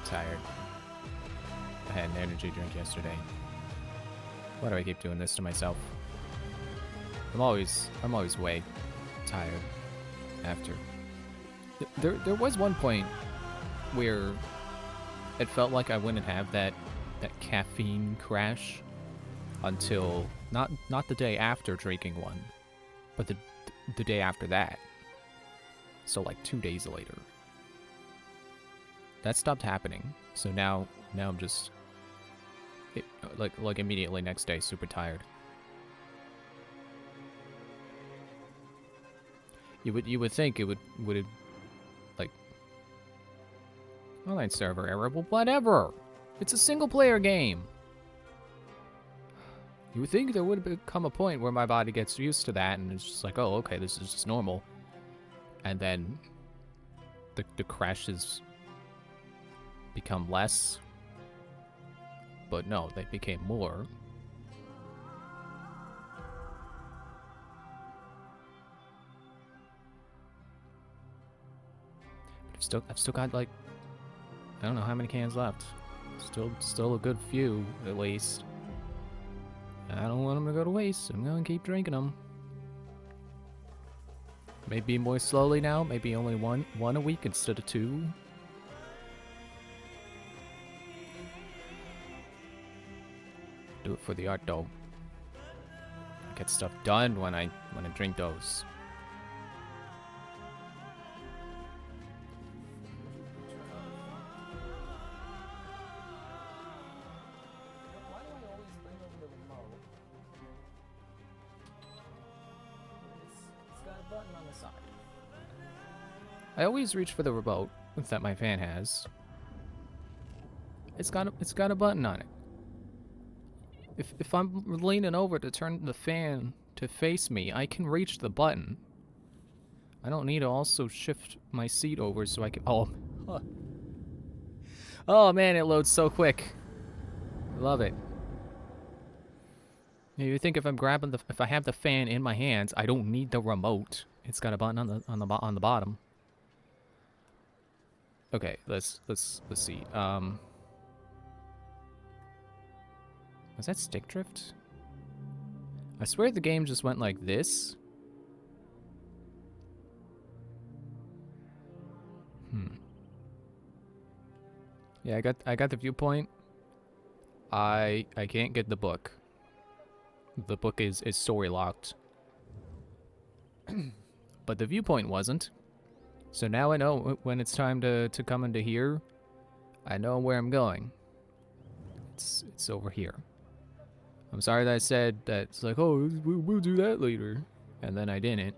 Tired. I had an energy drink yesterday. Why do I keep doing this to myself? I'm always way tired after. There was one point where it felt like I wouldn't have that caffeine crash until not the day after drinking one, but the day after that. So like 2 days later. That stopped happening. So now I'm just like immediately next day super tired. You would think it would like online server error, but whatever. It's a single player game. You would think there would become a point where my body gets used to that and it's just like, oh, okay, this is just normal. And then the crashes become less. But no, they became more. But I've still got like, I don't know how many cans left. Still a good few at least. I don't want them to go to waste. I'm gonna keep drinking them. Maybe more slowly now. Maybe only one a week instead of 2. Do it for the art though. Get stuff done when I drink those. I always reach for the remote that my fan has. It's got a button on it. If I'm leaning over to turn the fan to face me, I can reach the button. I don't need to also shift my seat over so I can. Oh man, it loads so quick. Love it. You think if I'm grabbing if I have the fan in my hands, I don't need the remote. It's got a button on the bottom. Okay, let's see. Was that stick drift? I swear the game just went like this. Yeah, I got the viewpoint. I can't get the book. The book is story locked. But the viewpoint wasn't. So now I know when it's time to come into here. I know where I'm going. It's over here. I'm sorry that I said that it's like, oh, we'll do that later. And then I didn't.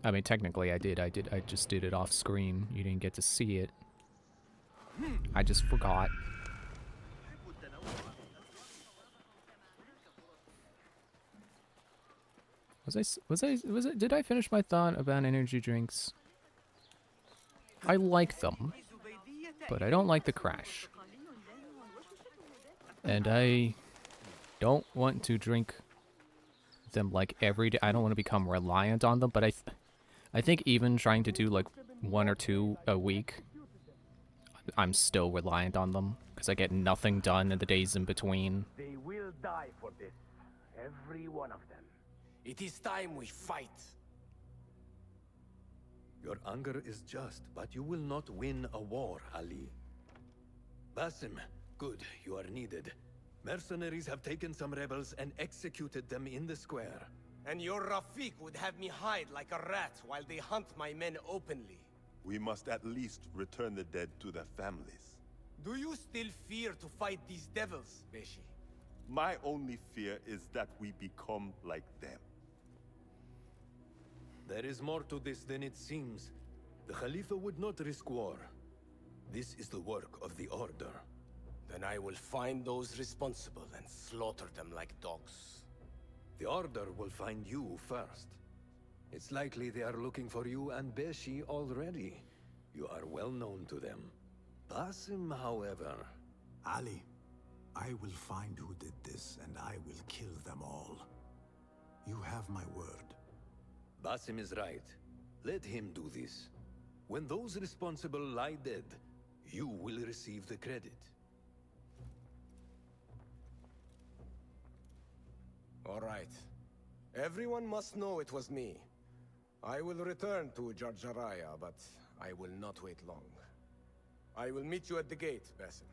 I mean, technically I did. I just did it off screen. You didn't get to see it. I just forgot. Did I finish my thought about energy drinks? I like them, but I don't like the crash. And I don't want to drink them like every day. I don't want to become reliant on them, but I think even trying to do like 1 or 2 a week, I'm still reliant on them because I get nothing done in the days in between. They will die for this, every one of them. It is time we fight. Your anger is just, but you will not win a war, Ali. Basim, good, you are needed. Mercenaries have taken some rebels and executed them in the square. And your Rafik would have me hide like a rat while they hunt my men openly. We must at least return the dead to their families. Do you still fear to fight these devils, Beshi? My only fear is that we become like them. There is more to this than it seems. The Khalifa would not risk war. This is the work of the Order. Then I will find those responsible and slaughter them like dogs. The Order will find you first. It's likely they are looking for you and Beshi already. You are well known to them. Basim, however... Ali, I will find who did this and I will kill them all. You have my word. Basim is right. Let him do this. When those responsible lie dead, you will receive the credit. All right. Everyone must know it was me. I will return to Jarjaraya, but I will not wait long. I will meet you at the gate, Basim.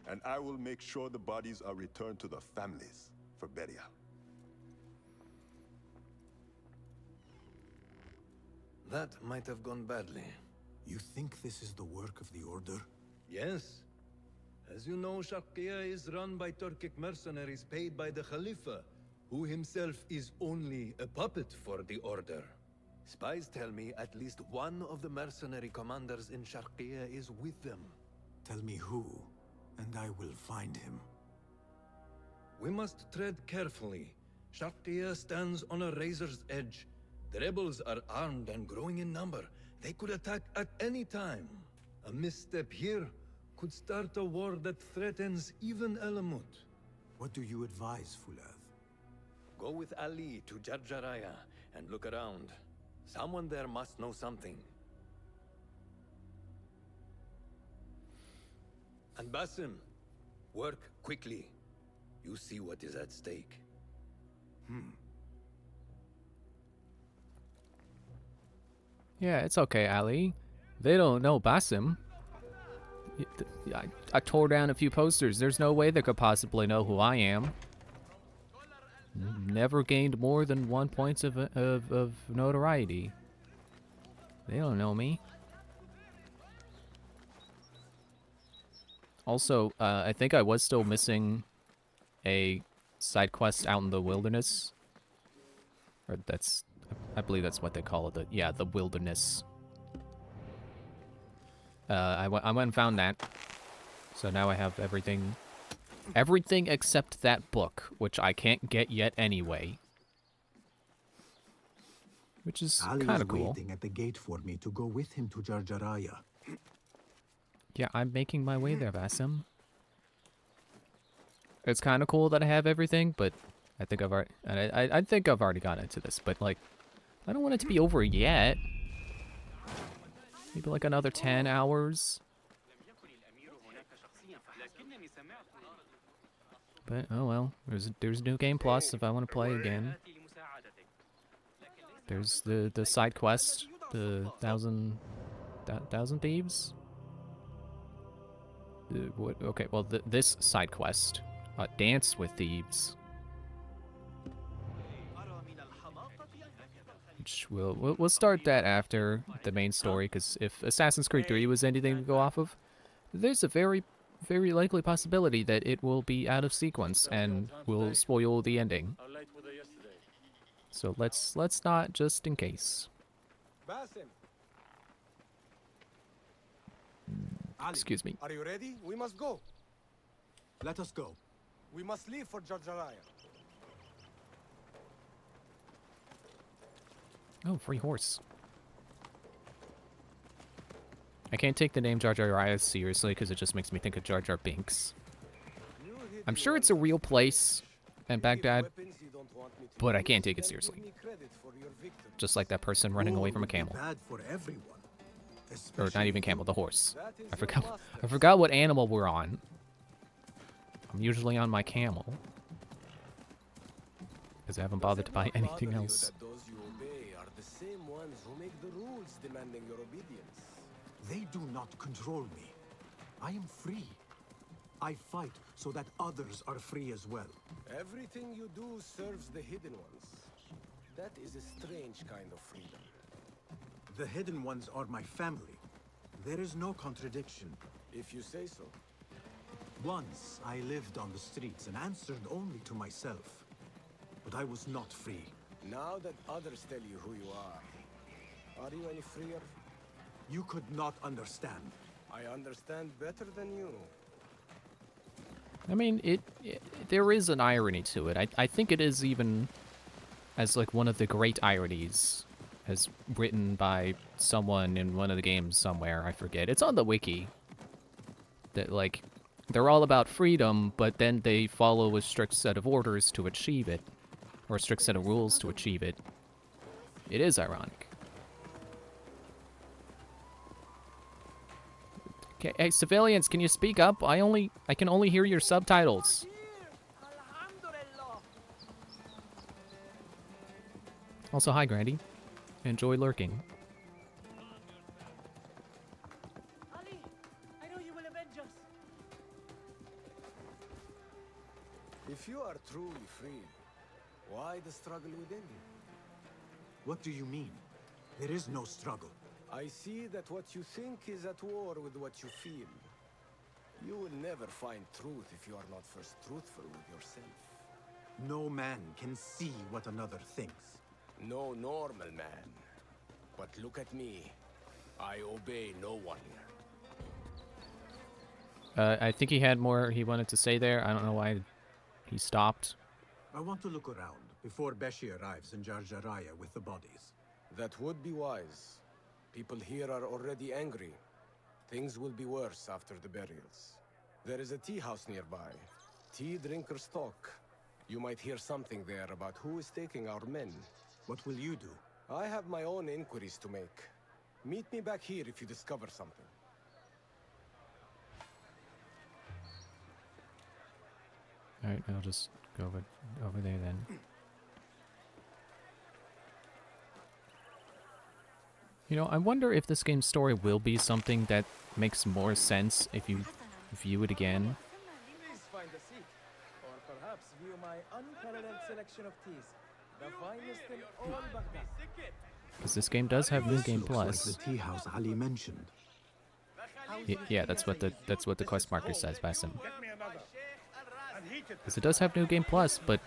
And I will make sure the bodies are returned to the families for burial. That might have gone badly. You think this is the work of the Order? Yes. As you know, Sharqiya is run by Turkic mercenaries paid by the Khalifa, who himself is only a puppet for the Order. Spies tell me at least one of the mercenary commanders in Sharqiya is with them. Tell me who, and I will find him. We must tread carefully. Sharqiya stands on a razor's edge. The rebels are armed and growing in number. They could attack at any time. A misstep here could start a war that threatens even Alamut. What do you advise, Fulad? Go with Ali to Jarjaraya and look around. Someone there must know something. And Basim, work quickly. You see what is at stake. Yeah, it's okay, Ali. They don't know Basim. I tore down a few posters. There's no way they could possibly know who I am. Never gained more than 1 point of notoriety. They don't know me. Also, I think I was still missing a side quest out in the wilderness. Or I believe that's what they call it. Yeah, the wilderness. I went and found that. So now I have everything. Everything except that book, which I can't get yet anyway. Which is kind of cool. Waiting at the gate for me to go with him to Jarjaraya. Yeah, I'm making my way there, Basim. It's kind of cool that I have everything, but I think I've already, I think I've already gotten into this, but like, I don't want it to be over yet. Maybe like another 10 hours. But oh well, there's New Game Plus if I want to play again. There's the side quest, the thousand thieves. What? Okay, well this side quest, dance with thieves. Which we'll start that after the main story, because if Assassin's Creed 3 was anything to go off of, there's a very likely possibility that it will be out of sequence and will spoil the ending. So let's not, just in case. Basim, Excuse me. are you ready? We must go. Let us go. We must leave for Jarjaraya. Oh, free horse. I can't take the name Jar Jar Raya seriously because it just makes me think of Jar Jar Binks. I'm sure it's a real place in Baghdad, but I can't take it seriously. Just like that person running away from a camel. Bad for everyone. Or not even camel, the horse. I forgot what animal we're on. I'm usually on my camel. Because I haven't bothered to buy anything else. That those you obey are the same ones who make the rules demanding your obedience. They do not control me. I am free. I fight so that others are free as well. Everything you do serves the hidden ones. That is a strange kind of freedom. The hidden ones are my family. There is no contradiction. If you say so. Once I lived on the streets and answered only to myself. But I was not free. Now that others tell you who you are you any freer? You could not understand. I understand better than you. I mean, there is an irony to it. I think it is even as like one of the great ironies, as written by someone in one of the games somewhere, I forget. It's on the wiki. That like, they're all about freedom, but then they follow a strict set of orders to achieve it. or a strict set of rules to achieve it. It is ironic. Okay, hey, civilians, can you speak up? I can only hear your subtitles. Also, hi, Grandy. Enjoy lurking. Ali, I know you will avenge us. If you are truly free, why the struggle within you? What do you mean? There is no struggle. I see that what you think is at war with what you feel. You will never find truth if you are not first truthful with yourself. No man can see what another thinks. No normal man. But look at me. I obey no one. I think he had more he wanted to say there. I don't know why he stopped. I want to look around before Beshi arrives in Jar Jaraya with the bodies. That would be wise. People here are already angry. Things will be worse after the burials. There is a tea house nearby. Tea drinkers talk. You might hear something there about who is taking our men. What will you do? I have my own inquiries to make. Meet me back here if you discover something. Alright, I'll just go over there then. You know, I wonder if this game's story will be something that makes more sense if you view it again. Please find a seat, or perhaps view my unparalleled selection of teas, the finest in all Baghdad. Because this game does have New Game Looks Plus. like the tea house Ali mentioned. Yeah, that's what the quest marker says, Basim. Because it does have New Game Plus, but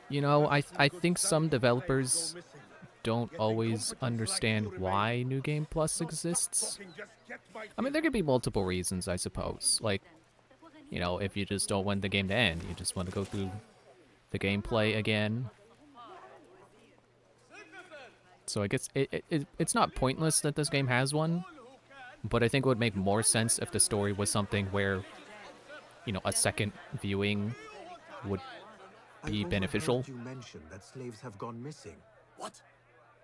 you know, I think some developers don't always understand why New Game Plus exists. I mean, there could be multiple reasons, I suppose. Like, you know, if you just don't want the game to end, you just want to go through the gameplay again. So I guess it's not pointless that this game has one, but I think it would make more sense if the story was something where, you know, a second viewing would be beneficial. You mentioned that slaves have gone missing. What?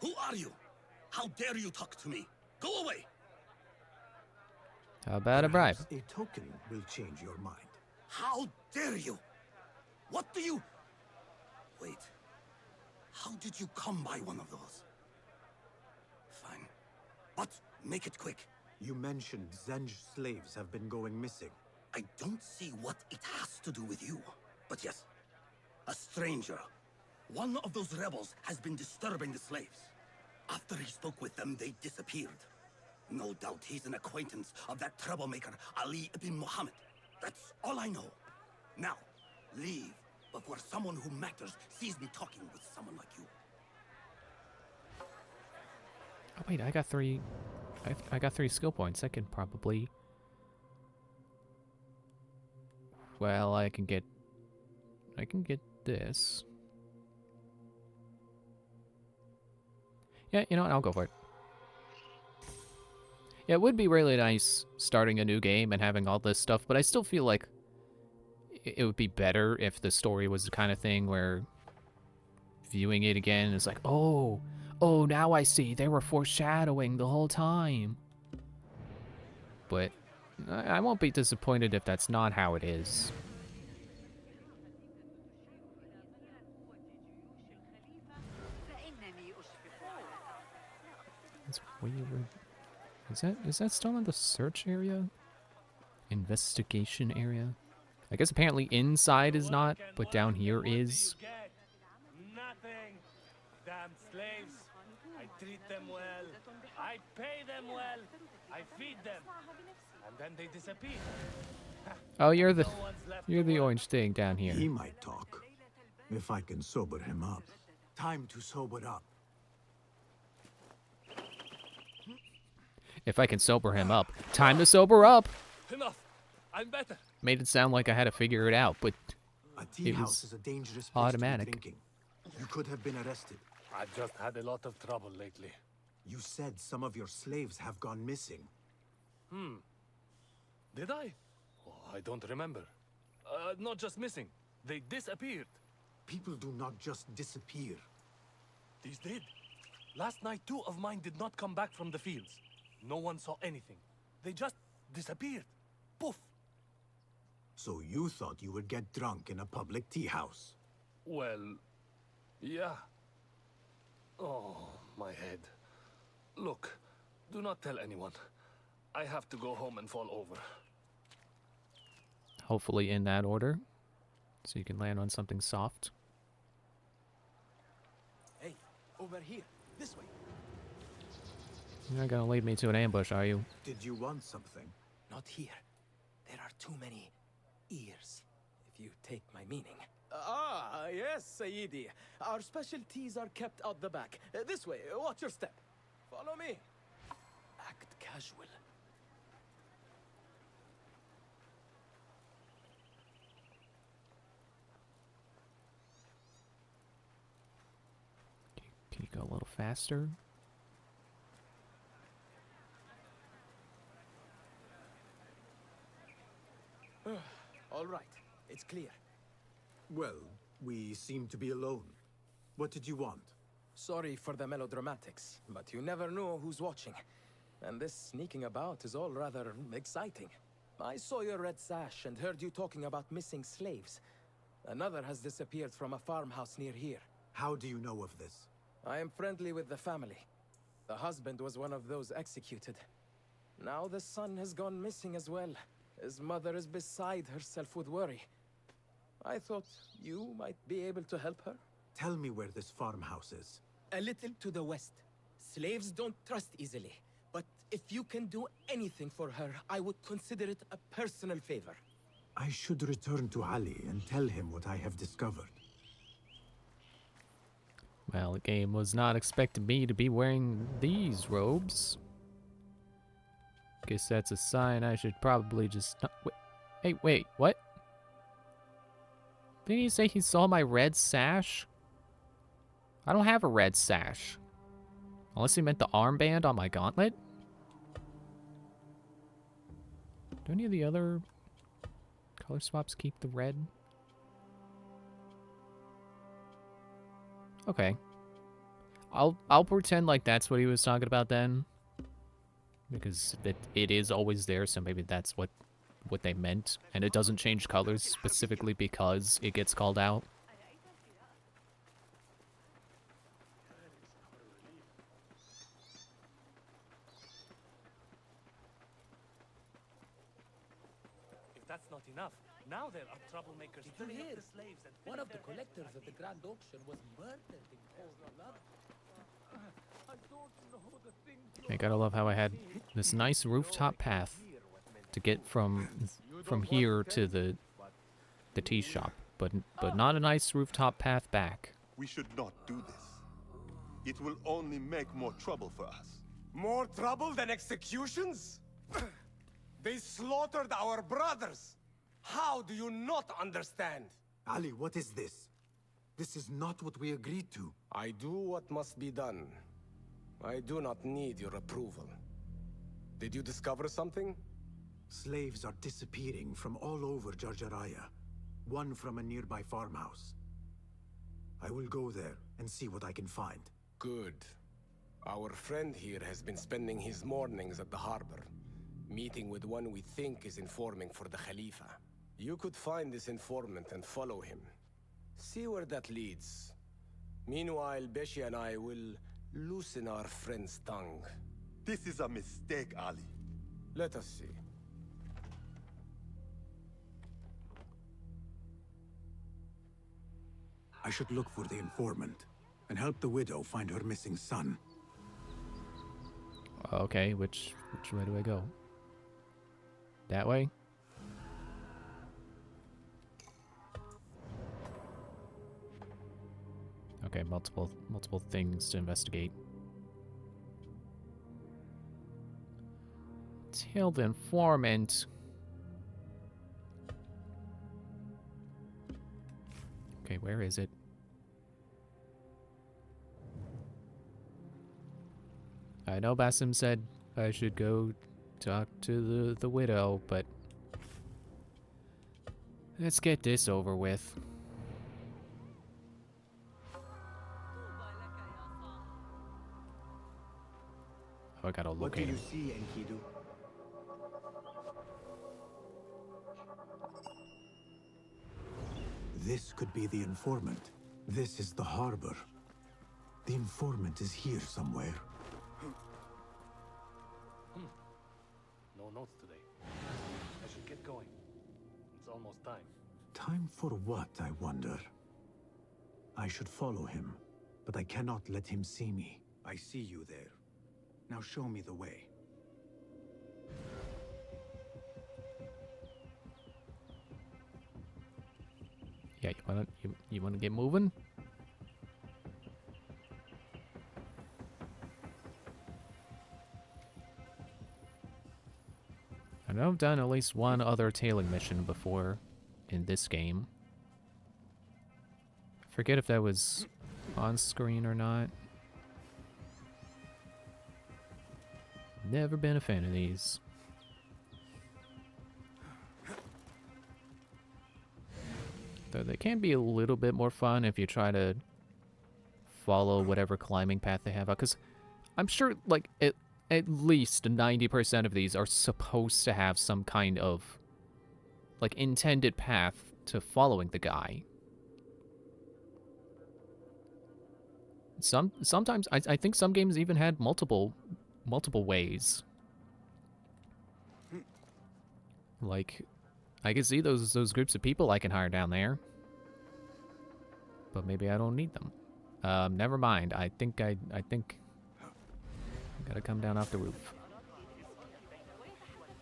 Who are you? How dare you talk to me? Go away! How about a bribe? Perhaps a token will change your mind. How dare you? What do you... Wait. How did you come by one of those? Fine. But make it quick. You mentioned Zenj slaves have been going missing. I don't see what it has to do with you. But yes, a stranger. One of those rebels has been disturbing the slaves. After he spoke with them, they disappeared. No doubt he's an acquaintance of that troublemaker, Ali ibn Muhammad. That's all I know. Now, leave before someone who matters sees me talking with someone like you. Oh wait, I got three. I got 3 skill points. I can probably. Well, I can get this. Yeah, you know what? I'll go for it. Yeah, it would be really nice starting a new game and having all this stuff, but I still feel like it would be better if the story was the kind of thing where viewing it again is like, oh, now I see. They were foreshadowing the whole time. But I won't be disappointed if that's not how it is. That's weird. Is that still in the search area? Investigation area? I guess apparently inside is not, but down here is. Nothing. Damn slaves. I treat them well. I pay them well. I feed them. And then they disappear. Oh, you're No one's left the to work. orange thing down here. He might talk, if I can sober him up. Time to sober up. If I can sober him up. Time to sober up! Enough. I'm better. Made it sound like I had to figure it out, but A tea It house was is a dangerous place automatic. to be drinking. You could have been arrested. I've just had a lot of trouble lately. You said some of your slaves have gone missing. Did I? Oh, I don't remember. Not just missing. They disappeared. People do not just disappear. These did. Last night, 2 of mine did not come back from the fields. No one saw anything. They just disappeared. Poof. So you thought you would get drunk in a public tea house? Well, yeah. Oh, my head. Look, do not tell anyone. I have to go home and fall over. Hopefully in that order. So you can land on something soft. Hey, over here. This way. You're not gonna lead me to an ambush, are you? Did you want something? Not here. There are too many ears, if you take my meaning. Ah, yes, Sayyidi. Our specialties are kept out the back. This way, watch your step. Follow me. Act casual. Can you go a little faster? All right, it's clear. Well, we seem to be alone. What did you want? Sorry for the melodramatics, but you never know who's watching. And this sneaking about is all rather exciting. I saw your red sash and heard you talking about missing slaves. Another has disappeared from a farmhouse near here. How do you know of this? I am friendly with the family. The husband was one of those executed. Now the son has gone missing as well. His mother is beside herself with worry. I thought you might be able to help her. Tell me where this farmhouse is. A little to the west. Slaves don't trust easily. But if you can do anything for her, I would consider it a personal favor. I should return to Ali and tell him what I have discovered. Well, the game was not expecting me to be wearing these robes. Guess that's a sign I should probably just not... Hey, wait, what? Didn't he say he saw my red sash? I don't have a red sash. Unless he meant the armband on my gauntlet? Do any of the other color swaps keep the red? Okay. I'll pretend like that's what he was talking about then. Because it is always there, so maybe that's what they meant. And it doesn't change colors specifically because it gets called out. If that's not enough, now there are troublemakers turning up the slaves and One of the filling their heads collectors with at the ID. Grand Auction was murdered in cold blood. I don't know the things I gotta love how I had this nice rooftop path to get from here to the tea shop, but not a nice rooftop path back. We should not do this. It will only make more trouble for us. More trouble than executions? They slaughtered our brothers! How do you not understand? Ali, what is this? This is not what we agreed to. I do what must be done. I do not need your approval. Did you discover something? Slaves are disappearing from all over Jarjaraya. One from a nearby farmhouse. I will go there and see what I can find. Good. Our friend here has been spending his mornings at the harbor, meeting with one we think is informing for the Khalifa. You could find this informant and follow him. See where that leads. Meanwhile, Beshi and I will loosen our friend's tongue. This is a mistake, Ali. Let us see. I should look for the informant and help the widow find her missing son. Okay, which way do I go? That way? Okay, multiple things to investigate. Tail the informant. Okay, where is it? I know Basim said I should go talk to the widow, but let's get this over with. I gotta What do locate you him. see, Enkidu? This could be the informant. This is the harbor. The informant is here somewhere. No notes today. I should get going. It's almost time. Time for what, I wonder? I should follow him, but I cannot let him see me. I see you there. Now show me the way. Yeah, you wanna get moving? I know I've done at least one other tailing mission before in this game. I forget if that was on screen or not. Never been a fan of these. Though they can be a little bit more fun if you try to follow whatever climbing path they have. Because I'm sure, like, at least 90% of these are supposed to have some kind of, like, intended path to following the guy. Sometimes, I think some games even had multiple ways. Like, I can see those groups of people I can hire down there. But maybe I don't need them. Never mind. I think I gotta come down off the roof.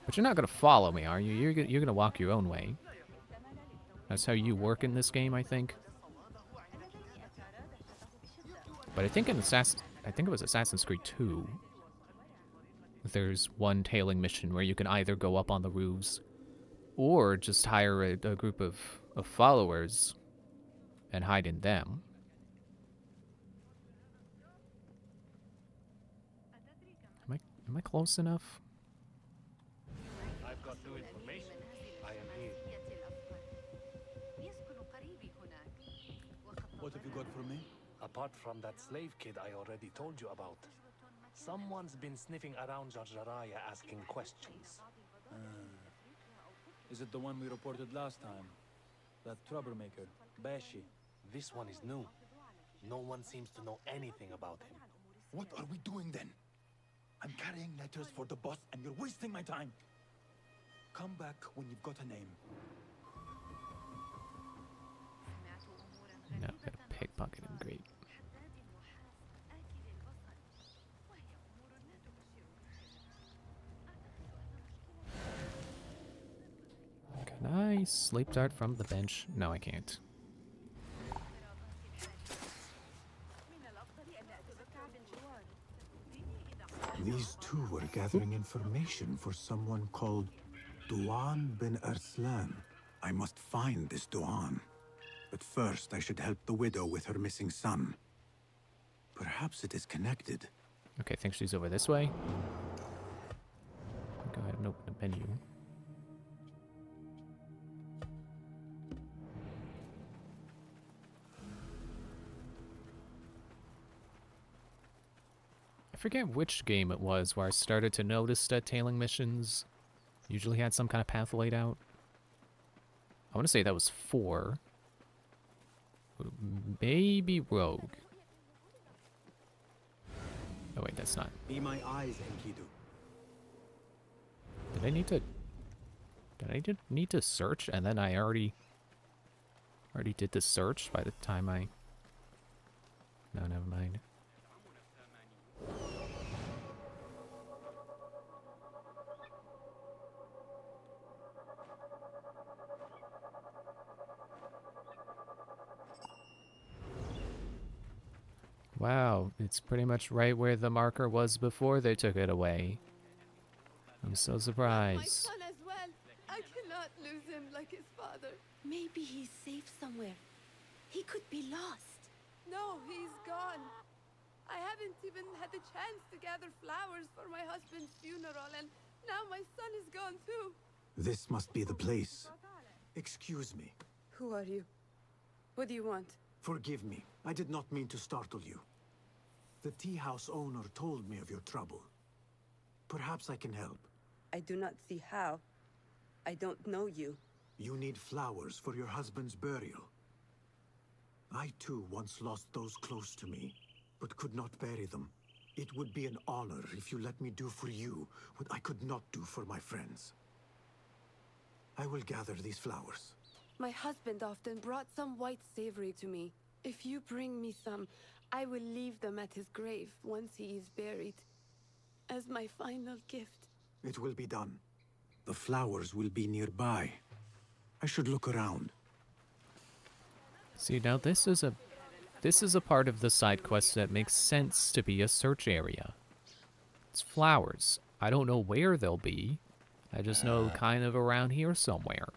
But you're not gonna follow me, are you? You're gonna walk your own way. That's how you work in this game, I think. But I think in I think it was Assassin's Creed 2. There's one tailing mission where you can either go up on the roofs or just hire a group of followers and hide in them. Am I close enough? I've got new information. I am here. What have you got for me? Apart from that slave kid I already told you about, someone's been sniffing around Jarjaraya asking questions. Is it the one we reported last time? That troublemaker, Bashi. This one is new. No one seems to know anything about him. What are we doing then? I'm carrying letters for the boss and you're wasting my time. Come back when you've got a name. No, I gotta pickpocket him. Great. Can I sleep dart from the bench? No, I can't. These two were gathering information for someone called Duan bin Arslan. I must find this Duan. But first, I should help the widow with her missing son. Perhaps it is connected. Okay, I think she's over this way. Go ahead and open the menu. I forget which game it was where I started to notice that tailing missions usually had some kind of path laid out. I want to say that was 4. Maybe Rogue. Oh wait, that's not. Be my eyes, Enkidu. Did I need to search and then I already did the search by the time I... No, never mind. Wow, it's pretty much right where the marker was before they took it away. I'm so surprised. My son as well. I cannot lose him like his father. Maybe he's safe somewhere. He could be lost. No, he's gone. I haven't even had the chance to gather flowers for my husband's funeral, and now my son is gone too. This must be the place. Excuse me. Who are you? What do you want? Forgive me. I did not mean to startle you. The tea house owner told me of your trouble. Perhaps I can help. I do not see how. I don't know you. You need flowers for your husband's burial. I too once lost those close to me, but could not bury them. It would be an honor if you let me do for you what I could not do for my friends. I will gather these flowers. My husband often brought some white savory to me. If you bring me some, I will leave them at his grave once he is buried. As my final gift. It will be done. The flowers will be nearby. I should look around. See, now this is a part of the side quest that makes sense to be a search area. It's flowers. I don't know where they'll be. I just know kind of around here somewhere.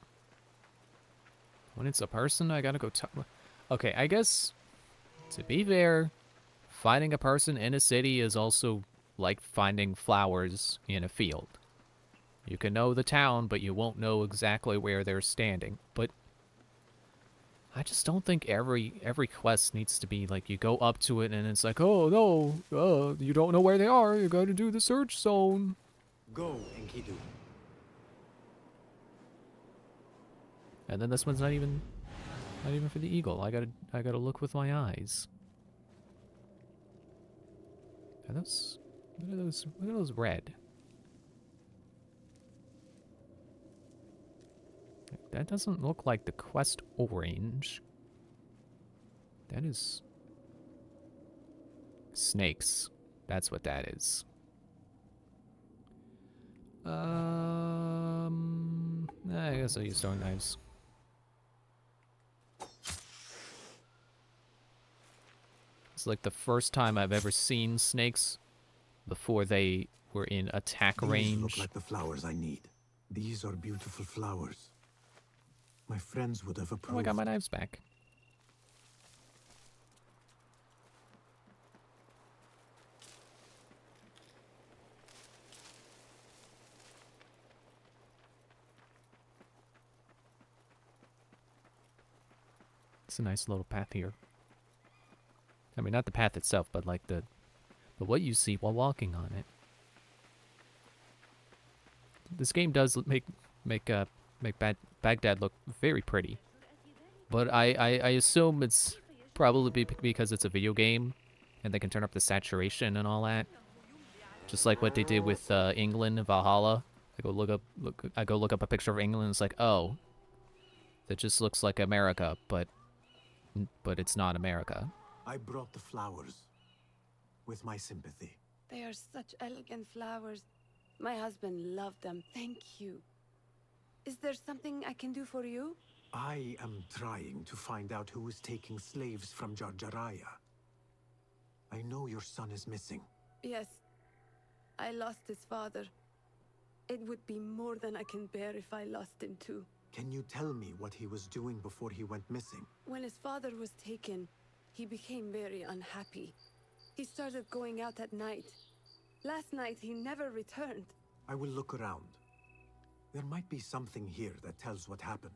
When it's a person, I gotta go okay, I guess, to be fair, finding a person in a city is also like finding flowers in a field. You can know the town, but you won't know exactly where they're standing. But I just don't think every quest needs to be like you go up to it and it's like, oh no, you don't know where they are. You got to do the search zone. Go, Enkidu. And then this one's not even for the eagle. I gotta look with my eyes. Are those? What are those red? That doesn't look like the quest orange. That is snakes. That's what that is. I guess I'll use throwing knives. It's like the first time I've ever seen snakes before they were in attack range. These look like the flowers I need. These are beautiful flowers. My friends would have approved. Oh, I got my knives back. It's a nice little path here. I mean, not the path itself, but like but what you see while walking on it. This game does make Baghdad look very pretty, but I assume it's probably because it's a video game, and they can turn up the saturation and all that, just like what they did with England and Valhalla. I go look up a picture of England. And it's like, oh, that just looks like America, but it's not America. I brought the flowers with my sympathy. They are such elegant flowers. My husband loved them. Thank you. Is there something I can do for you? I am trying to find out who is taking slaves from Jarjaraya. I know your son is missing. Yes. I lost his father. It would be more than I can bear if I lost him too. Can you tell me what he was doing before he went missing? When his father was taken, he became very unhappy. He started going out at night. Last night, he never returned. I will look around. There might be something here that tells what happened.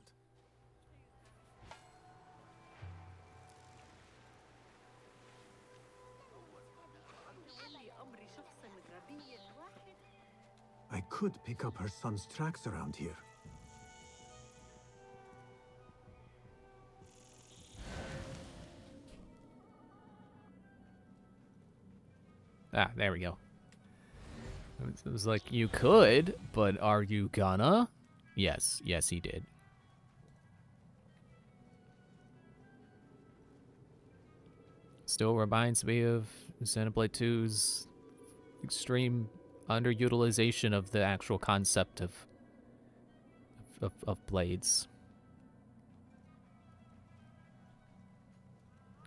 I could pick up her son's tracks around here. Ah, there we go. It was like, you could, but are you gonna? Yes, he did. Still reminds me of Xenoblade 2's extreme underutilization of the actual concept of blades.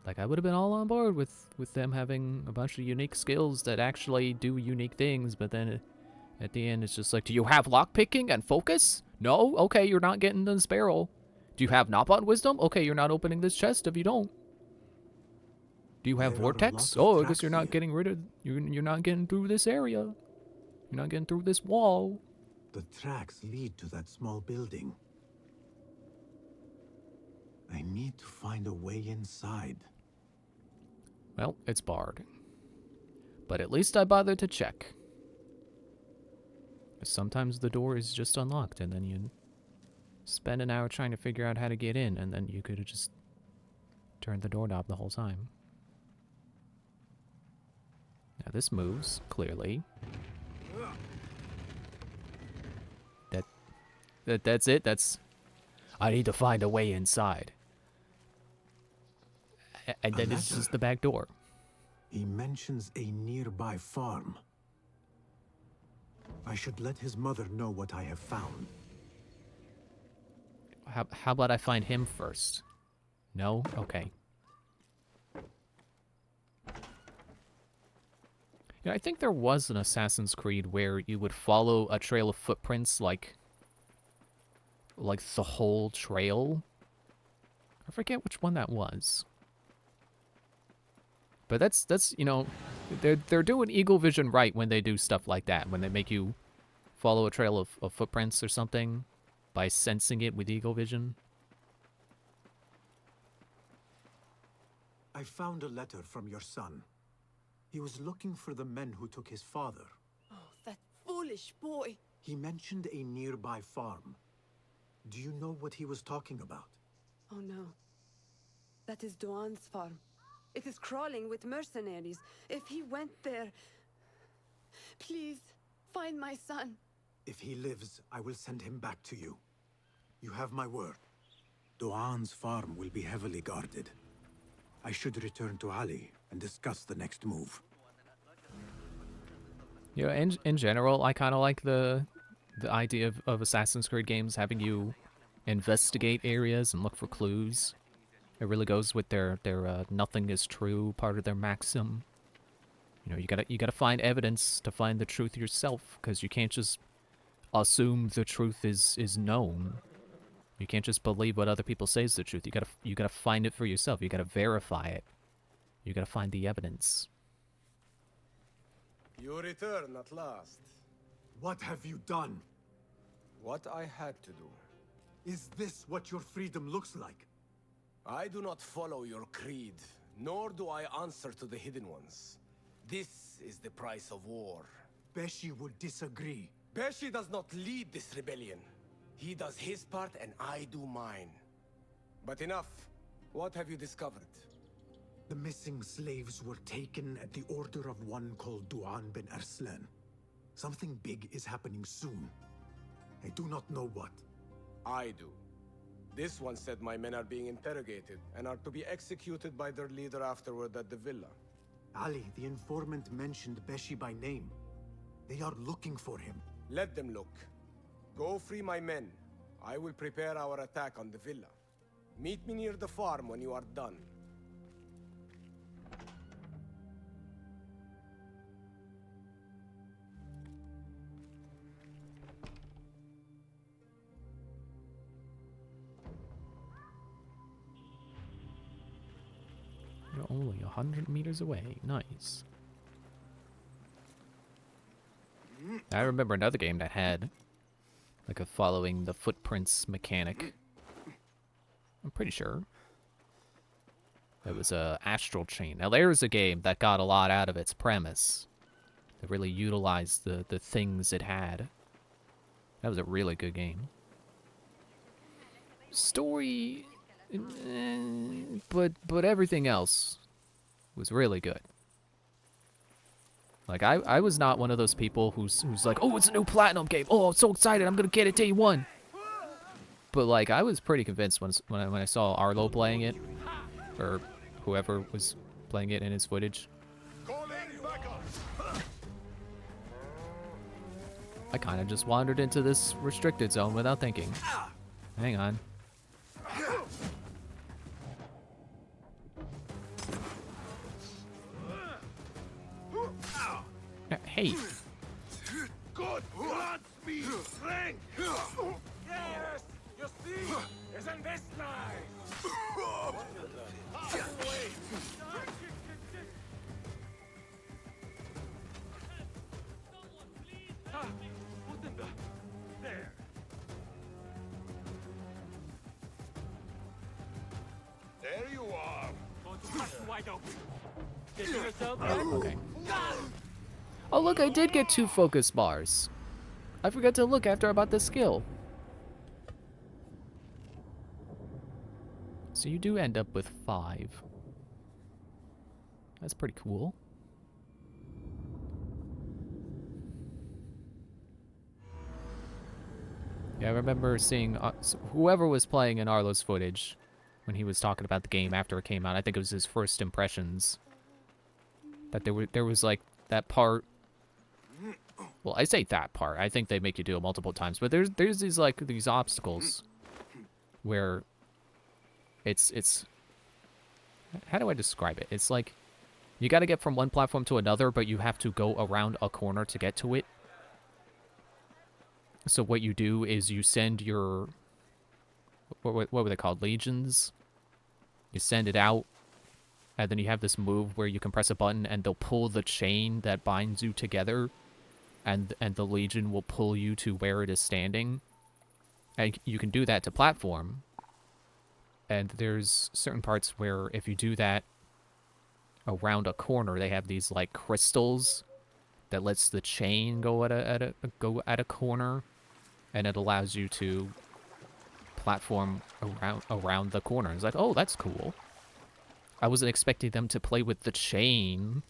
Like, I would have been all on board with them having a bunch of unique skills that actually do unique things, but then at the end it's just like, do you have lockpicking and focus? No? Okay, you're not getting this barrel. Do you have knob on wisdom? Okay, you're not opening this chest if you don't. Do you have vortex? Oh, I guess you're not getting rid of... You're not getting through this area. You're not getting through this wall. The tracks lead to that small building. I need to find a way inside. Well, it's barred. But at least I bothered to check. Sometimes the door is just unlocked, and then you spend an hour trying to figure out how to get in, and then you could have just turned the doorknob the whole time. Now this moves, clearly. That's it. I need to find a way inside. And then it's just the back door. He mentions a nearby farm. I should let his mother know what I have found. How about I find him first? No? Okay. Yeah, I think there was an Assassin's Creed where you would follow a trail of footprints like the whole trail. I forget which one that was. But that's you know, they're doing Eagle Vision right when they do stuff like that, when they make you follow a trail of footprints or something by sensing it with Eagle Vision. I found a letter from your son. He was looking for the men who took his father. Oh, that foolish boy. He mentioned a nearby farm. Do you know what he was talking about? Oh no. That is Duan's farm. It is crawling with mercenaries. If he went there... Please, find my son. If he lives, I will send him back to you. You have my word. Duan's farm will be heavily guarded. I should return to Ali and discuss the next move. You know, in general, I kind of like the idea of Assassin's Creed games having you investigate areas and look for clues. It really goes with their nothing is true part of their maxim. You know, you gotta find evidence to find the truth yourself, because you can't just assume the truth is known. You can't just believe what other people say is the truth. You gotta find it for yourself. You gotta verify it. You gotta find the evidence. You return at last. What have you done? What I had to do. Is this what your freedom looks like? I do not follow your creed, nor do I answer to the Hidden Ones. This is the price of war. Beshi would disagree. Beshi does not lead this rebellion. He does his part and I do mine. But enough. What have you discovered? The missing slaves were taken at the order of one called Duan bin Arslan. Something big is happening soon. I do not know what. I do. This one said my men are being interrogated and are to be executed by their leader afterward at the villa. Ali, the informant, mentioned Beshi by name. They are looking for him. Let them look. Go free my men. I will prepare our attack on the villa. Meet me near the farm when you are done. You're only 100 meters away. Nice. I remember another game that had like a following the footprints mechanic. I'm pretty sure. It was a Astral Chain. Now there's a game that got a lot out of its premise. That really utilized the things it had. That was a really good game. Story, but everything else was really good. Like I was not one of those people who's like, oh, it's a new Platinum game. Oh, I'm so excited. I'm gonna get it day one. But like I was pretty convinced when I saw Arlo playing it, or whoever was playing it in his footage. I kind of just wandered into this restricted zone without thinking. Hang on. Hey. God grants me strength. Yes, you see, isn't this nice? There. There you are. Wide open. Get yourself Okay. Oh look, I did get 2 focus bars. I forgot to look after I bought this skill. So you do end up with 5. That's pretty cool. Yeah, I remember seeing whoever was playing in Arlo's footage when he was talking about the game after it came out. I think it was his first impressions. That there was like that part. Well, I say that part. I think they make you do it multiple times, but there's these like these obstacles where it's how do I describe it? It's like you got to get from one platform to another, but you have to go around a corner to get to it. So what you do is you send your what were they called? Legions. You send it out, and then you have this move where you can press a button and they'll pull the chain that binds you together, and the Legion will pull you to where it is standing. And you can do that to platform. And there's certain parts where if you do that around a corner, they have these like crystals that lets the chain go at a corner, and it allows you to platform around the corner. It's like, oh, that's cool. I wasn't expecting them to play with the chain.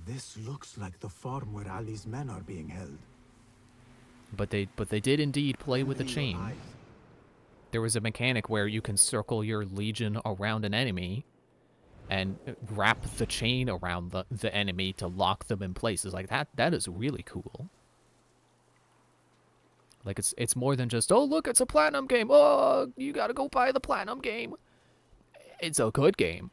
This looks like the farm where Ali's men are being held. But they did indeed play with the chain. There was a mechanic where you can circle your Legion around an enemy and wrap the chain around the enemy to lock them in place. It's like that is really cool. Like it's more than just, oh look, it's a platinum game. Oh, you gotta go buy the platinum game. It's a good game.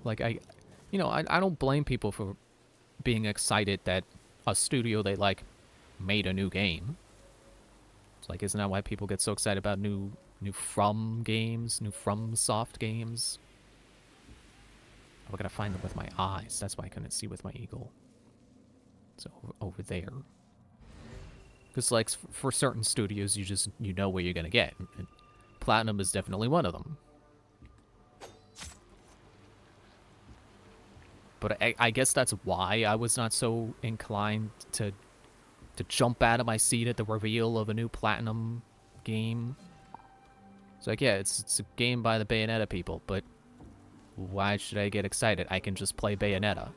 Like I don't blame people for being excited that a studio they like made a new game. It's like, isn't that why people get so excited about new From games, new FromSoft games? I gotta find them with my eyes. That's why I couldn't see with my eagle. It's over there. Because like for certain studios, you know where you're gonna get. And Platinum is definitely one of them. But I guess that's why I was not so inclined to jump out of my seat at the reveal of a new Platinum game. It's like, yeah, it's a game by the Bayonetta people, but why should I get excited? I can just play Bayonetta.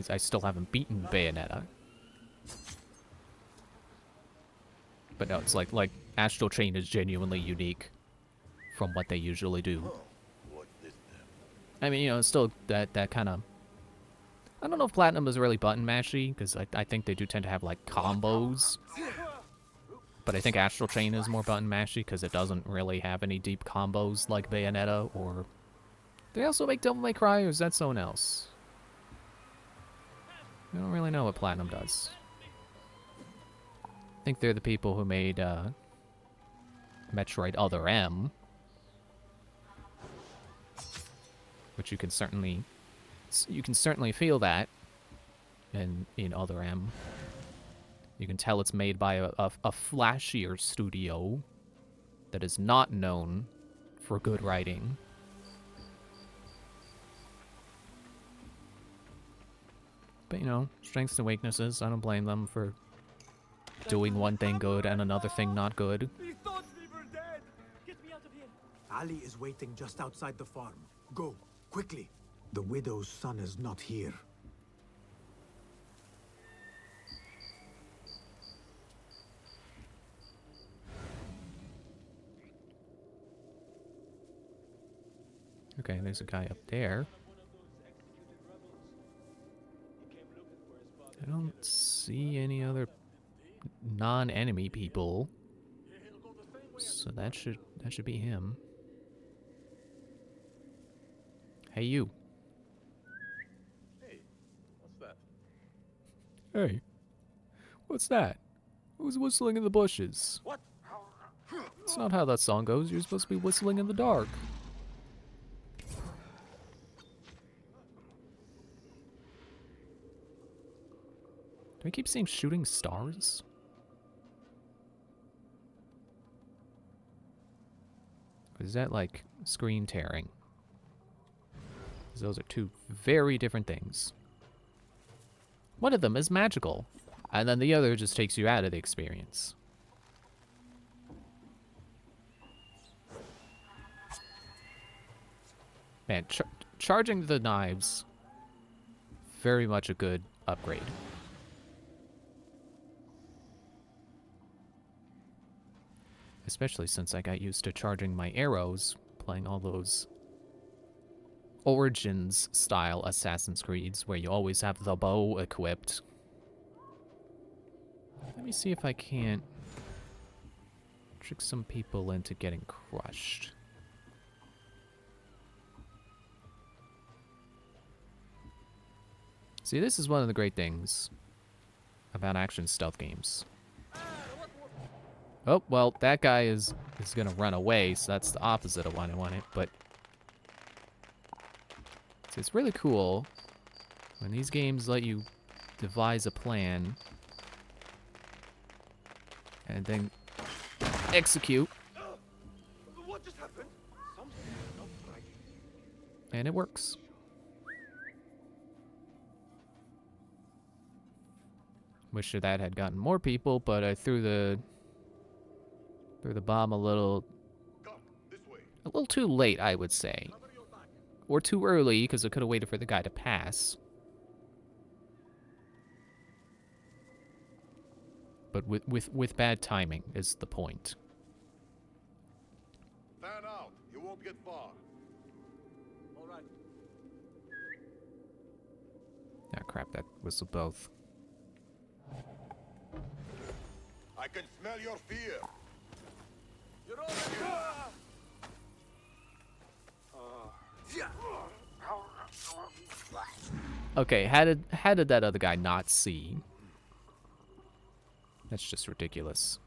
I still haven't beaten Bayonetta. But no, it's like Astral Chain is genuinely unique from what they usually do. I mean, it's still that kind of... I don't know if Platinum is really button mashy, because I think they do tend to have, like, combos. But I think Astral Chain is more button mashy, because it doesn't really have any deep combos like Bayonetta, or... Do they also make Devil May Cry, or is that someone else? I don't really know what Platinum does. I think they're the people who made, Metroid Other M. Which you can certainly feel that in Other M. You can tell it's made by a flashier studio that is not known for good writing. But strengths and weaknesses, I don't blame them for doing one thing good and another thing not good. He thought we were dead. Get me out of here. Ali is waiting just outside the farm. Go, quickly. The widow's son is not here. Okay, there's a guy up there. I don't see any other non-enemy people. So that should be him. Hey, you. Hey, what's that? Hey, what's that? Who's whistling in the bushes? What? That's not how that song goes. You're supposed to be whistling in the dark. Do I keep seeing shooting stars? Or is that like screen tearing? Because those are two very different things. One of them is magical, and then the other just takes you out of the experience. Man, charging the knives, very much a good upgrade. Especially since I got used to charging my arrows, playing all those Origins style Assassin's Creeds where you always have the bow equipped. Let me see if I can't trick some people into getting crushed. See, this is one of the great things about action stealth games. Oh, well, that guy is gonna run away, so that's the opposite of what I wanted, but it's really cool when these games let you devise a plan and then execute. What just happened? Something not right. And it works. Wish that had gotten more people, but I threw the bomb a little too late, I would say. Or too early, because I could have waited for the guy to pass. But with bad timing is the point. Fan out. You won't get far. All right. Ah, crap, that was both. I can smell your fear. You're all Okay, how did that other guy not see? That's just ridiculous.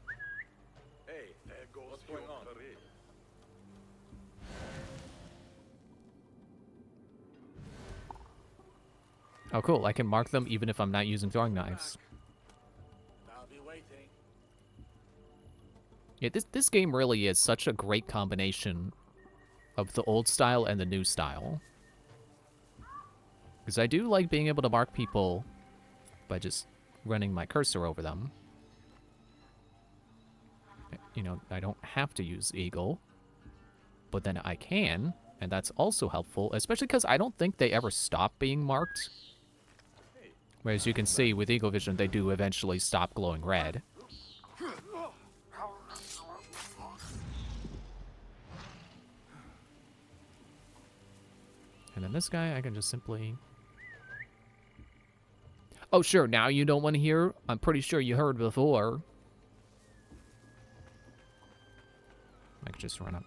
Hey, there goes what's going on? Oh, cool. I can mark them even if I'm not using throwing knives. I'll be waiting. Yeah, this game really is such a great combination of the old style and the new style. Because I do like being able to mark people by just running my cursor over them. You know, I don't have to use Eagle, but then I can, and that's also helpful, especially because I don't think they ever stop being marked. Whereas you can see with Eagle Vision, they do eventually stop glowing red. And then this guy, I can just simply... Oh, sure, now you don't want to hear? I'm pretty sure you heard before. I could just run up.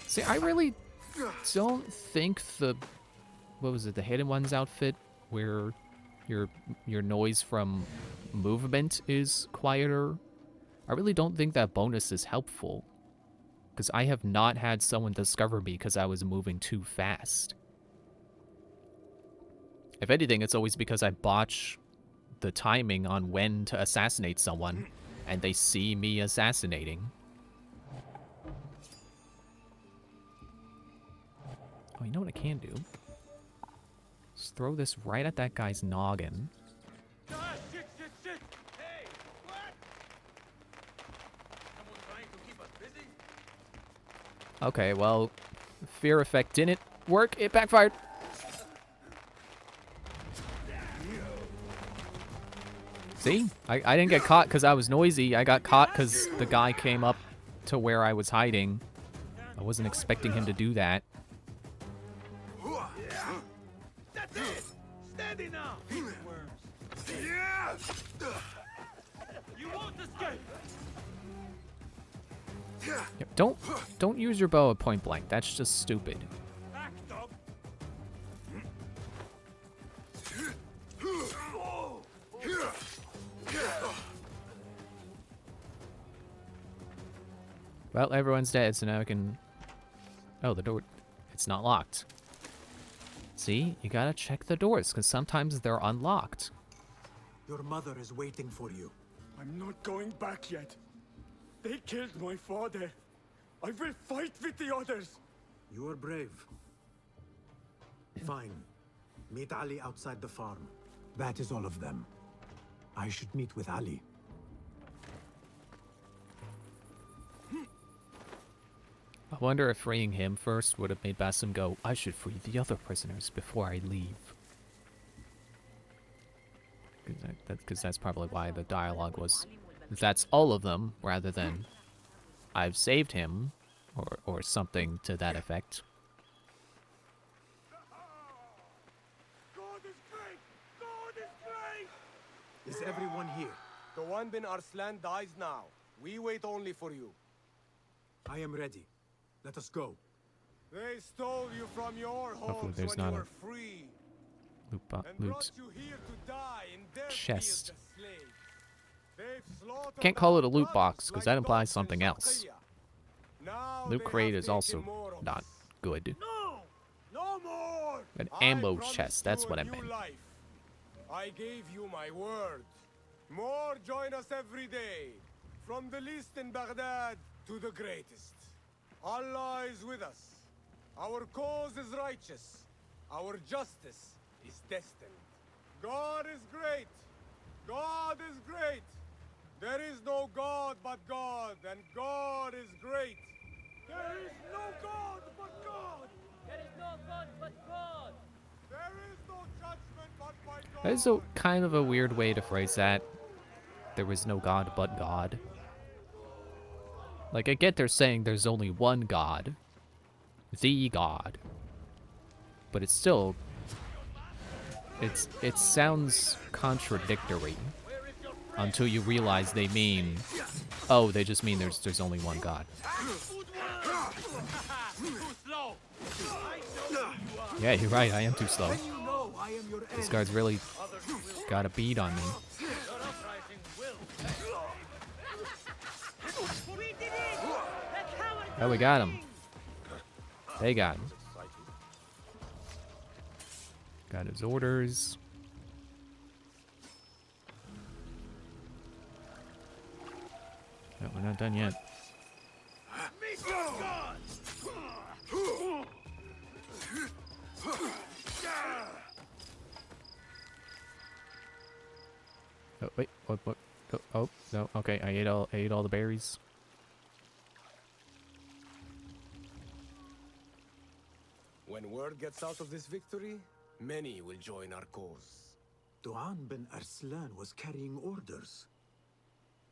See, I really don't think the... What was it? The Hidden Ones outfit, where your noise from movement is quieter. I really don't think that bonus is helpful. Because I have not had someone discover me because I was moving too fast. If anything, it's always because I botch the timing on when to assassinate someone, and they see me assassinating. Oh, you know what I can do? Just throw this right at that guy's noggin. Ah, shit! Hey, what? Someone trying to keep us busy? Okay, well, fear effect didn't work. It backfired. See? I didn't get caught because I was noisy. I got caught because the guy came up to where I was hiding. I wasn't expecting him to do that. That's it! Steady now! You won't escape! Yep, don't use your bow at point blank. That's just stupid. Act up! Well, everyone's dead, so now I can... Oh, the door... It's not locked. See? You gotta check the doors, because sometimes they're unlocked. Your mother is waiting for you. I'm not going back yet. They killed my father. I will fight with the others. You are brave. Fine. Meet Ali outside the farm. That is all of them. I should meet with Ali. I wonder if freeing him first would have made Basim go, I should free the other prisoners before I leave. Because that's probably why the dialogue was, that's all of them, rather than, I've saved him, or something to that effect. God is great! God is great! Is everyone here? Doan bin Arslan dies now. We wait only for you. I am ready. Let us go. They stole you from your Hopefully homes there's when you not were free. And loot brought you here to die in their chest. field as slaves. They've slaughtered Can't call it a our loot brothers box, because like that implies dogs in something else. Sharqiyya. Now Loot they crate have is also taken more of not us. good. No more! An I ammo promised chest, that's you what a I new meant. life. I gave you my word. More join us every day. From the least in Baghdad to the greatest. Allah is with us. Our cause is righteous. Our justice is destined. God is great. God is great. There is no God but God, and God is great. There is no God but God. There is no God but God. There is no judgment but by God. That is a kind of a weird way to phrase that. There was no God but God. Like, I get they're saying there's only one God. The God. But it's still... It sounds contradictory. Until you realize they mean... Oh, they just mean there's only one God. Yeah, you're right, I am too slow. This guy's really got a bead on me. Oh, we got him. They got him. Got his orders. No, we're not done yet. Oh, wait, what? Oh, no, okay, I ate all the berries. When word gets out of this victory, many will join our cause. Duan bin Arslan was carrying orders.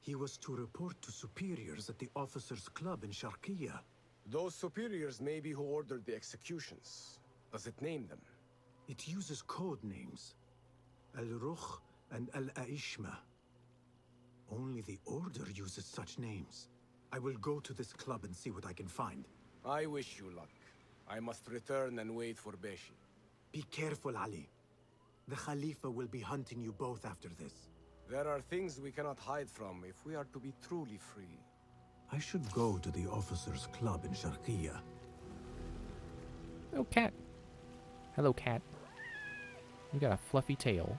He was to report to superiors at the officers' club in Sharqiyya. Those superiors may be who ordered the executions. Does it name them? It uses code names. Al-Rukh and Al-Aishma. Only the Order uses such names. I will go to this club and see what I can find. I wish you luck. I must return and wait for Beshi. Be careful, Ali. The Khalifa will be hunting you both after this. There are things we cannot hide from if we are to be truly free. I should go to the officers' club in Sharqiyya. Oh, cat. Hello, cat. You got a fluffy tail.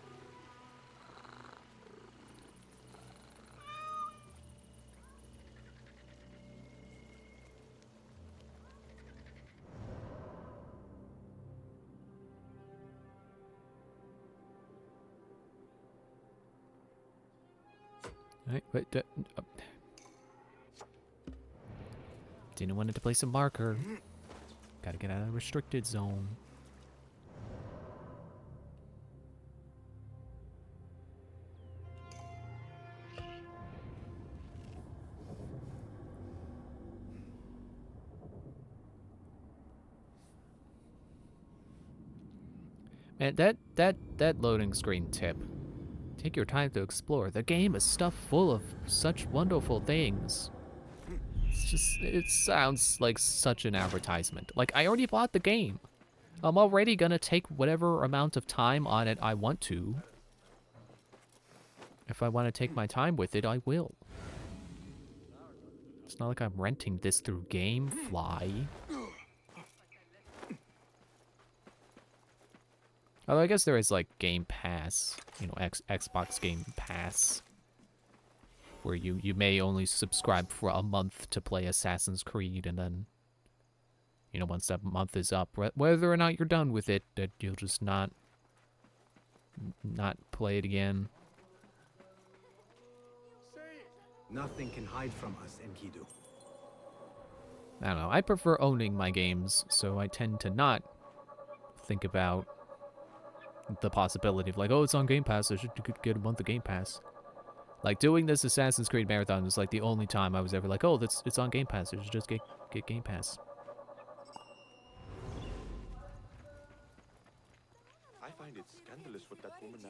Alright, wait, didn't want it to place a marker. Gotta get out of the restricted zone. Man, that loading screen tip. Take your time to explore. The game is stuffed full of such wonderful things. It's just, it sounds like such an advertisement. Like, I already bought the game. I'm already gonna take whatever amount of time on it I want to. If I want to take my time with it, I will. It's not like I'm renting this through GameFly. Although I guess there is like Game Pass, you know, Xbox Game Pass, where you may only subscribe for a month to play Assassin's Creed, and then you know, once that month is up, whether or not you're done with it, that you'll just not play it again. Nothing can hide from us, Enkidu. I don't know. I prefer owning my games, so I tend to not think about the possibility of like, oh, it's on Game Pass, I should get a month of Game Pass. Like, doing this Assassin's Creed Marathon was like the only time I was ever like, oh, it's on Game Pass, I should just get Game Pass. I find it scandalous what that woman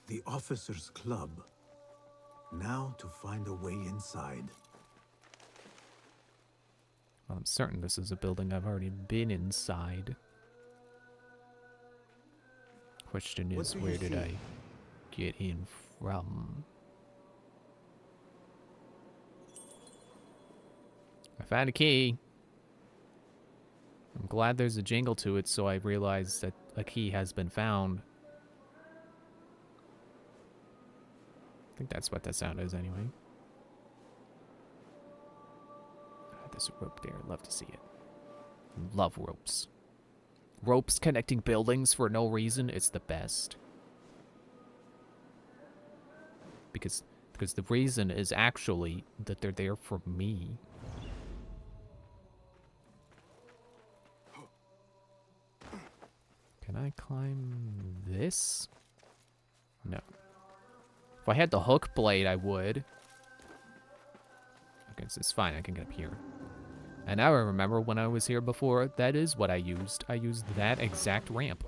The Officers' Club. Now to find a way inside. Well, I'm certain this is a building I've already been inside. Question is, where did I get in from? I found a key. I'm glad there's a jingle to it, so I realize that a key has been found. I think that's what that sound is anyway. There's a rope there. Love to see it. Love ropes. Ropes connecting buildings for no reason. It's the best. Because the reason is actually that they're there for me. Can I climb this? No. If I had the hook blade, I would. Okay, so it's fine. I can get up here. And now I remember when I was here before, that is what I used. I used that exact ramp.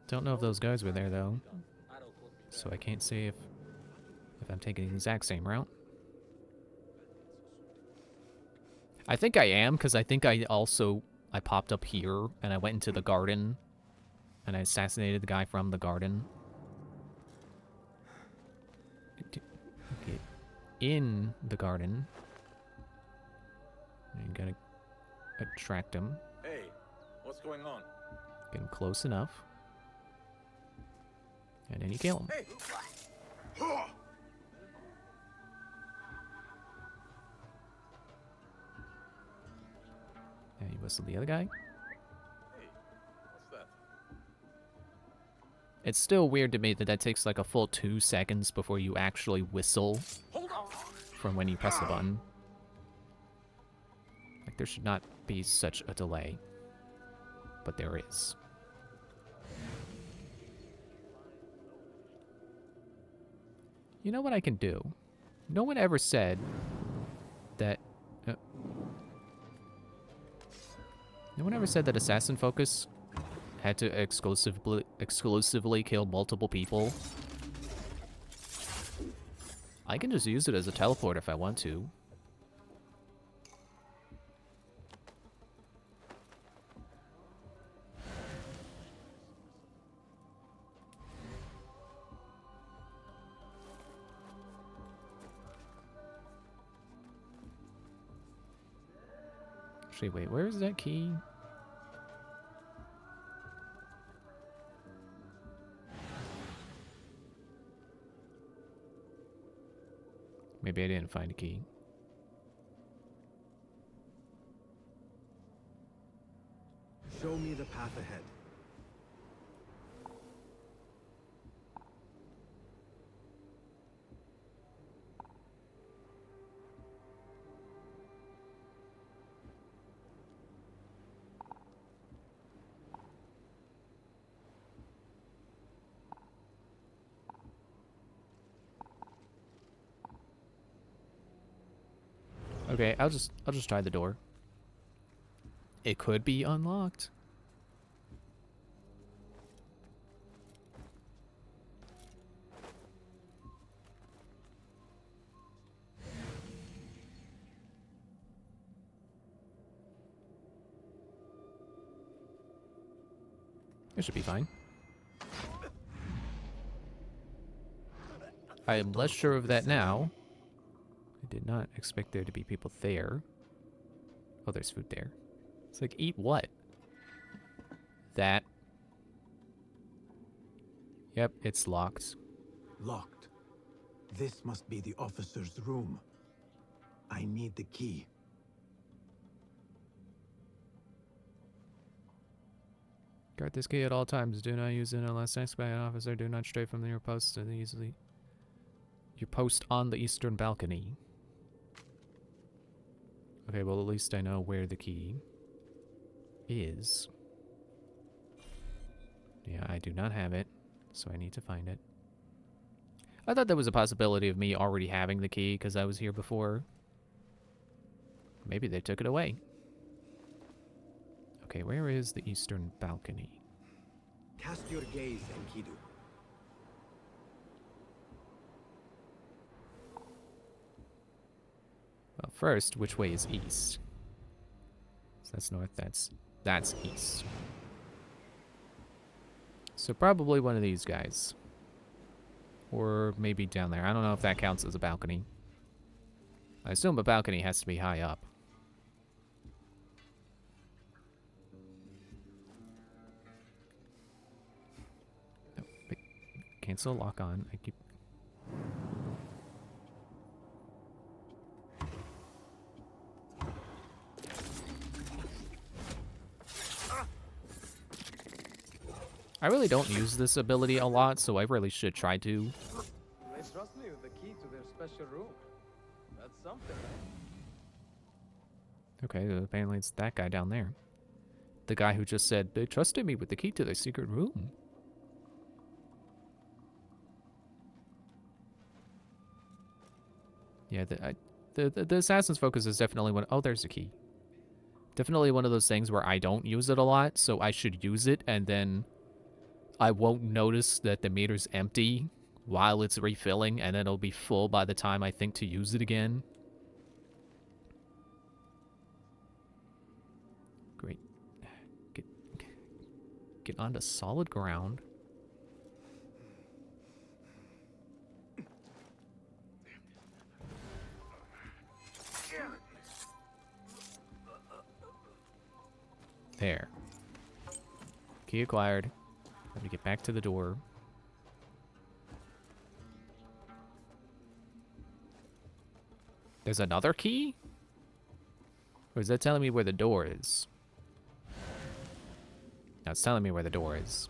Don't know if those guys were there, though. So I can't say if I'm taking the exact same route. I think I am, because I think I popped up here, and I went into the garden, and I assassinated the guy from the garden. Okay. In the garden. You gotta attract him. Hey, what's going on? Get him close enough. And then you kill him. Hey. And you whistle the other guy. Hey, what's that? It's still weird to me that that takes like a full 2 seconds before you actually whistle from when you press the button. Like, there should not be such a delay. But there is. You know what I can do? No one ever said that... no one ever said that Assassin Focus had to exclusively kill multiple people. I can just use it as a teleport if I want to. Actually, wait, where is that key? Maybe I didn't find a key. Show me the path ahead. Okay, I'll just try the door. It could be unlocked. It should be fine. I am less sure of that now. I did not expect there to be people there. Oh, there's food there. It's like, eat what? That. Yep, it's locked. Locked. This must be the officer's room. I need the key. Guard this key at all times. Do not use it unless asked by an officer. Do not stray from your post to the easily. Your post on the eastern balcony. Okay, well at least I know where the key is. Yeah, I do not have it, so I need to find it. I thought there was a possibility of me already having the key because I was here before. Maybe they took it away. Okay, where is the eastern balcony? Cast your gaze, Enkidu. Well, first, which way is east? So that's north, that's east. So probably one of these guys. Or maybe down there. I don't know if that counts as a balcony. I assume a balcony has to be high up. No, wait. Cancel, lock on. I keep... I really don't use this ability a lot, so I really should try to. They trust me with the key to their special room. That's something. Okay, apparently it's that guy down there. The guy who just said, they trusted me with the key to their secret room. Yeah, the Assassin's Focus is definitely one... Oh, there's a key. Definitely one of those things where I don't use it a lot, so I should use it, and then I won't notice that the meter's empty while it's refilling, and then it'll be full by the time I think to use it again. Great. Get onto solid ground. There. Key acquired. Let me get back to the door. There's another key? Or is that telling me where the door is? No, it's telling me where the door is.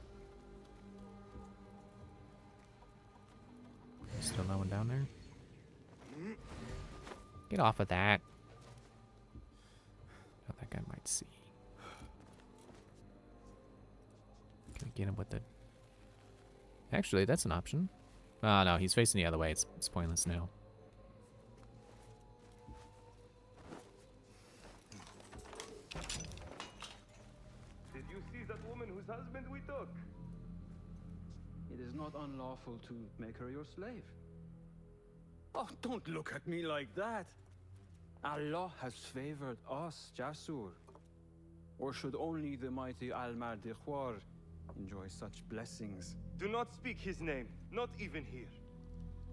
Still no one down there? Get off of that. Oh, that guy might see. Can I get him with the... Actually, that's an option. Oh, no, he's facing the other way. It's pointless now. Did you see that woman whose husband we took? It is not unlawful to make her your slave. Oh, don't look at me like that. Allah has favored us, Jasur. Or should only the mighty Al-Mardikhwar enjoy such blessings? Do not speak his name, not even here.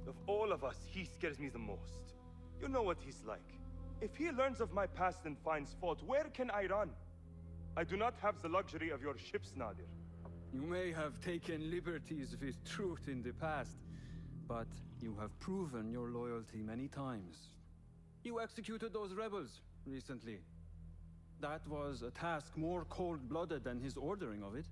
Of all of us, he scares me the most. You know what he's like. If he learns of my past and finds fault, where can I run? I do not have the luxury of your ships, Nadir. You may have taken liberties with truth in the past, but you have proven your loyalty many times. You executed those rebels recently. That was a task more cold-blooded than his ordering of it.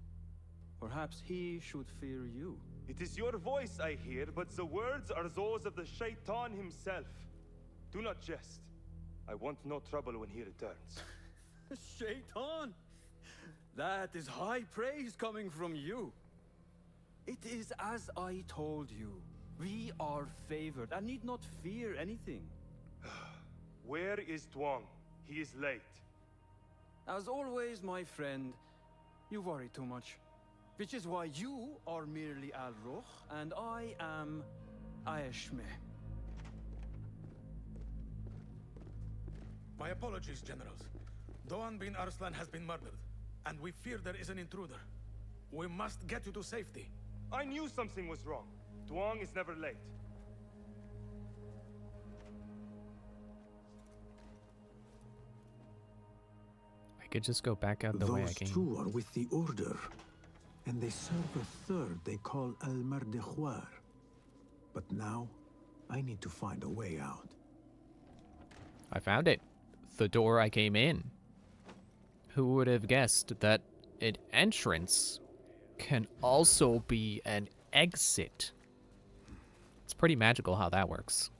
Perhaps he should fear you. It is your voice I hear, but the words are those of the Shaitan himself. Do not jest. I want no trouble when he returns. Shaitan! That is high praise coming from you. It is as I told you. We are favored and need not fear anything. Where is Tuang? He is late. As always, my friend, you worry too much. Which is why you are merely Al-Ruh, and I am Ayeshme. My apologies, generals. Doan bin Arslan has been murdered, and we fear there is an intruder. We must get you to safety. I knew something was wrong. Tuang is never late. I could just go back out the way I came. Those two are with the Order. and they serve a third they call Al-Mardikhwar. But now, I need to find a way out. I found it. The door I came in. Who would have guessed that an entrance can also be an exit? It's pretty magical how that works.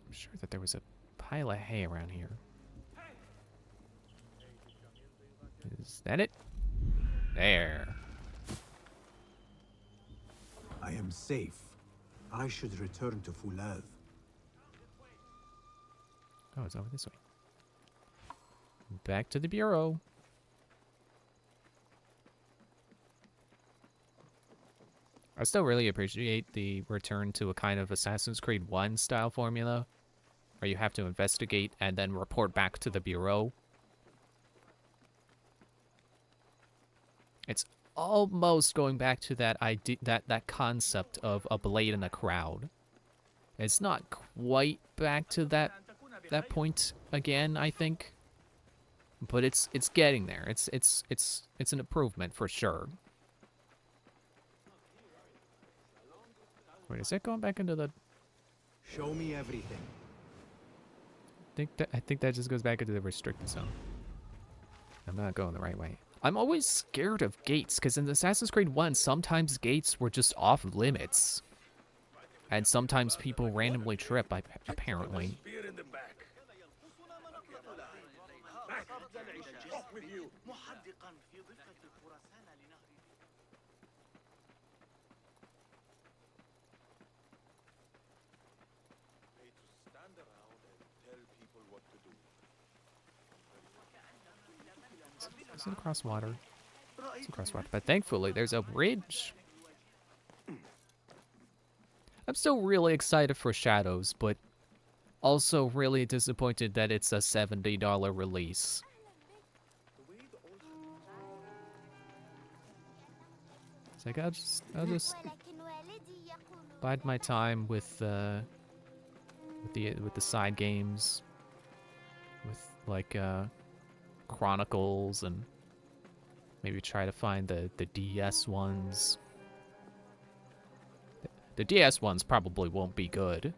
I'm sure that there was a pile of hay around here. Is that it? There. I am safe. I should return to Fulad. Oh, it's over this way. Back to the Bureau. I still really appreciate the return to a kind of Assassin's Creed 1 style formula, where you have to investigate and then report back to the Bureau. It's almost going back to that that concept of a blade in a crowd. It's not quite back to that point again, I think, but it's getting there. It's an improvement for sure. Wait, is that going back into the? Show me everything. I think that just goes back into the restricted zone. I'm not going the right way. I'm always scared of gates, because in Assassin's Creed 1, sometimes gates were just off limits. And sometimes people randomly trip, apparently. Is it across water? It's across water. But thankfully, there's a bridge. I'm still really excited for Shadows, but also really disappointed that it's a $70 release. It's like I'll just bide my time with the side games, with like Chronicles, and maybe try to find the DS ones. The DS ones probably won't be good,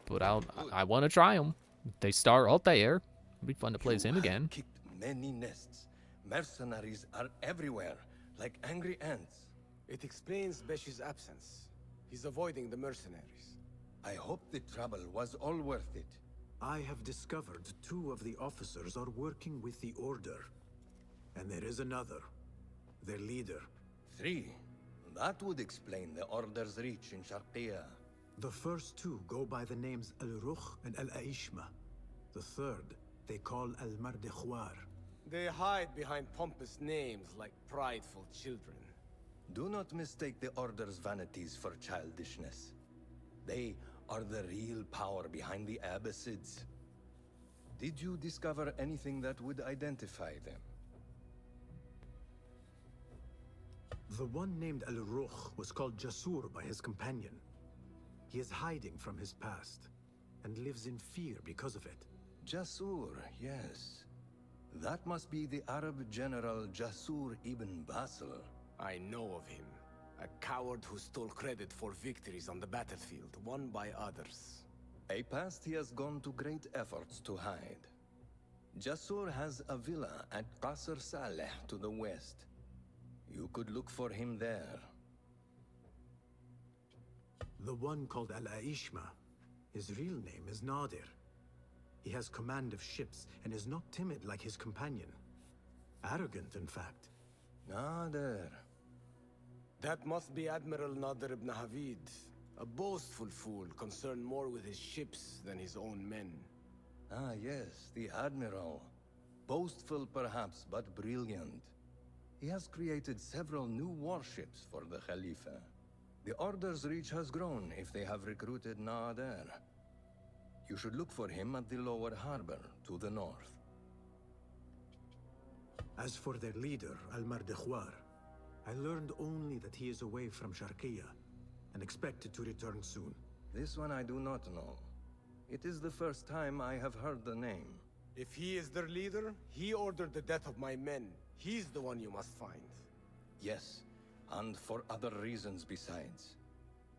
but I want to try them. They start out there. It'd be fun to play as him again. Kicked many nests. Mercenaries are everywhere, like angry ants. It explains Besh's absence. He's avoiding the mercenaries. I hope the trouble was all worth it. I have discovered 2 of the officers are working with the Order. And there is another. Their leader. 3. That would explain the Order's reach in Sharqiya. The first 2 go by the names Al-Rukh and Al-Aishma. The third, they call Al-Mardikhwar. They hide behind pompous names like prideful children. Do not mistake the Order's vanities for childishness. They are the real power behind the Abbasids. Did you discover anything that would identify them? The one named Al-Rukh was called Jasur by his companion. He is hiding from his past, and lives in fear because of it. Jasur, yes. That must be the Arab general Jasur ibn Basil. I know of him. A coward who stole credit for victories on the battlefield, won by others. A past he has gone to great efforts to hide. Jasur has a villa at Qasr Saleh to the west. You could look for him there. The one called Al-Aishma, his real name is Nadir. He has command of ships and is not timid like his companion. Arrogant, in fact. Nadir. That must be Admiral Nadir ibn Havid. A boastful fool, concerned more with his ships than his own men. Ah, yes, the Admiral. Boastful perhaps, but brilliant. He has created several new warships for the Khalifa. The Order's reach has grown if they have recruited Nadir. You should look for him at the lower harbor, to the north. As for their leader, Al-Mardikhwar, I learned only that he is away from Sharqiya, and expected to return soon. This one I do not know. It is the first time I have heard the name. If he is their leader, he ordered the death of my men. He's the one you must find. Yes, and for other reasons besides.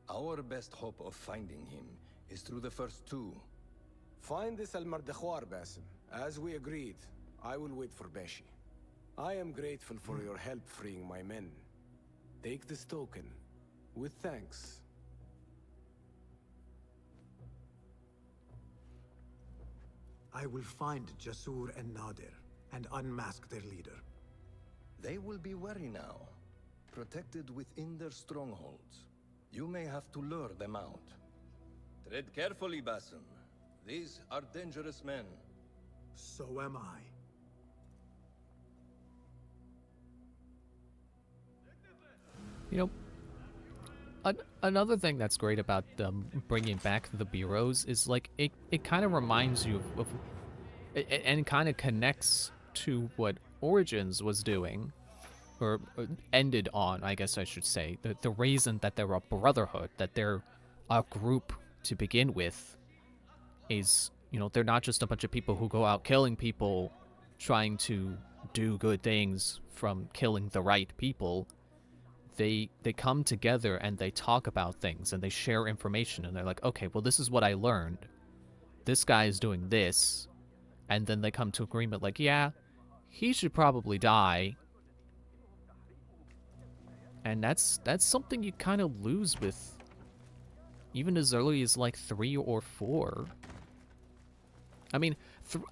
Our best hope of finding him is through the first two. Find this Al Mardakhwar, Basim. As we agreed, I will wait for Beshi. I am grateful for your help freeing my men. Take this token, with thanks. I will find Jasur and Nadir, and unmask their leader. They will be wary now, protected within their strongholds. You may have to lure them out. Tread carefully, Basim. These are dangerous men. So am I. You know, another thing that's great about them bringing back the bureaus is like it kind of reminds you of and kind of connects to what Origins was doing, or ended on, I guess I should say. The reason that they're a brotherhood, that they're a group to begin with, is, you know, they're not just a bunch of people who go out killing people, trying to do good things from killing the right people. They come together and they talk about things and they share information, and they're like, okay, well, this is what I learned. This guy is doing this. And then they come to agreement like, yeah, he should probably die. And that's something you kind of lose with even as early as like 3 or 4. I mean,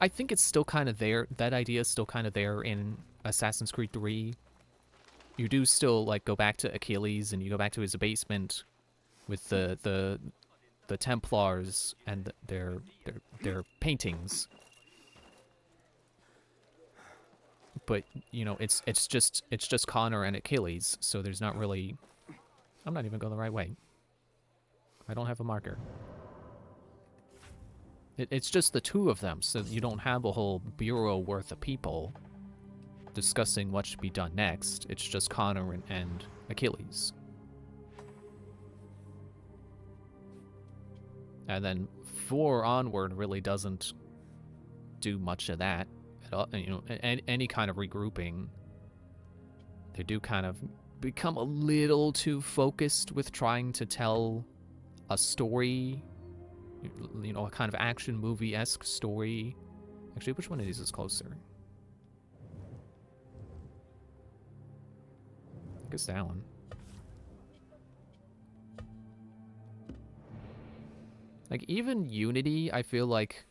I think it's still kind of there. That idea is still kind of there in Assassin's Creed 3. You do still like go back to Achilles and you go back to his basement with the Templars and their paintings. But you know, it's just Connor and Achilles, so there's not really. I'm not even going the right way. I don't have a marker. It's just the two of them, so you don't have a whole bureau worth of people discussing what should be done next. It's just Connor and Achilles. And then 4 onward really doesn't do much of that at all. You know, any kind of regrouping. They do kind of become a little too focused with trying to tell a story, you know, a kind of action movie-esque story. Actually, which one of these is closer? I guess that one. Like, even Unity, I feel like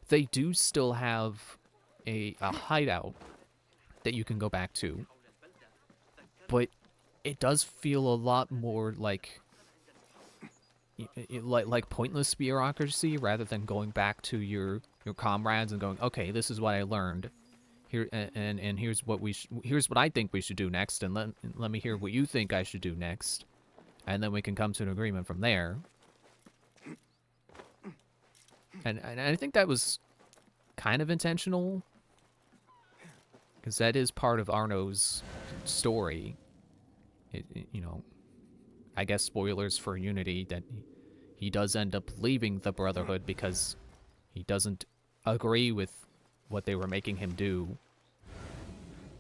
they do still have a hideout that you can go back to. But it does feel a lot more like pointless bureaucracy rather than going back to your comrades and going, okay, this is what I learned. Here and here's what here's what I think we should do next, and let me hear what you think I should do next, and then we can come to an agreement from there. And I think that was kind of intentional, because that is part of Arno's story. You know, I guess spoilers for Unity, that he does end up leaving the Brotherhood because he doesn't agree with what they were making him do.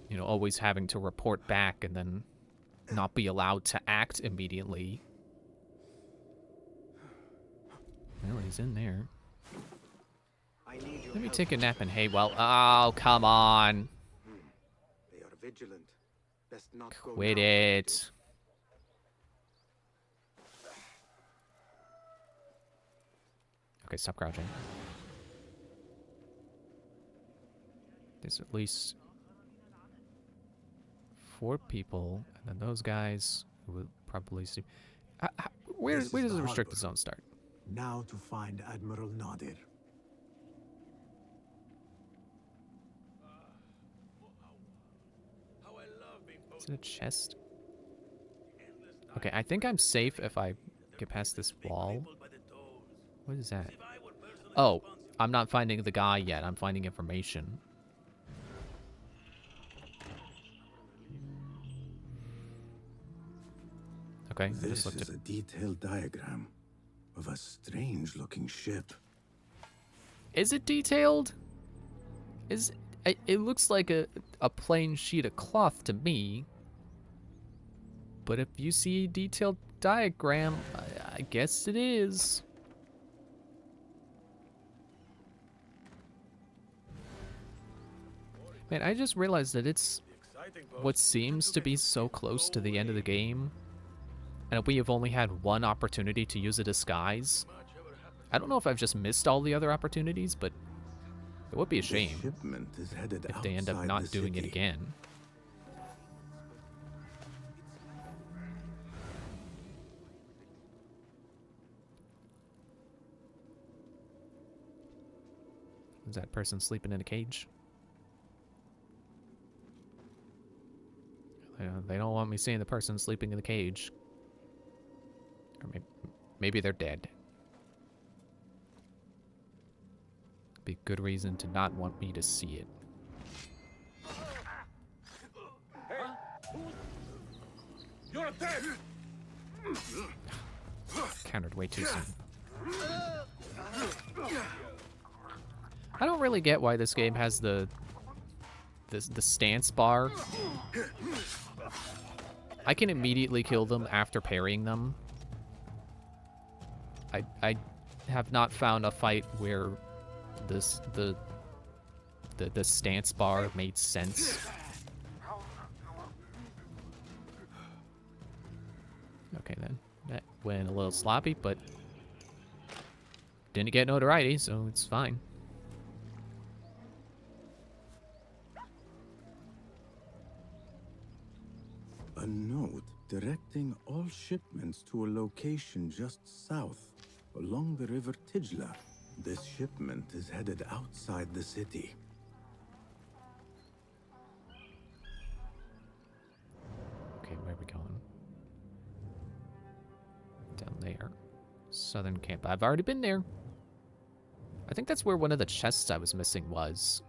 You know, always having to report back and then not be allowed to act immediately. Well, he's in there. Let me take a nap in Haywell. Oh, come on. They are vigilant. Best not go Quit now. it. Okay, stop crouching. There's at least 4 people, and then those guys who will probably see. Where does the restricted zone start? Now to find Admiral Nadir. Is it a chest? Okay, I think I'm safe if I get past this wall. What is that? Oh, I'm not finding the guy yet. I'm finding information. Okay, I This just looked is at. a detailed diagram of a strange-looking ship. Is it detailed? It looks like a plain sheet of cloth to me. But if you see a detailed diagram, I guess it is. Man, I just realized that it's what seems to be so close to the end of the game, and we have only had one opportunity to use a disguise. I don't know if I've just missed all the other opportunities, but it would be a shame if they end up not doing it again. Is that person sleeping in a cage? They don't want me seeing the person sleeping in the cage. Or maybe they're dead. Be a good reason to not want me to see it. You're dead. Countered way too soon. I don't really get why this game has the stance bar. I can immediately kill them after parrying them. I have not found a fight where the stance bar made sense. Okay then, that went a little sloppy, but didn't get notoriety, so it's fine. A note directing all shipments to a location just south, along the river Tijla. This shipment is headed outside the city. Okay, where are we going? Down there. Southern camp. I've already been there. I think that's where one of the chests I was missing was.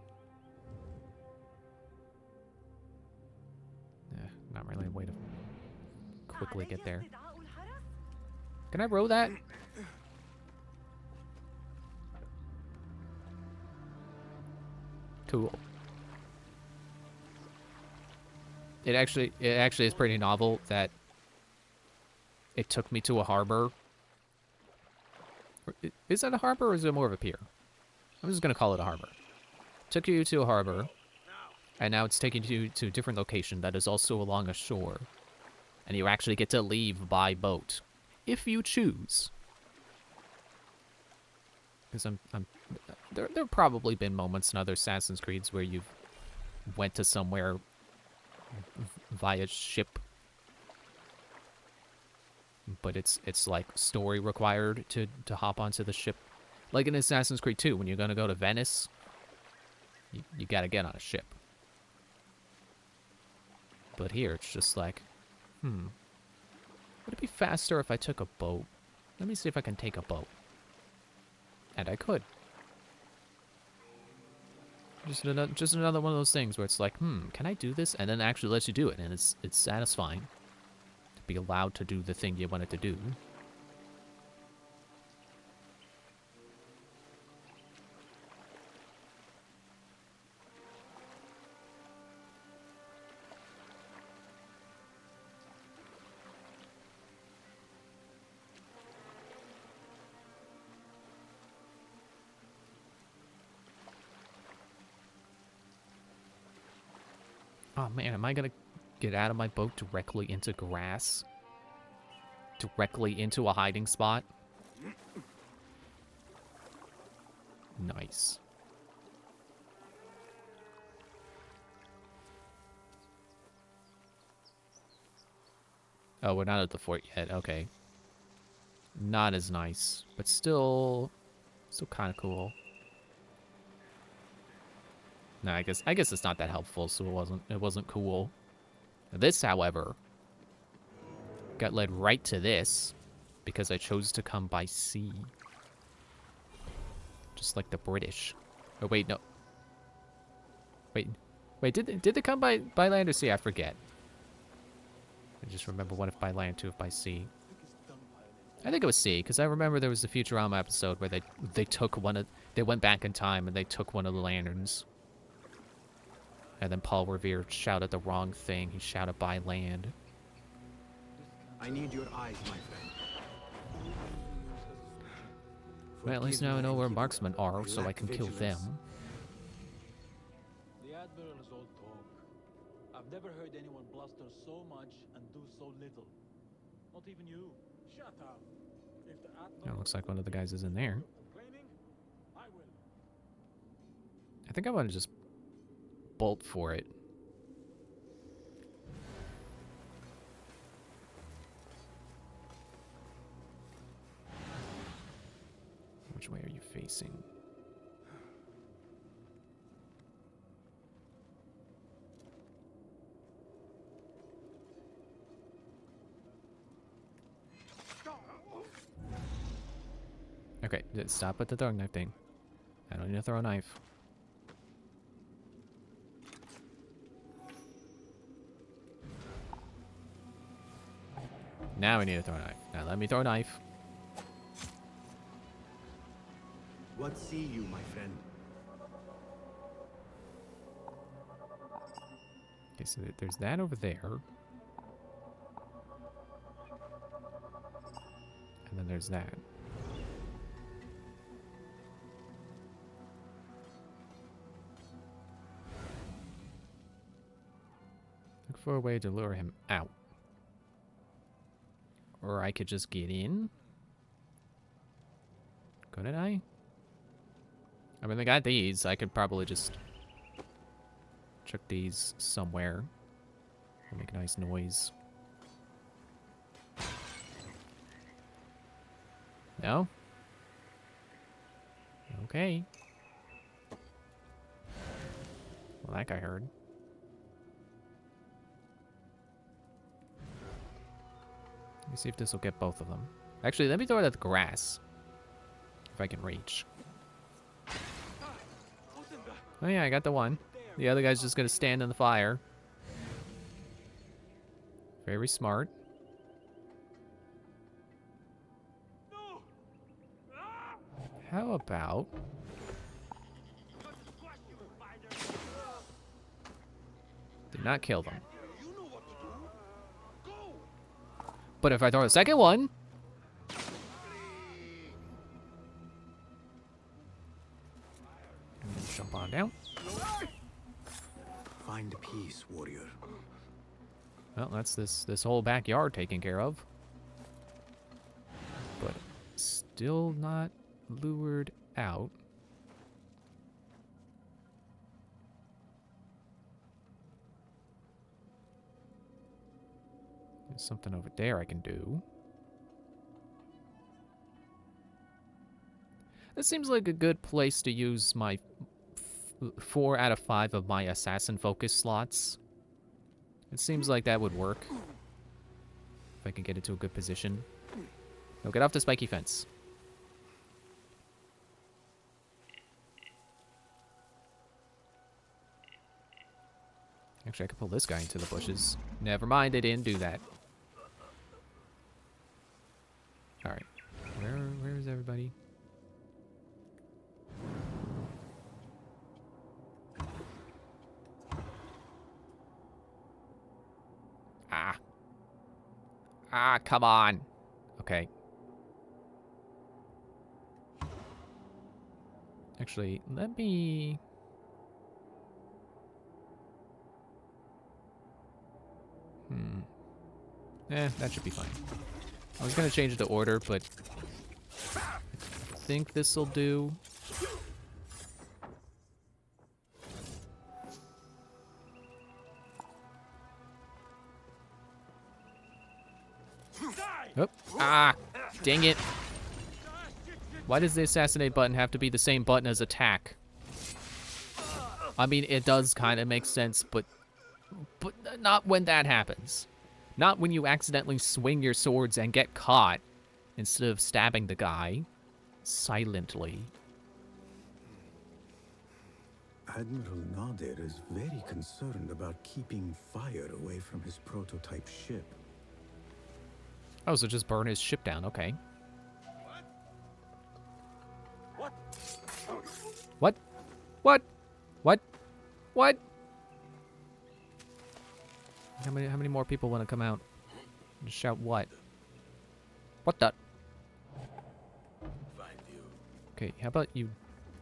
Not really a way to quickly get there. Can I row that? Cool. It actually is pretty novel that it took me to a harbor. Is that a harbor or is it more of a pier? I'm just gonna call it a harbor. Took you to a harbor. And now it's taking you to a different location that is also along a shore. And you actually get to leave by boat. If you choose. Because there have probably been moments in other Assassin's Creeds where you've went to somewhere via ship. But it's like story required to hop onto the ship. Like in Assassin's Creed 2, when you're going to go to Venice, you got to get on a ship. But here, it's just like, would it be faster if I took a boat? Let me see if I can take a boat. And I could. Just another one of those things where it's like, can I do this? And then it actually lets you do it, and it's satisfying to be allowed to do the thing you wanted to do. Oh man, am I gonna get out of my boat directly into grass? Directly into a hiding spot? Nice. Oh, we're not at the fort yet. Okay. Not as nice, but still kind of cool. No, I guess it's not that helpful, so it wasn't cool. This, however, got led right to this because I chose to come by sea. Just like the British. Oh wait, no. Wait, did they come by land or sea? I forget. I just remember one if by land, two if by sea. I think it was C, because I remember there was a Futurama episode where they took they went back in time and they took one of the lanterns. And then Paul Revere shouted the wrong thing. He shouted by land. I need your eyes, my friend. Well, at least now I know where marksmen are, so I can kill them. The Admiral is all talk. I've never heard anyone bluster so much and do so little. Not even you. Shut up. If the Admiral Looks like one of the guys is in there. complaining, I will. I think I want to just bolt for it. Which way are you facing? Okay, stop with the throwing knife thing. I don't need to throw a knife. Now we need to throw a knife. Now let me throw a knife. What see you, my friend? Okay, so there's that over there. And then there's that. Look for a way to lure him out. Or I could just get in. Couldn't I? I mean, they got these. I could probably just chuck these somewhere. They'll make a nice noise. No? Okay. Well, that guy heard. Let me see if this will get both of them. Actually, let me throw it at the grass. If I can reach. Oh yeah, I got the one. The other guy's just gonna stand in the fire. Very smart. How about... Did not kill them. But if I throw the second one... Jump on down. Find peace, warrior. Well, that's this whole backyard taken care of. But still not lured out. There's something over there I can do. This seems like a good place to use my 4 out of 5 of my assassin focus slots. It seems like that would work. If I can get into a good position. No, get off the spiky fence. Actually, I could pull this guy into the bushes. Never mind, I didn't do that. Alright. Where is everybody? Ah, come on. Okay. Actually, let me... that should be fine. I was gonna change the order, but I think this'll do. Oh, dang it. Why does the assassinate button have to be the same button as attack? I mean, it does kind of make sense, but not when that happens. Not when you accidentally swing your swords and get caught instead of stabbing the guy silently. Admiral Nadir is very concerned about keeping fire away from his prototype ship. Oh, so just burn his ship down. Okay. What? What? What? What? How many more people want to come out and shout what? What the? Okay, how about you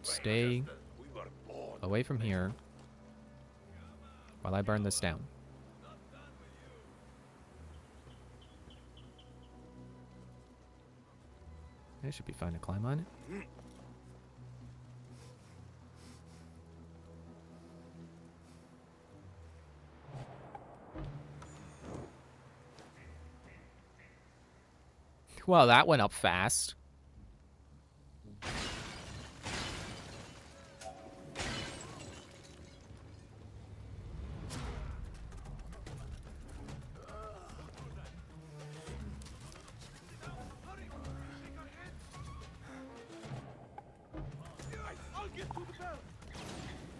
stay away from here while I burn this down. It should be fine to climb on it. Well, that went up fast.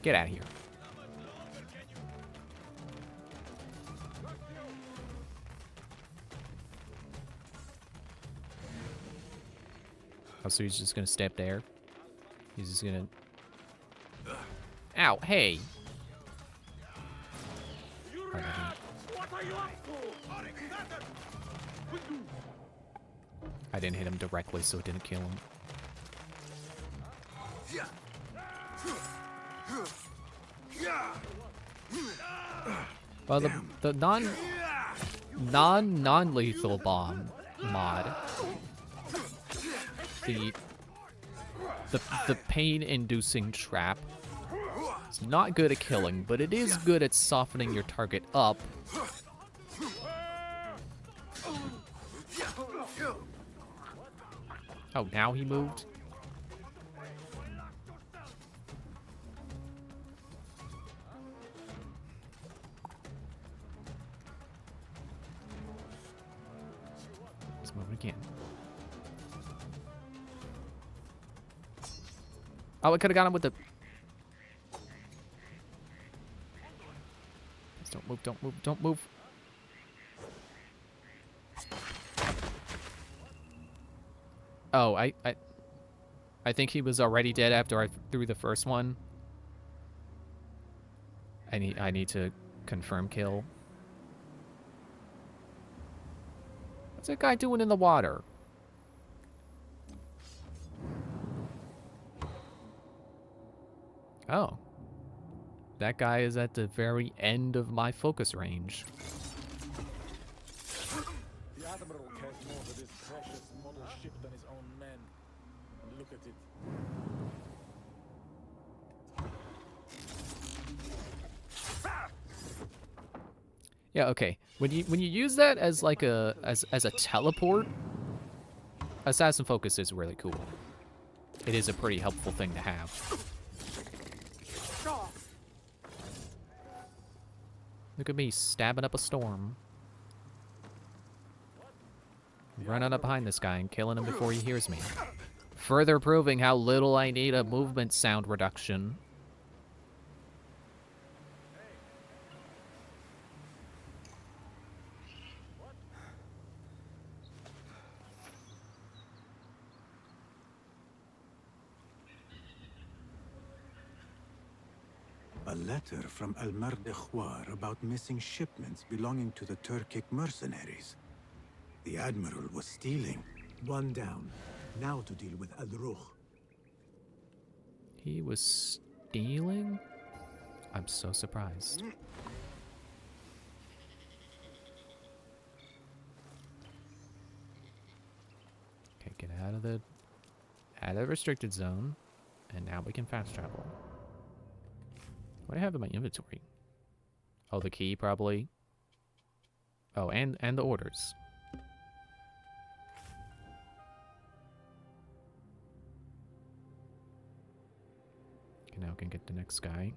Get out of here. Oh, so he's just gonna step there? He's just gonna... Ow, hey! I didn't hit him directly, so it didn't kill him. Well, the non-lethal bomb mod, the pain-inducing trap, it's not good at killing, but it is good at softening your target up. Oh, now he moved? Let's move it again. Oh, I could have got him with the... Don't move, don't move, don't move. Oh, I think he was already dead after I threw the first one. I need to confirm kill. What's that guy doing in the water? Oh. That guy is at the very end of my focus range. The Admiral cares more for this precious model ship than his own men. And look at it. Yeah, okay. When you use that as like a as a teleport, Assassin Focus is really cool. It is a pretty helpful thing to have. Look at me stabbing up a storm. Running up behind this guy and killing him before he hears me. Further proving how little I need a movement sound reduction. A letter from Al-Mardekhwar about missing shipments belonging to the Turkic mercenaries. The Admiral was stealing. One down. Now to deal with Al-Ruh. He was stealing? I'm so surprised. Okay, get out of the restricted zone. And now we can fast travel. What do I have in my inventory? Oh, the key, probably. Oh, and the orders. Okay, now we can get the next guy.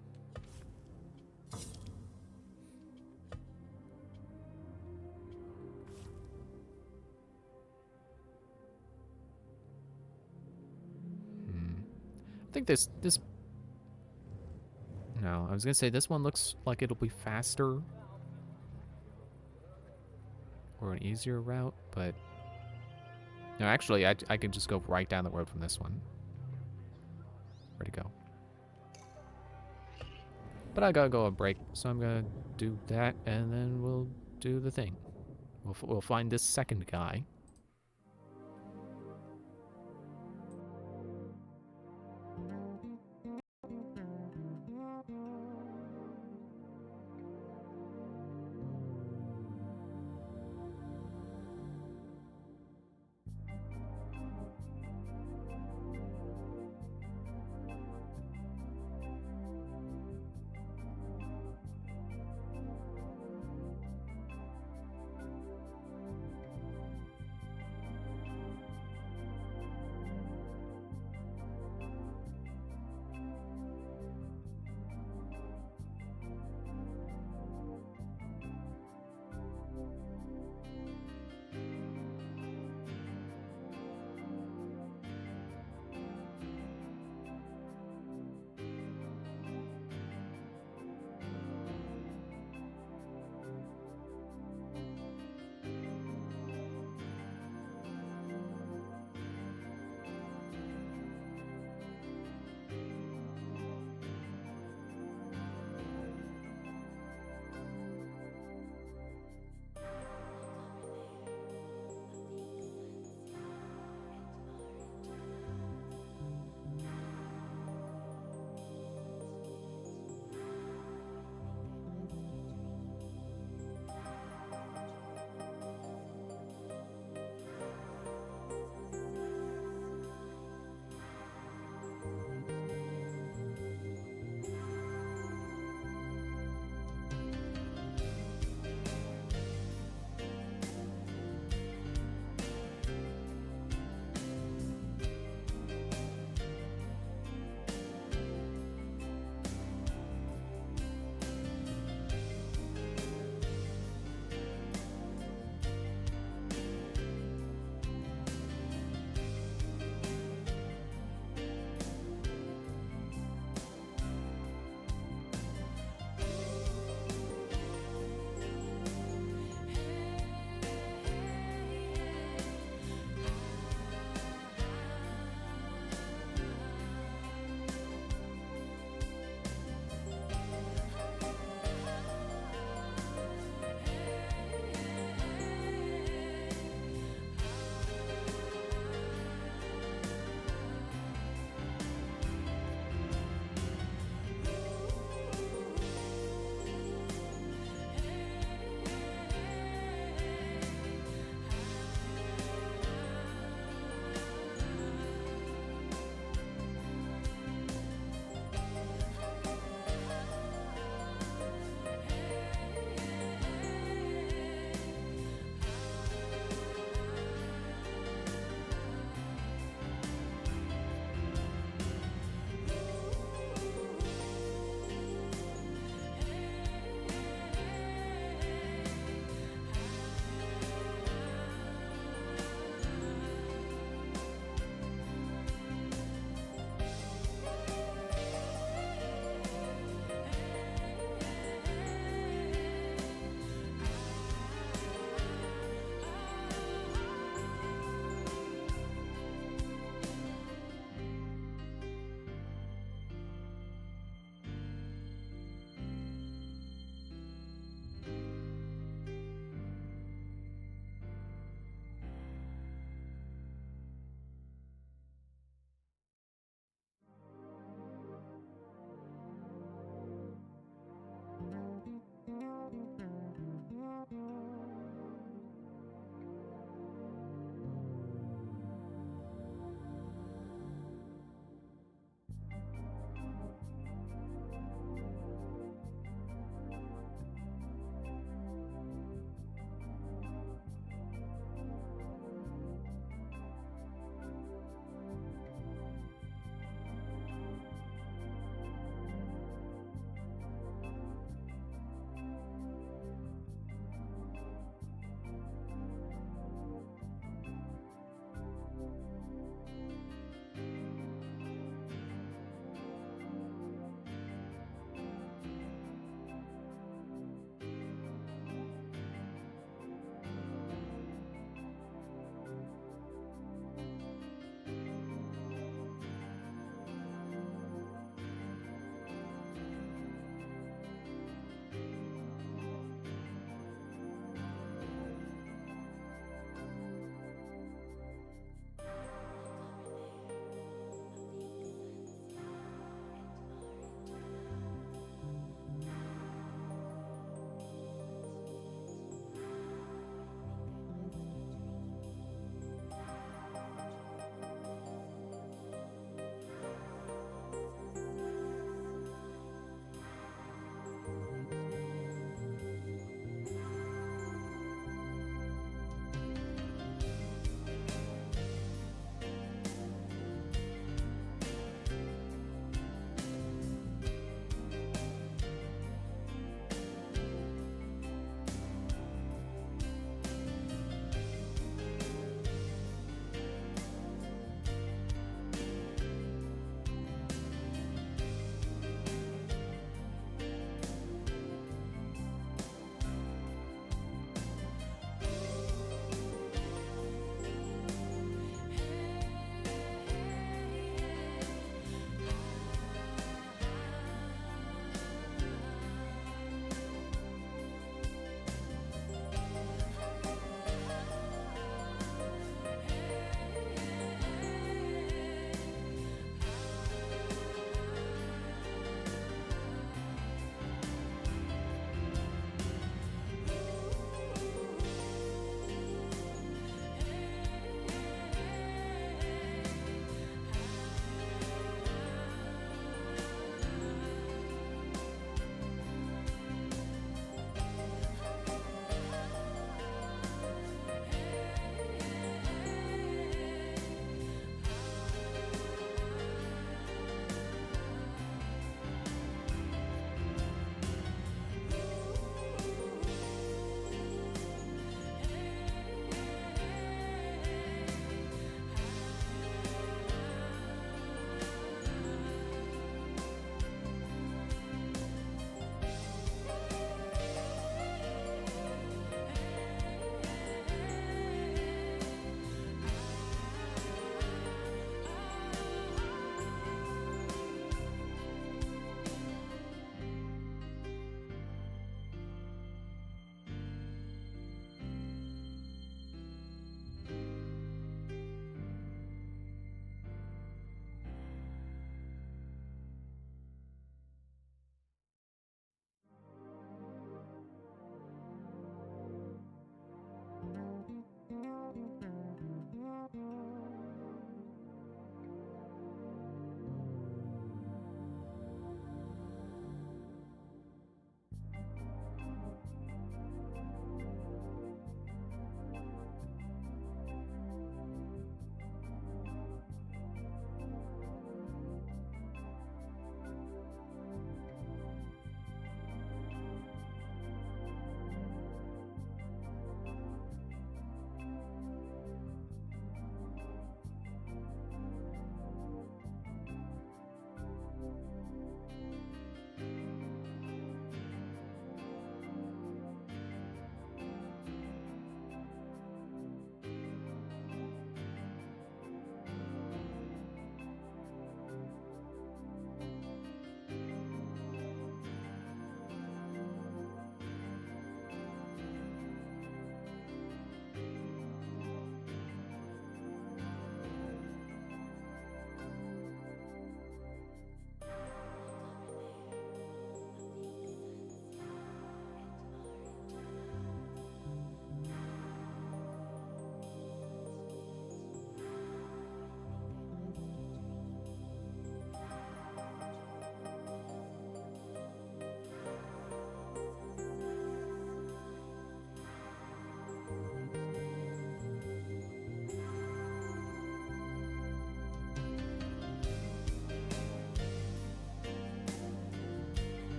I think this... No, I was gonna say this one looks like it'll be faster or an easier route, but No, actually, I can just go right down the road from this one. Where'd it go? But I gotta go a break, so I'm gonna do that, and then we'll do the thing. We'll find this second guy.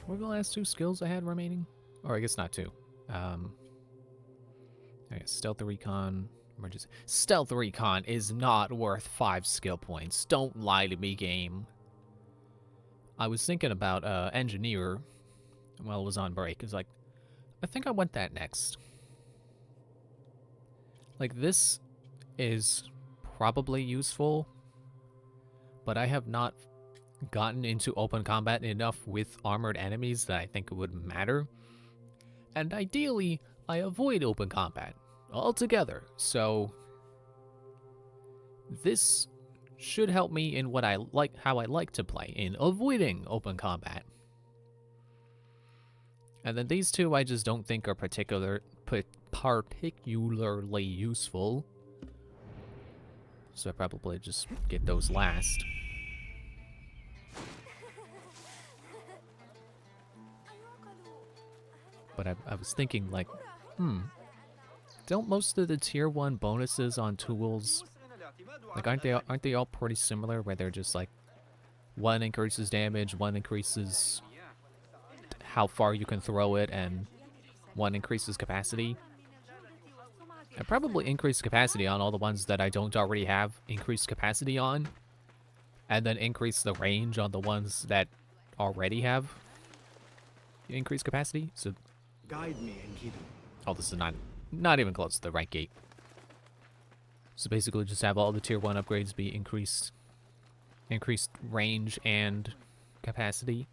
What were the last 2 skills I had remaining? Or I guess not 2. I guess Stealth Recon. Emergency. Stealth Recon is not worth 5 skill points. Don't lie to me, game. I was thinking about Engineer while it was on break. It's like, I think I want that next. Like, this is probably useful, but I have not gotten into open combat enough with armored enemies that I think it would matter. And ideally, I avoid open combat altogether, so this should help me in what I like, how I like to play, in avoiding open combat. And then these 2 I just don't think are particularly useful, so I probably just get those last. But I was thinking, like, don't most of the tier 1 bonuses on tools, like, aren't they all pretty similar, where they're just like, 1 increases damage, 1 increases how far you can throw it, and 1 increases capacity? I probably increase capacity on all the ones that I don't already have increased capacity on, and then increase the range on the ones that already have increased capacity. So guide me, Enkidu. Oh, this is not even close to the right gate. So basically just have all the tier 1 upgrades be increased range and capacity.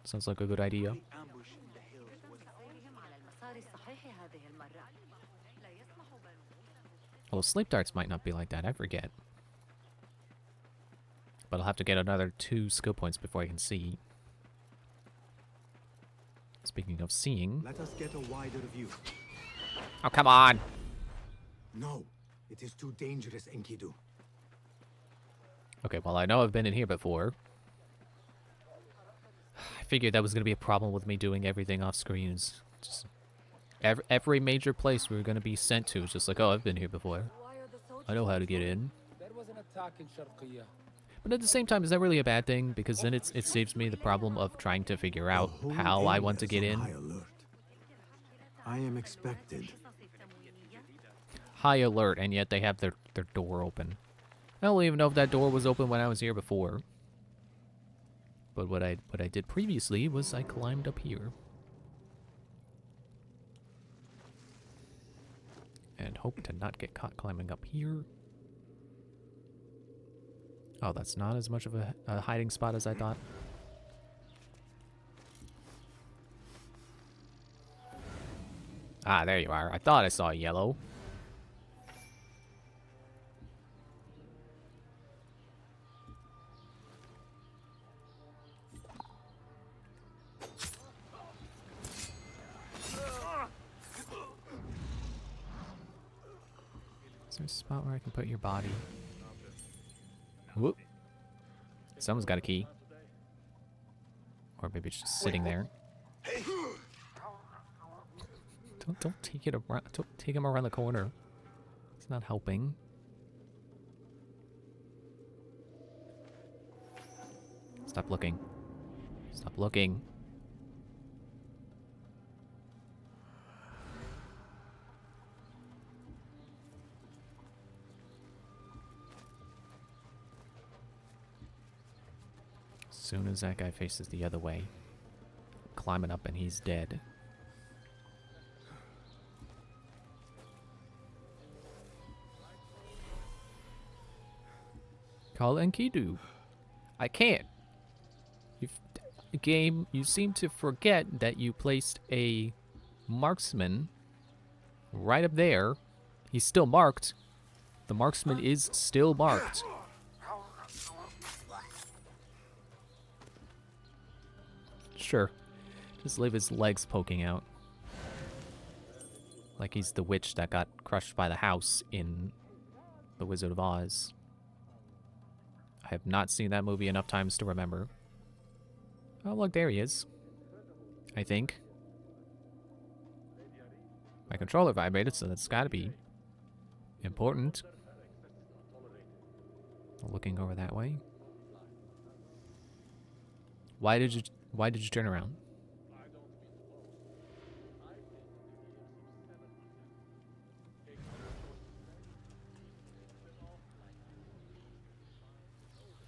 Sounds like a good idea. Although sleep darts might not be like that, I forget. But I'll have to get another 2 skill points before I can see. Speaking of seeing... Let us get a wider view. Oh, come on! No, it is too dangerous, Enkidu. Okay, well, I know I've been in here before. I figured that was going to be a problem with me doing everything off screens. Just every major place we were going to be sent to is just like, oh, I've been here before. I know how to get in. But at the same time, is that really a bad thing? Because then it saves me the problem of trying to figure out how I want to get in. I am expected. High alert, and yet they have their door open. I don't even know if that door was open when I was here before. But what I did previously was I climbed up here. And hope to not get caught climbing up here. Oh, that's not as much of a hiding spot as I thought. Ah, there you are. I thought I saw yellow. Is there a spot where I can put your body? Whoop. Someone's got a key. Or maybe it's just sitting there. Don't take it around. Don't take him around the corner. It's not helping. Stop looking. Stop looking. As soon as that guy faces the other way, climbing up and he's dead. Call Enkidu. I can't. Game, you seem to forget that you placed a marksman right up there. He's still marked. The marksman is still marked. Sure. Just leave his legs poking out. Like he's the witch that got crushed by the house in The Wizard of Oz. I have not seen that movie enough times to remember. Oh, look, there he is. I think. My controller vibrated, so that's gotta be important. Looking over that way. Why did Why did you turn around?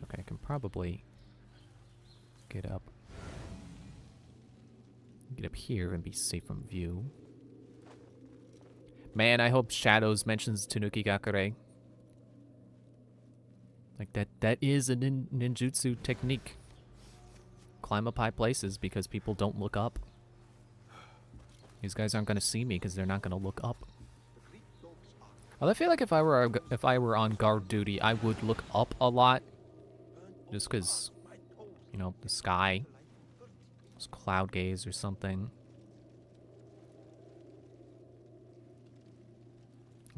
Okay, I can probably get up here and be safe from view. Man, I hope Shadows mentions Tanuki Gakure. Like that is a ninjutsu technique. Climb up high places because people don't look up. These guys aren't going to see me because they're not going to look up. Well, I feel like if I were on guard duty, I would look up a lot. Just because, you know, the sky. It's cloud gaze or something.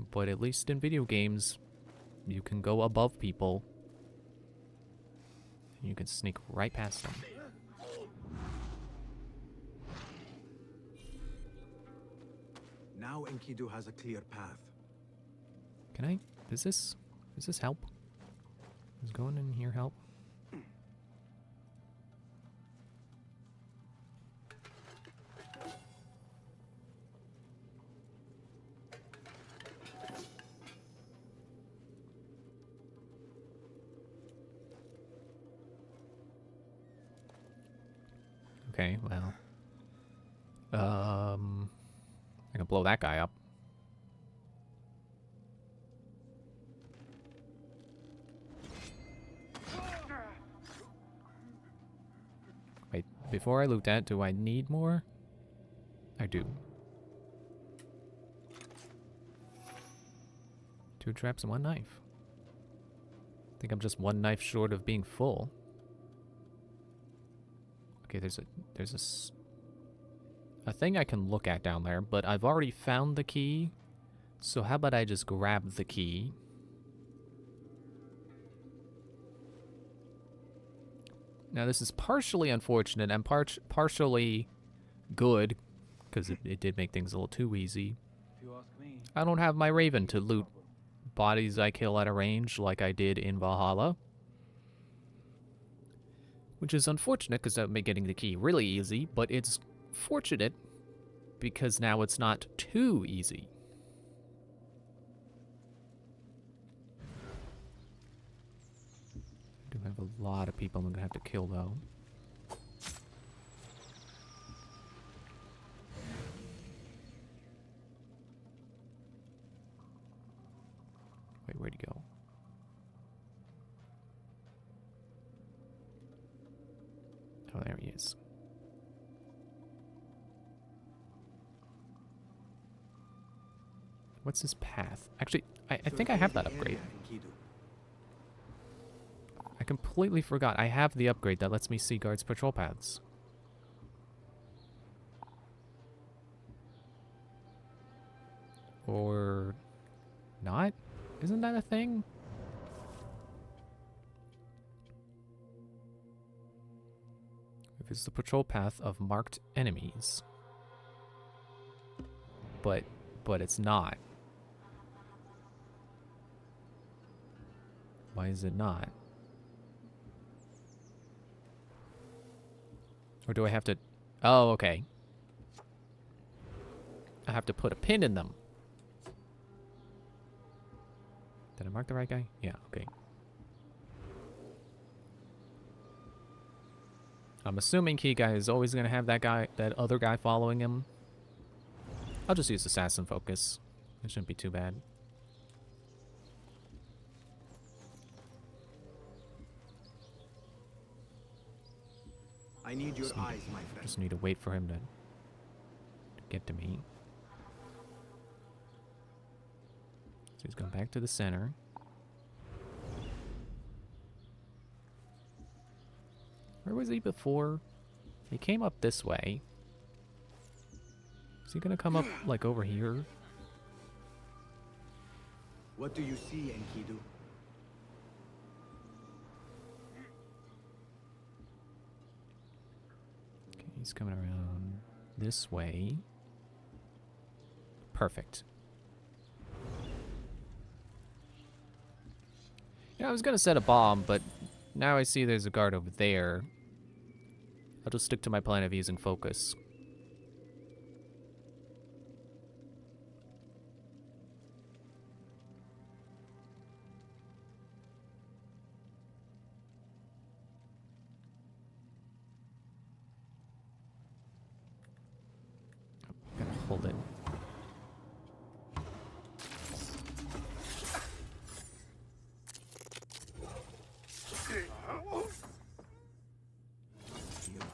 But at least in video games, you can go above people. You can sneak right past them. Now Enkidu has a clear path. Can I? Does this help? Does going in here help? Okay, well. I can blow that guy up. Wait, before I loot that, do I need more? I do. 2 traps and 1 knife. I think I'm just 1 knife short of being full. Okay, there's a thing I can look at down there, but I've already found the key. So how about I just grab the key? Now this is partially unfortunate and partially good, because it did make things a little too easy. I don't have my Raven to loot bodies I kill at a range like I did in Valhalla. Which is unfortunate because that would make getting the key really easy, but it's fortunate because now it's not too easy. I do have a lot of people I'm gonna have to kill though. Wait, where'd he go? Oh, there he is. What's his path? Actually, I think I have that upgrade. I completely forgot. I have the upgrade that lets me see guards' patrol paths. Or not? Isn't that a thing? If it's the patrol path of marked enemies. But it's not. Why is it not? Or do I have to... Oh, okay. I have to put a pin in them. Did I mark the right guy? Yeah, okay. I'm assuming Key Guy is always going to have that other guy following him. I'll just use Assassin Focus. It shouldn't be too bad. I need your eyes, my friend. Just need to wait for him to get to me. So he's going back to the center. Where was he before? He came up this way. Is he gonna come up like over here? What do you see, Enkidu? Okay, he's coming around this way. Perfect. Yeah, I was gonna set a bomb, but now I see there's a guard over there. I'll just stick to my plan of using focus. Gotta hold it.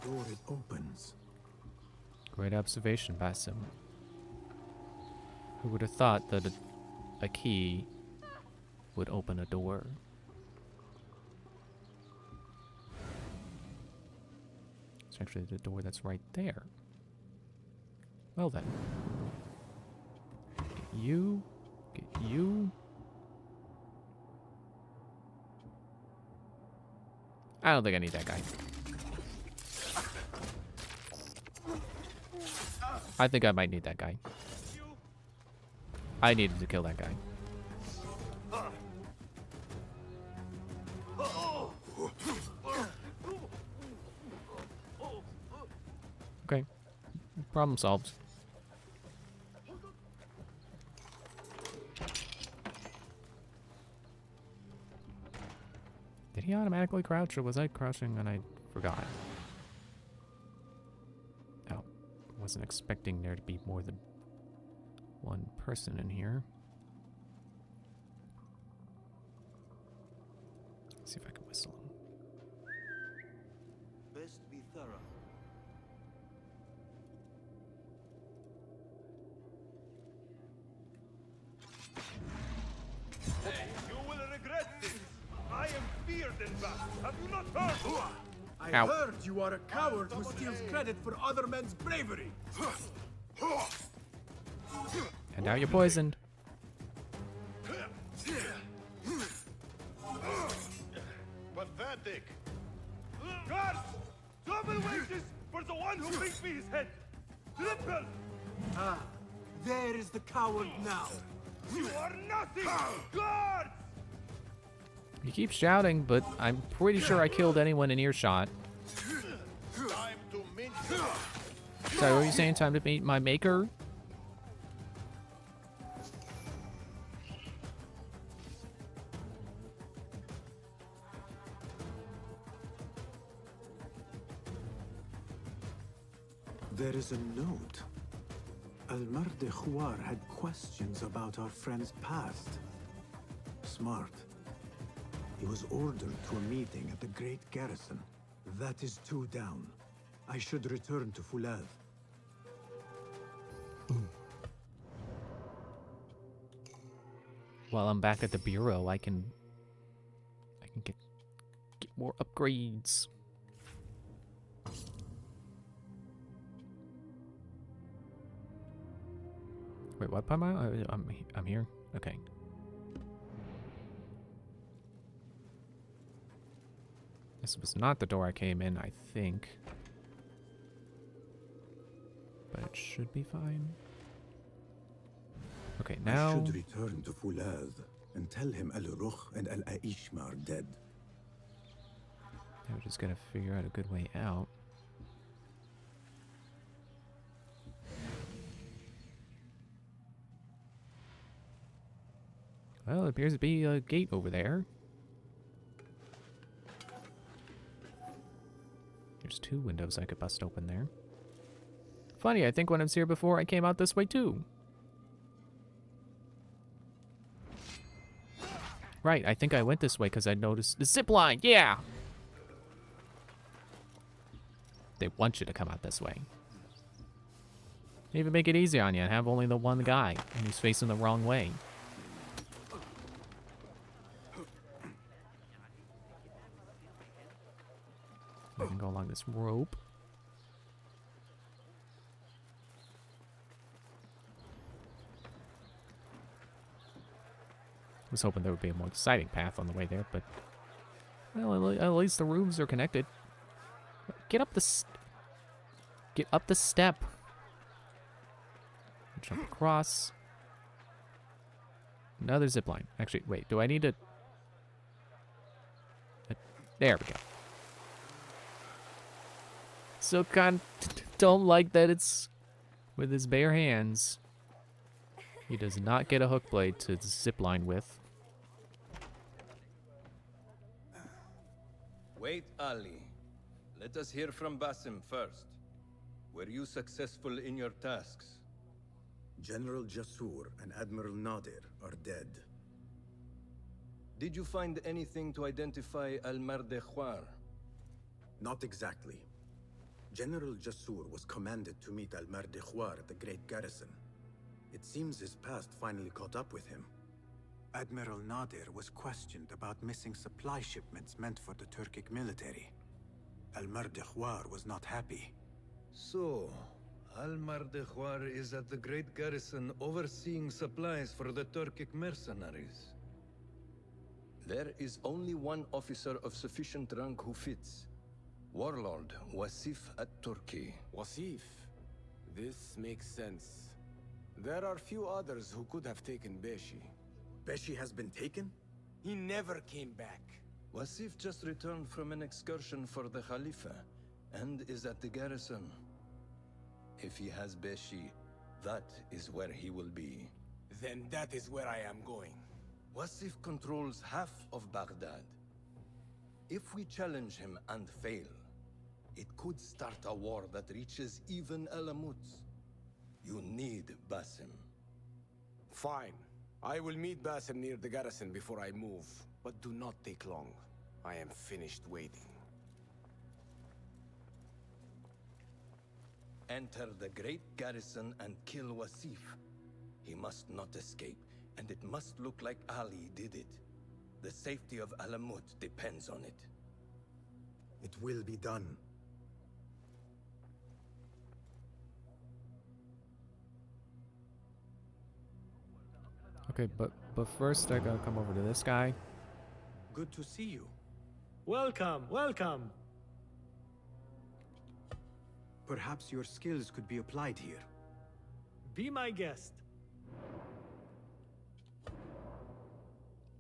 The door it opens. Great observation, Basim. Who would have thought that a key would open a door? It's actually the door that's right there. Well then. Get you. Get you. I don't think I need that guy. I think I might need that guy. I needed to kill that guy. Okay. Problem solved. Did he automatically crouch, or was I crouching and I forgot? Oh, wasn't expecting there to be more than one person in here. Let's see if I can whistle him. Best be thorough. You will regret this. I am feared in battle. Have you not heard? I Ow. heard you are a coward who steals credit for other men's bravery. And now you're poisoned. Pathetic. Guards! Double wages for the one who brings me his head. Triple! Ah, there is the coward now. You are nothing! Guards! You keep shouting, but I'm pretty sure I killed anyone in earshot. Time to mince. Sorry, what were you saying? Time to meet my maker? There is a note. Al-Mardi Khwar had questions about our friend's past. Smart. He was ordered to a meeting at the Great Garrison. That is 2 down. I should return to Fulad. While I'm back at the bureau, I can get more upgrades. Wait, what am I? I'm here. Okay. This was not the door I came in, I think. But it should be fine. Okay, now... I should return to Fulad and tell him Al-Rukh and Al-Aishma are dead. Now we're just gonna figure out a good way out. Well, it appears to be a gate over there. There's 2 windows I could bust open there. Funny, I think when I was here before, I came out this way too. Right, I think I went this way because I noticed the zip line. Yeah! They want you to come out this way. They even make it easy on you and have only the one guy, and he's facing the wrong way. We can go along this rope. I was hoping there would be a more exciting path on the way there, but... Well, at least the rooms are connected. Get up the get up the step. Jump across. Another zip line. Actually, wait, do I need to... There we go. Silkan don't like that it's with his bare hands. He does not get a hook blade to zipline with. Wait, Ali. Let us hear from Basim first. Were you successful in your tasks? General Jasur and Admiral Nadir are dead. Did you find anything to identify Al-Mardekhwar? Not exactly. General Jasur was commanded to meet Al-Mardekhwar at the Great Garrison. It seems his past finally caught up with him. Admiral Nadir was questioned about missing supply shipments meant for the Turkic military. Al-Mardekhwar was not happy. So, Al-Mardekhwar is at the Great Garrison overseeing supplies for the Turkic mercenaries. There is only one officer of sufficient rank who fits. Warlord Wasif at-Turki. Wasif. This makes sense. There are few others who could have taken Beshi. Beshi has been taken? He never came back. Wasif just returned from an excursion for the Khalifa and is at the garrison. If he has Beshi, that is where he will be. Then that is where I am going. Wasif controls half of Baghdad. If we challenge him and fail, it could start a war that reaches even Alamut. You need Basim. Fine. I will meet Basim near the garrison before I move, but do not take long. I am finished waiting. Enter the great garrison and kill Wasif. He must not escape, and it must look like Ali did it. The safety of Alamut depends on it. It will be done. Okay, but first I gotta come over to this guy. Good to see you. Welcome, welcome. Perhaps your skills could be applied here. Be my guest.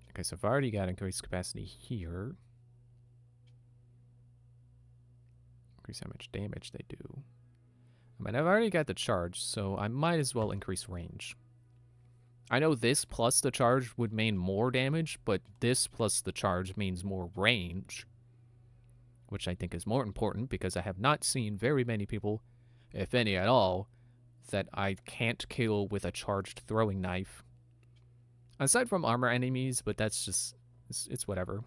Okay, so I've already got increased capacity here. Increase how much damage they do. I mean, I've already got the charge, so I might as well increase range. I know this plus the charge would mean more damage, but this plus the charge means more range, which I think is more important because I have not seen very many people, if any at all, that I can't kill with a charged throwing knife. Aside from armor enemies, but that's just, it's whatever.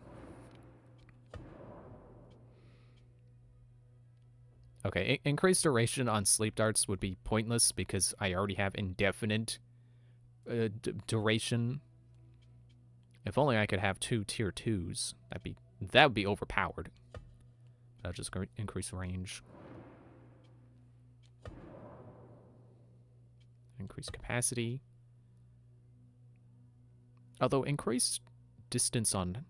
Okay, increased duration on sleep darts would be pointless because I already have indefinite duration. If only I could have 2 tier 2s. That would be overpowered. I'll just increase range. Increase capacity. Although increased distance on...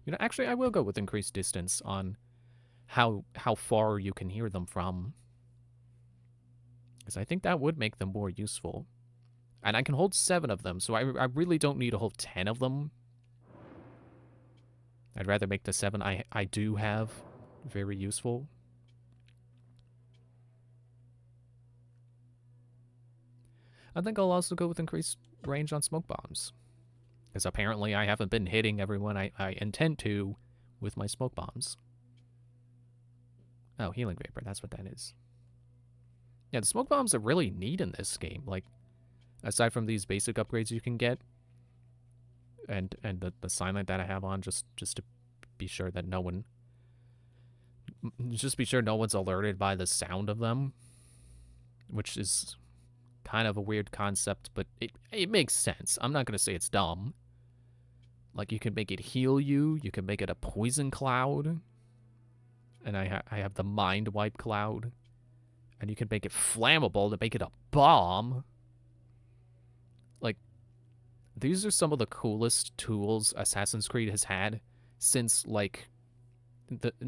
You know, actually I will go with increased distance on how far you can hear them from. Because I think that would make them more useful. And I can hold 7 of them, so I really don't need to hold 10 of them. I'd rather make the 7 I do have very useful. I think I'll also go with increased range on smoke bombs. Because apparently I haven't been hitting everyone I intend to with my smoke bombs. Oh, healing vapor, that's what that is. Yeah, the smoke bombs are really neat in this game. Like, aside from these basic upgrades you can get, and the silent that I have on, just to be sure that no one... Just be sure no one's alerted by the sound of them. Which is kind of a weird concept, but it makes sense. I'm not going to say it's dumb. Like, you can make it heal you, you can make it a poison cloud. And I have the mind wipe cloud. And you can make it flammable to make it a bomb. Like, these are some of the coolest tools Assassin's Creed has had since, like,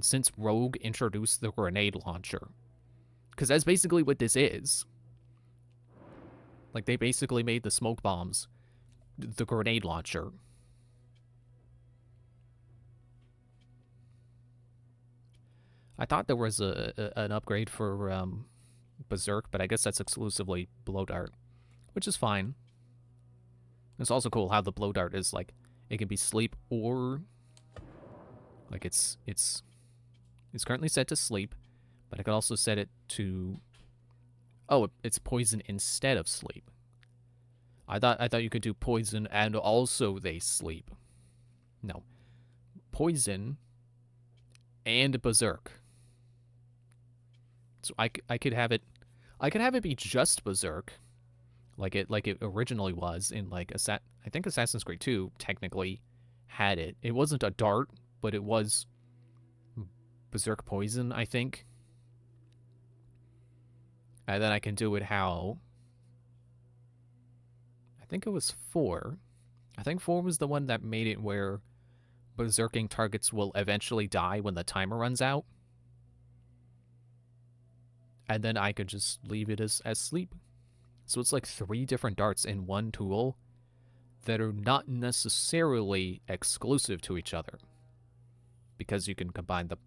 since Rogue introduced the grenade launcher. Because that's basically what this is. Like, they basically made the smoke bombs the grenade launcher. I thought there was an upgrade for Berserk, but I guess that's exclusively Blow Dart, which is fine. It's also cool how the Blow Dart is like, it can be sleep or like it's currently set to sleep, but I could also set it to, oh, it's poison instead of sleep. I thought you could do poison and also they sleep. No. Poison and Berserk. So I could have it be just Berserk, like it originally was in like I think Assassin's Creed 2 technically had it. It wasn't a dart, but it was Berserk Poison, I think. And then I can do it how, I think it was 4. I think 4 was the one that made it where berserking targets will eventually die when the timer runs out. And then I could just leave it as sleep. So it's like 3 different darts in one tool that are not necessarily exclusive to each other, because you can combine the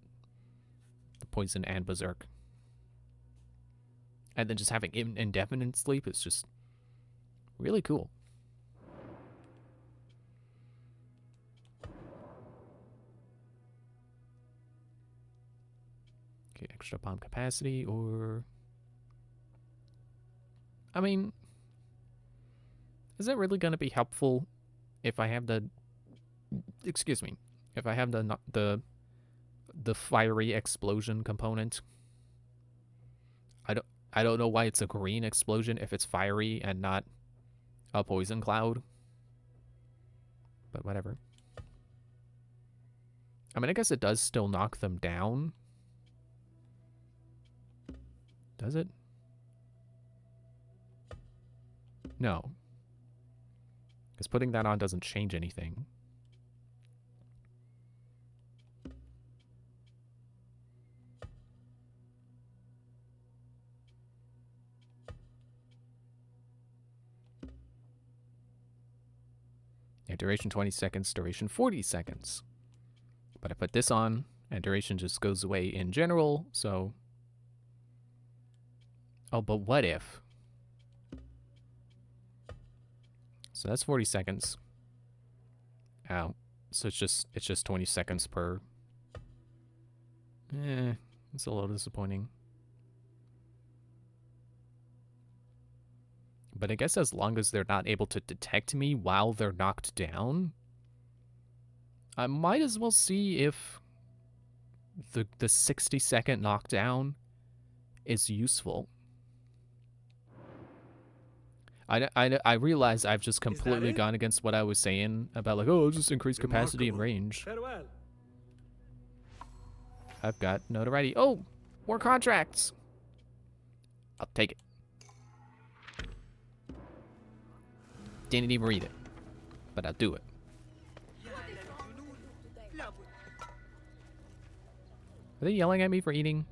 poison and berserk. And then just having indefinite sleep is just really cool. Okay, extra bomb capacity, or I mean, is it really going to be helpful if I have the, excuse me, if I have the fiery explosion component? I don't know why it's a green explosion if it's fiery and not a poison cloud. But whatever. I mean, I guess it does still knock them down. Does it? No. Because putting that on doesn't change anything. Yeah, duration 20 seconds, duration 40 seconds. But I put this on, and duration just goes away in general, so... Oh, but what if? So that's 40 seconds. Ow. So it's just 20 seconds per... it's a little disappointing. But I guess as long as they're not able to detect me while they're knocked down, I might as well see if the 60-second knockdown is useful. I realize I've just completely gone against what I was saying about like, oh, just increase capacity and range. Farewell. I've got notoriety. Oh, more contracts. I'll take it. Didn't even read it, but I'll do it. Are they yelling at me for eating?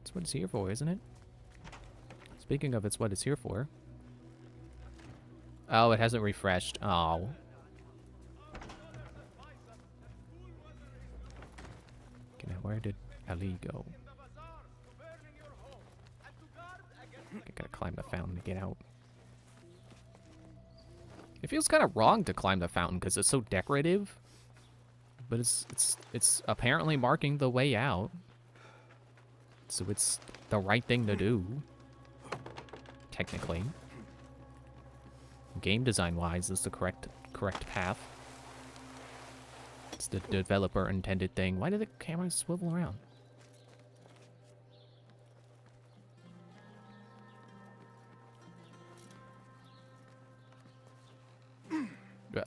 That's what it's here for, isn't it? Speaking of it's what it's here for. Oh, it hasn't refreshed. Oh. Okay, now where did Ali go? I gotta climb the fountain to get out. It feels kind of wrong to climb the fountain because it's so decorative, but it's apparently marking the way out, so it's the right thing to do. Technically, game design-wise, is the correct path. It's the developer intended thing. Why did the camera swivel around?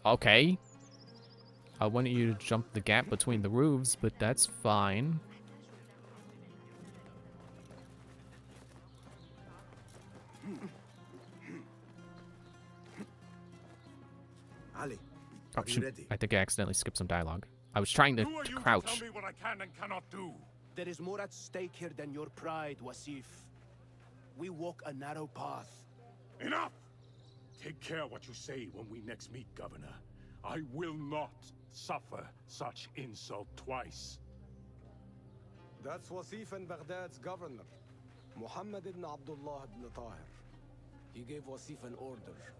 Okay. I wanted you to jump the gap between the roofs, but that's fine. Ali, Oh, are you shoot. ready? I think I accidentally skipped some dialogue. I was trying to crouch. Tell me what I can and cannot do. There is more at stake here than your pride, Wasif. We walk a narrow path. Enough! Take care what you say when we next meet, Governor. I will not suffer such insult twice. That's Wasif and Baghdad's governor, Muhammad ibn Abdullah ibn Tahir. He gave Wasif an order.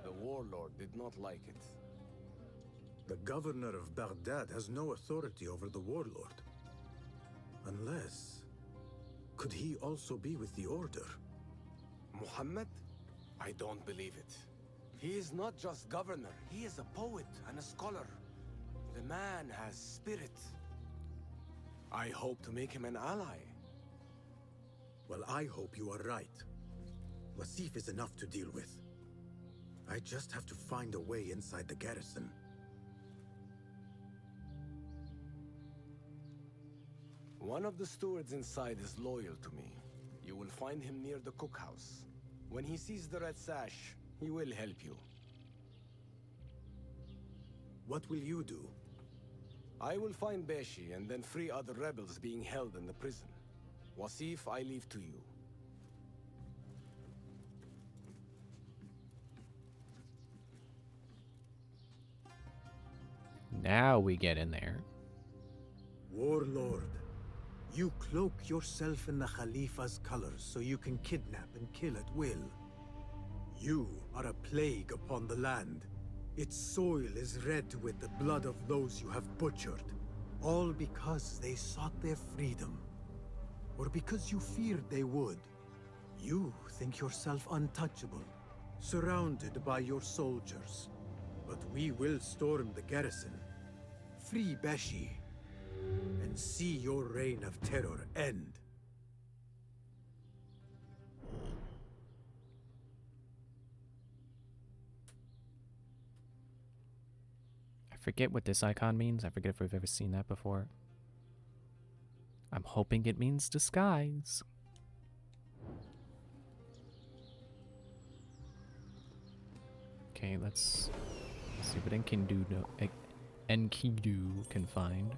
The warlord did not like it. The governor of Baghdad has no authority over the warlord. Unless... could he also be with the order? Muhammad? I don't believe it. He is not just governor, he is a poet and a scholar. The man has spirit. I hope to make him an ally. Well, I hope you are right. Wasif is enough to deal with. I just have to find a way inside the garrison. One of the stewards inside is loyal to me. You will find him near the cookhouse. When he sees the red sash, he will help you. What will you do? I will find Beshi and then free other rebels being held in the prison. Wasif, I leave to you. Now we get in there. Warlord, you cloak yourself in the Khalifa's colors so you can kidnap and kill at will. You are a plague upon the land. Its soil is red with the blood of those you have butchered. All because they sought their freedom. Or because you feared they would. You think yourself untouchable, surrounded by your soldiers. But we will storm the garrison, free Beshi, and see your reign of terror end. I forget what this icon means. I forget if we've ever seen that before. I'm hoping it means disguise. Okay, let's see what Enkidu can find.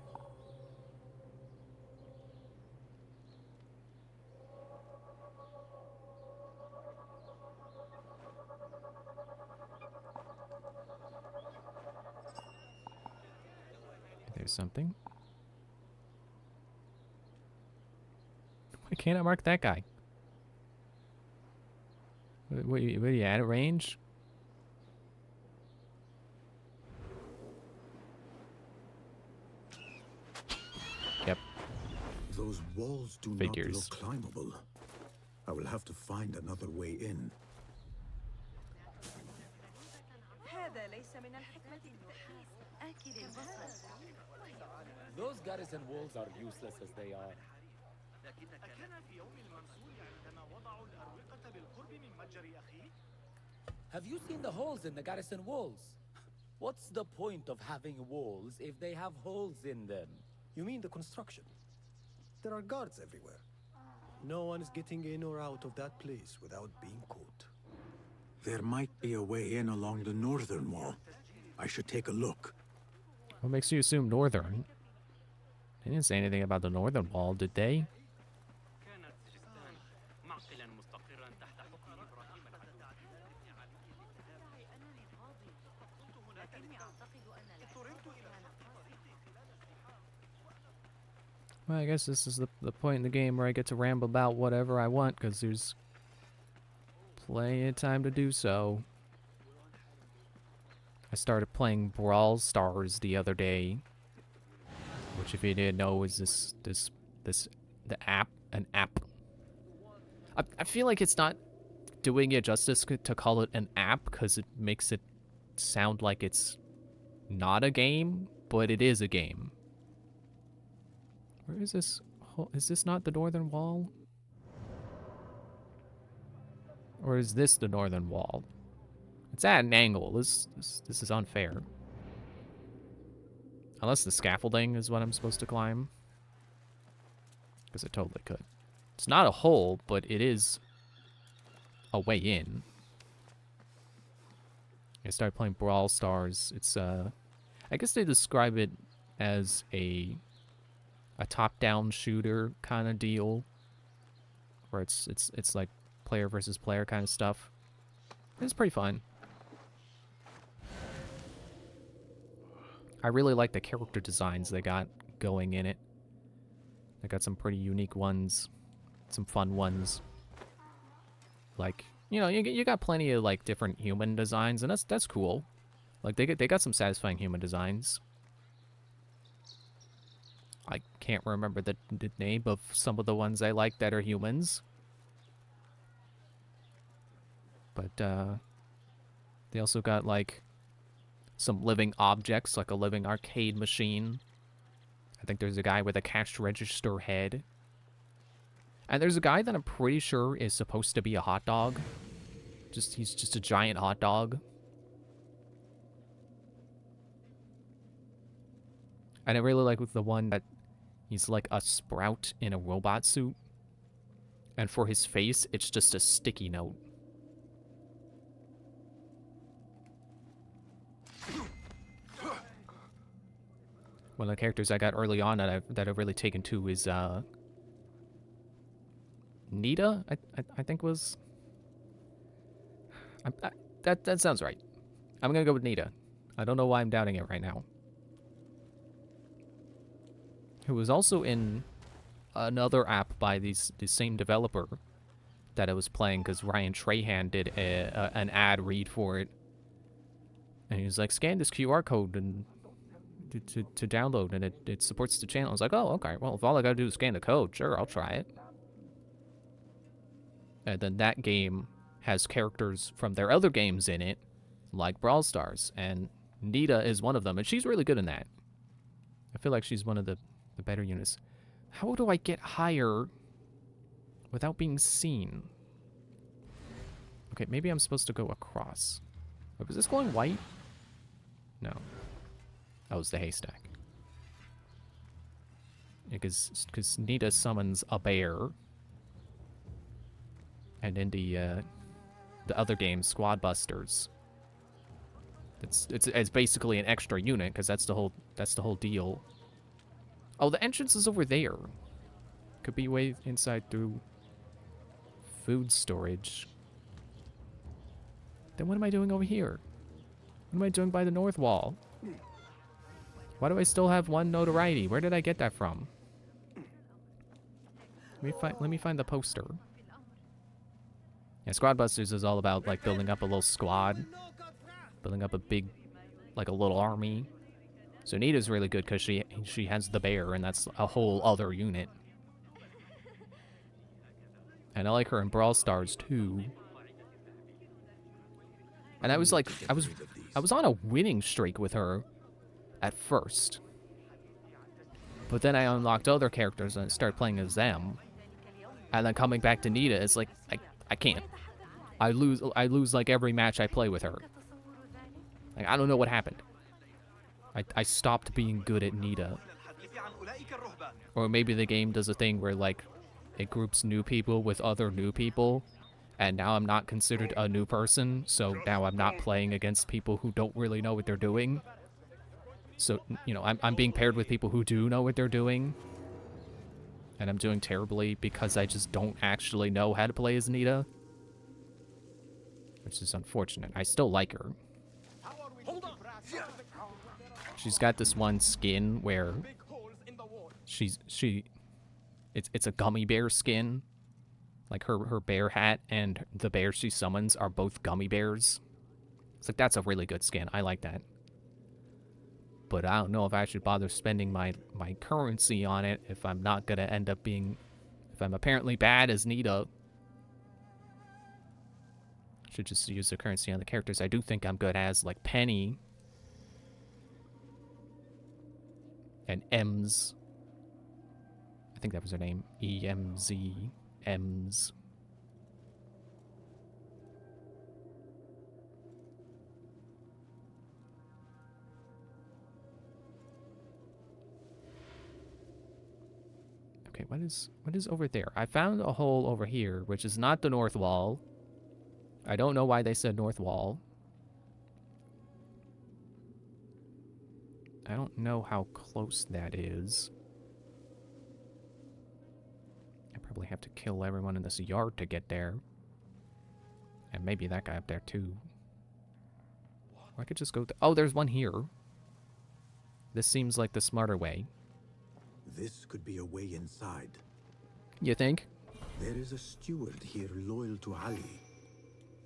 There's something. Why can't I mark that guy? What are you at range? Yep. Those walls do Figures. not look climbable. I will have to find another way in. Those garrison walls are useless as they are. Have you seen the holes in the garrison walls? What's the point of having walls if they have holes in them? You mean the construction? There are guards everywhere. No one is getting in or out of that place without being caught. There might be a way in along the northern wall. I should take a look. What makes you assume northern? They didn't say anything about the northern wall, did they? Well, I guess this is the point in the game where I get to ramble about whatever I want, because there's plenty of time to do so. I started playing Brawl Stars the other day, which, if you didn't know, is an app. I feel like it's not doing it justice to call it an app, because it makes it sound like it's not a game, but it is a game. Where is this? Is this not the northern wall? Or is this the northern wall? It's at an angle. This is unfair. Unless the scaffolding is what I'm supposed to climb. Because it totally could. It's not a hole, but it is a way in. I started playing Brawl Stars. It's I guess they describe it as a top-down shooter kind of deal, where it's like player versus player kind of stuff. It's pretty fun. I really like the character designs they got going in it. They got some pretty unique ones, some fun ones. Like, you know, you got plenty of like different human designs, and that's cool. Like they got some satisfying human designs. I can't remember the name of some of the ones I like that are humans. But they also got like some living objects, like a living arcade machine. I think there's a guy with a cash register head. And there's a guy that I'm pretty sure is supposed to be a hot dog. He's just a giant hot dog. And I really like with the one that he's like a sprout in a robot suit. And for his face, it's just a sticky note. One of the characters I got early on that I've really taken to is Nita, I think was. That sounds right. I'm gonna go with Nita. I don't know why I'm doubting it right now. Who was also in another app by the same developer that I was playing, because Ryan Trahan did an ad read for it, and he was like, scan this QR code and to download, and it supports the channel. I was like, oh, okay, well, if all I gotta do is scan the code, sure, I'll try it. And then that game has characters from their other games in it, like Brawl Stars, and Nita is one of them, and she's really good in that. I feel like she's one of the better units. How do I get higher without being seen? Okay, maybe I'm supposed to go across. Oh, was this going white? No. That was the haystack. Because Nita summons a bear. And in the other game, Squad Busters, it's basically an extra unit, because that's the whole deal. Oh, the entrance is over there. Could be way inside through food storage. Then what am I doing over here? What am I doing by the north wall? Why do I still have 1 notoriety? Where did I get that from? Let me find the poster. Yeah, Squad Busters is all about like building up a little squad, building up a big, like a little army. So Nita's really good because she has the bear, and that's a whole other unit. And I like her in Brawl Stars too. And I was like, I was on a winning streak with her at first. But then I unlocked other characters and started playing as them. And then coming back to Nita, it's like I can't. I lose like every match I play with her. Like, I don't know what happened. I stopped being good at Nita. Or maybe the game does a thing where like it groups new people with other new people, and now I'm not considered a new person, so now I'm not playing against people who don't really know what they're doing. So, you know, I'm being paired with people who do know what they're doing. And I'm doing terribly because I just don't actually know how to play as Nita. Which is unfortunate. I still like her. She's got this one skin where it's a gummy bear skin. Like her bear hat and the bear she summons are both gummy bears. It's like, that's a really good skin. I like that. But I don't know if I should bother spending my currency on it if I'm not gonna end up being, if I'm apparently bad as Nita. Should just use the currency on the characters I do think I'm good as, like Penny. And Ems. I think that was her name. E-M-Z. Ems. Okay, what is over there? I found a hole over here, which is not the north wall. I don't know why they said north wall. I don't know how close that is. I probably have to kill everyone in this yard to get there. And maybe that guy up there too. Or I could just go... Oh, there's one here. This seems like the smarter way. This could be a way inside. You think? There is a steward here loyal to Ali.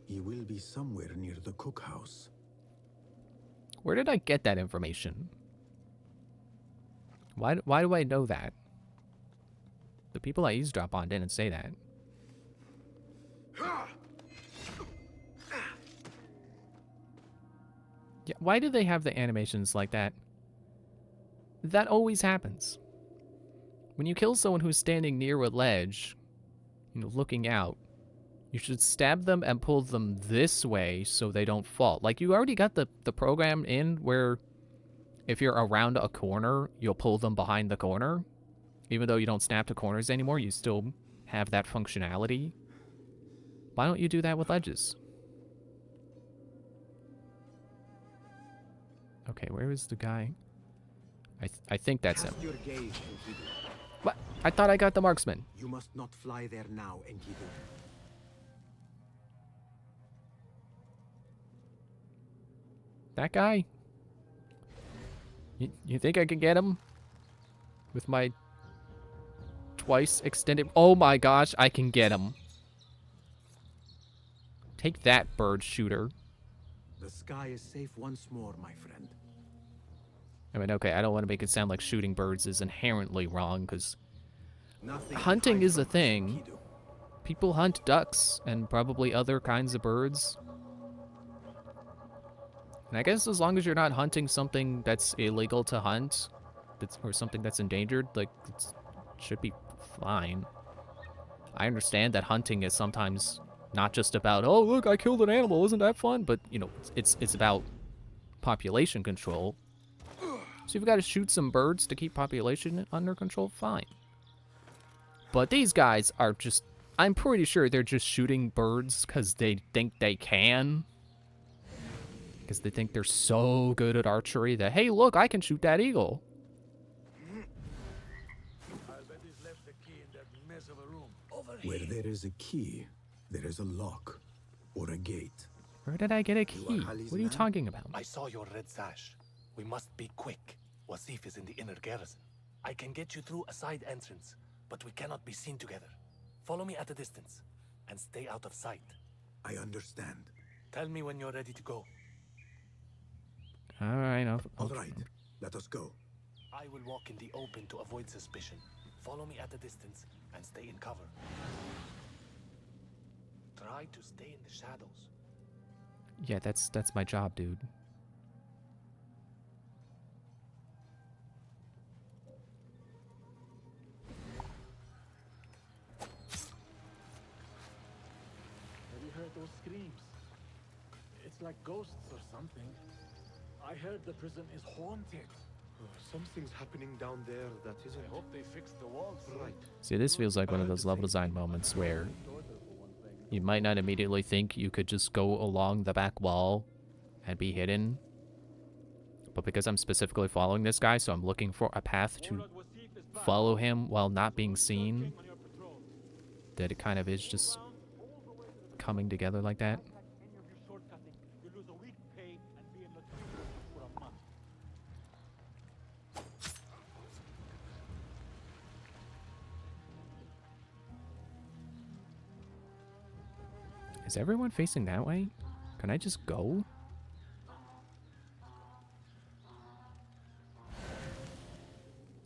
He will be somewhere near the cookhouse. Where did I get that information? Why do I know that? The people I eavesdrop on didn't say that. Yeah, why do they have the animations like that? That always happens. When you kill someone who's standing near a ledge, you know, looking out, you should stab them and pull them this way so they don't fall. Like, you already got the program in where if you're around a corner, you'll pull them behind the corner. Even though you don't snap to corners anymore, you still have that functionality. Why don't you do that with ledges? Okay, where is the guy? I think that's him. Your gaze, What? I thought I got the marksman. You must not fly there now, Enkidu. That guy? You think I can get him? With my twice extended... Oh my gosh, I can get him. Take that, bird shooter. The sky is safe once more, my friend. I mean, okay, I don't want to make it sound like shooting birds is inherently wrong, because hunting is a thing. People hunt ducks and probably other kinds of birds. And I guess as long as you're not hunting something that's illegal to hunt, or something that's endangered, like, it should be fine. I understand that hunting is sometimes not just about, oh, look, I killed an animal, isn't that fun? But, you know, it's about population control. So if you've got to shoot some birds to keep population under control, fine. But these guys are just, I'm pretty sure they're just shooting birds because they think they can. Because they think they're so good at archery that, hey, look, I can shoot that eagle. Where there is a key, there is a lock or a gate. Where did I get a key? What are you talking about? I saw your red sash. We must be quick. Wasif is in the inner garrison. I can get you through a side entrance, but we cannot be seen together. Follow me at a distance, and stay out of sight. I understand. Tell me when you're ready to go. All right, All right, let us go. I will walk in the open to avoid suspicion. Follow me at a distance, and stay in cover. Try to stay in the shadows. Yeah, that's my job, dude. Have you heard those screams? It's like ghosts or something. I heard the prison is haunted. Something's happening down there that isn't. I hope they fix the walls. Right. See, this feels like one of those level design moments where you might not immediately think you could just go along the back wall and be hidden. But because I'm specifically following this guy, so I'm looking for a path to follow him while not being seen, that it kind of is just coming together like that. Is everyone facing that way? Can I just go?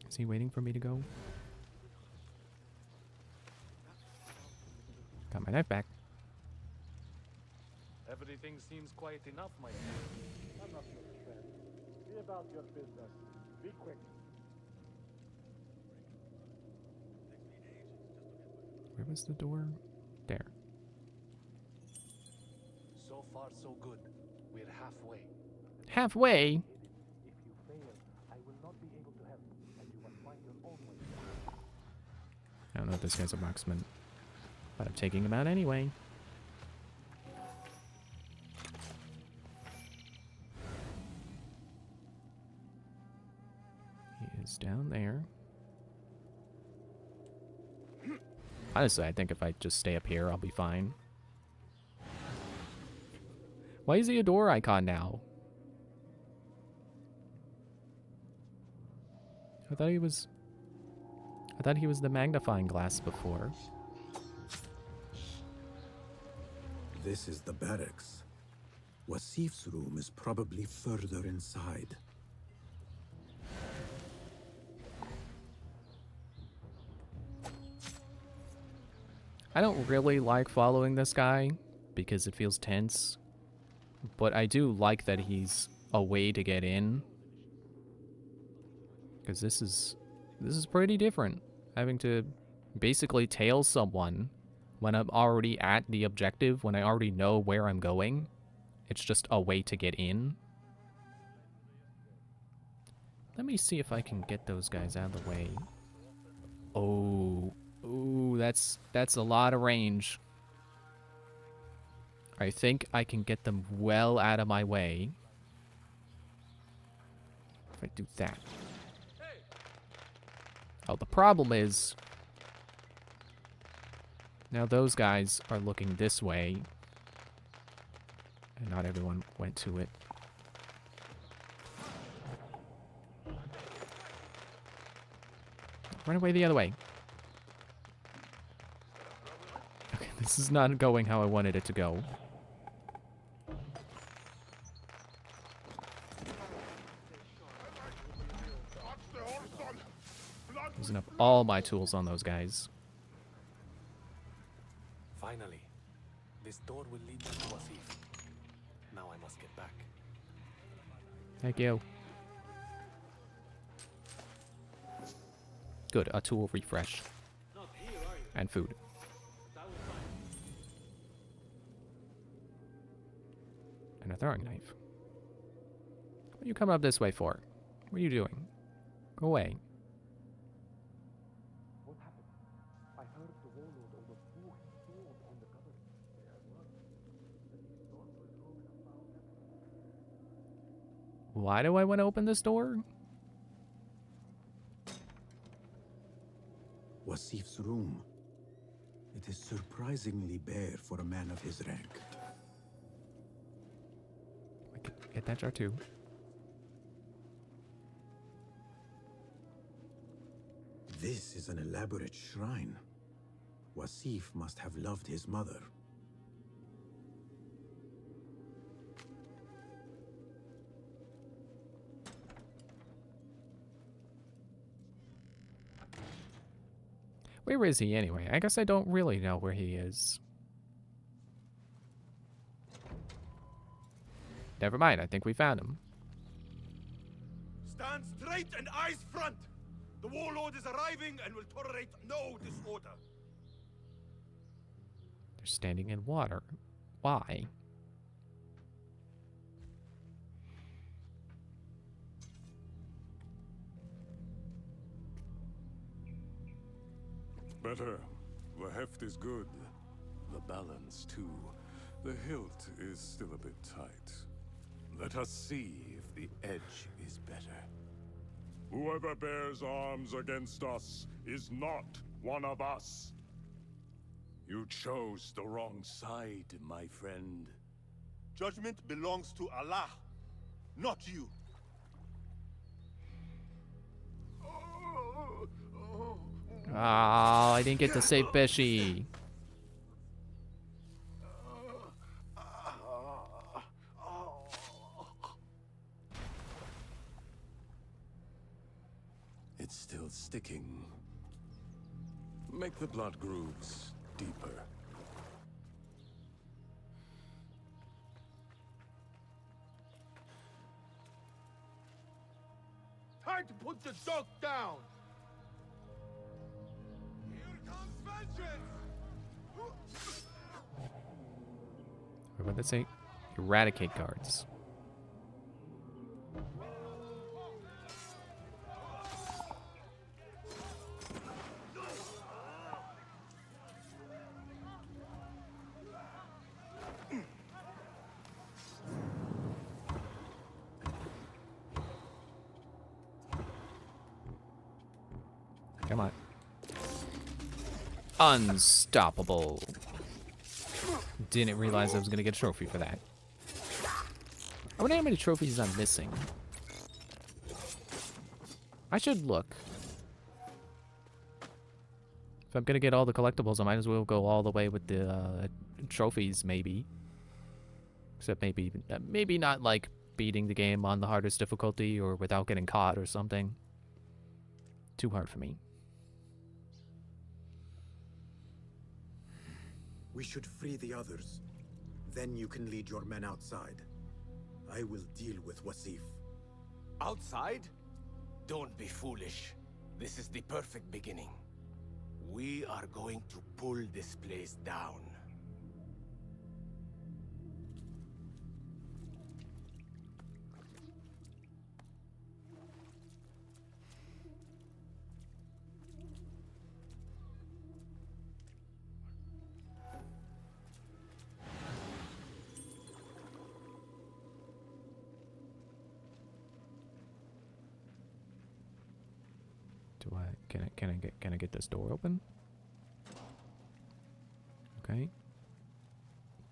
Is he waiting for me to go? Got my knife back. Everything seems quiet enough, my friend. I'm not your friend. Be about your business. Be quick. Where was the door? There. So far, so good. We're halfway. Halfway? If you fail, I will not be able to help, and you must find your own way. I don't know if this guy's a marksman, but I'm taking him out anyway. He is down there. Honestly, I think if I just stay up here, I'll be fine. Why is he a door icon now? I thought he was I thought he was the magnifying glass before. This is the barracks. Wasif's room is probably further inside. I don't really like following this guy because it feels tense, but I do like that he's a way to get in, because this is pretty different, having to basically tail someone when I'm already at the objective, when I already know where I'm going. It's just a way to get in. Let me see if I can get those guys out of the way. Oh, ooh, that's a lot of range. I think I can get them well out of my way if I do that. Oh, the problem is now those guys are looking this way, and not everyone went to it. Run away the other way. Okay, this is not going how I wanted it to go. Using up all my tools on those guys. Finally, this door will lead to Wasif. Now I must get back. Thank you. Good, a tool refresh. And food. And a throwing knife. What are you coming up this way for? What are you doing? Go away. Why do I want to open this door? Wasif's room. It is surprisingly bare for a man of his rank. I could get that jar too. This is an elaborate shrine. Wasif must have loved his mother. Where is he anyway? I guess I don't really know where he is. Never mind, I think we found him. Stand straight and eyes front! The warlord is arriving and will tolerate no disorder. They're standing in water. Why? Better. The heft is good. The balance, too. The hilt is still a bit tight. Let us see if the edge is better. Whoever bears arms against us is not one of us. You chose the wrong side, my friend. Judgment belongs to Allah, not you. Oh, I didn't get to save Beshi. It's still sticking. Make the blood grooves deeper. Time to put the dog down! Here comes vengeance! What did they say? Eradicate guards. Come on. Unstoppable. Didn't realize I was gonna get a trophy for that. I wonder how many trophies I'm missing. I should look. If I'm gonna get all the collectibles, I might as well go all the way with the trophies, maybe. Except maybe not like beating the game on the hardest difficulty or without getting caught or something. Too hard for me. We should free the others. Then you can lead your men outside. I will deal with Wasif. Outside? Don't be foolish. This is the perfect beginning. We are going to pull this place down. Can I get this door open? Okay.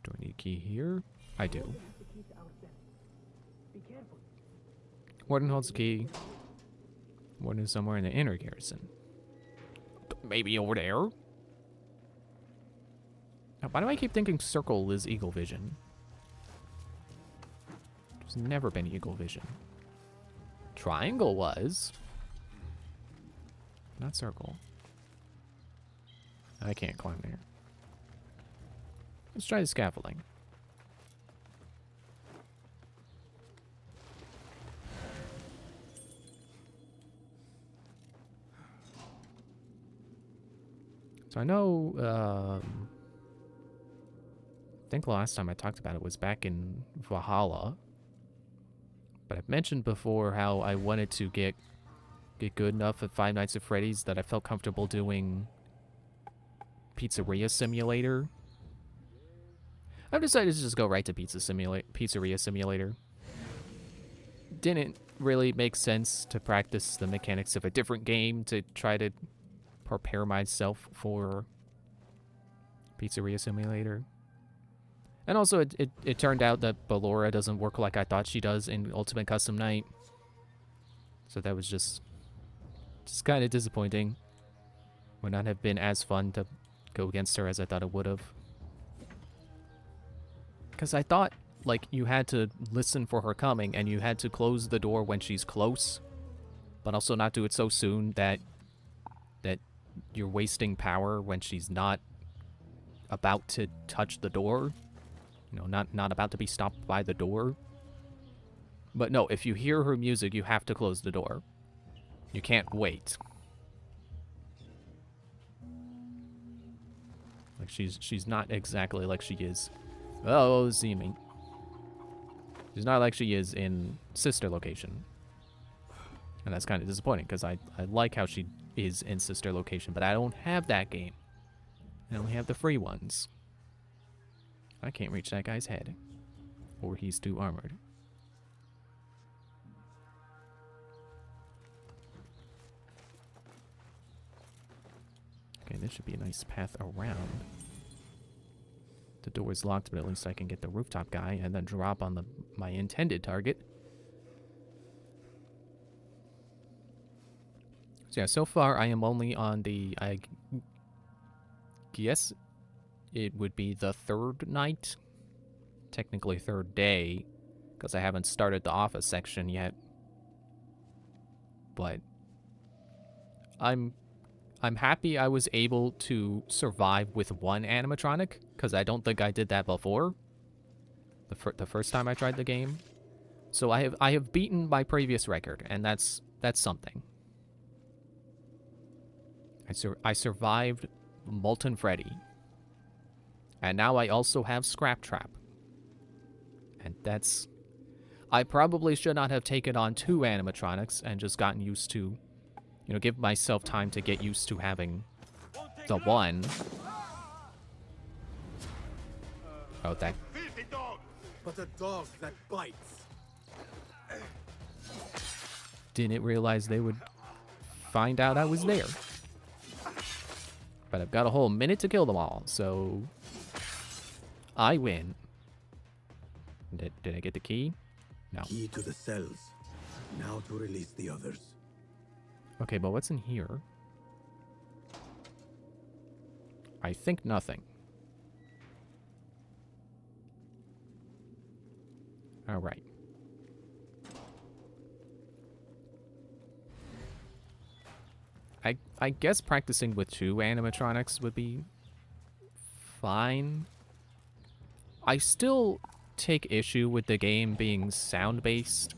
Do I need a key here? I do. Warden holds the key. Warden is somewhere in the inner garrison. Maybe over there? Now, why do I keep thinking circle is eagle vision? There's never been eagle vision. Triangle was. Not circle. I can't climb there. Let's try the scaffolding. So I know, I think the last time I talked about it was back in Valhalla. But I've mentioned before how I wanted to get good enough at Five Nights at Freddy's that I felt comfortable doing Pizzeria Simulator. I've decided to just go right to Pizzeria Simulator. Didn't really make sense to practice the mechanics of a different game to try to prepare myself for Pizzeria Simulator. And also, it turned out that Ballora doesn't work like I thought she does in Ultimate Custom Night. So that was just kind of disappointing. Would not have been as fun to go against her as I thought it would have. Because I thought, like, you had to listen for her coming, and you had to close the door when she's close, but also not do it so soon that you're wasting power when she's not about to touch the door. You know, not about to be stopped by the door. But no, if you hear her music, you have to close the door. You can't wait. Like, she's not exactly like she is. Oh, see me. She's not like she is in Sister Location. And that's kind of disappointing, because I like how she is in Sister Location, but I don't have that game. I only have the free ones. I can't reach that guy's head. Or he's too armored. Okay, this should be a nice path around. The door is locked, but at least I can get the rooftop guy and then drop on my intended target. So yeah, so far I am only on the, I guess it would be the third night. Technically third day, because I haven't started the office section yet. But I'm happy I was able to survive with one animatronic, because I don't think I did that before. The first time I tried the game. So I have beaten my previous record, and that's something. I survived Molten Freddy. And now I also have Scrap Trap. And that's... I probably should not have taken on 2 animatronics and just gotten used to... You know, give myself time to get used to having the one. Oh, that... But a dog that bites. Didn't realize they would find out I was there. But I've got a whole minute to kill them all, so... I win. Did I get the key? No. Key to the cells. Now to release the others. Okay, but what's in here? I think nothing. Alright. I guess practicing with 2 animatronics would be fine. I still take issue with the game being sound-based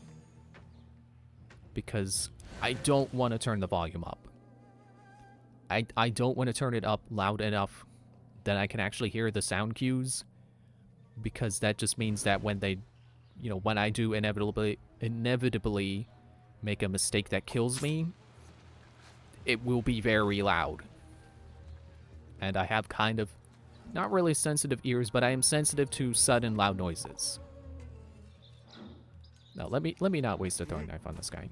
because I don't want to turn the volume up. I don't want to turn it up loud enough that I can actually hear the sound cues, because that just means that when they, you know, when I do inevitably make a mistake that kills me, it will be very loud. And I have kind of not really sensitive ears, but I am sensitive to sudden loud noises. Now let me not waste a throwing knife on this guy.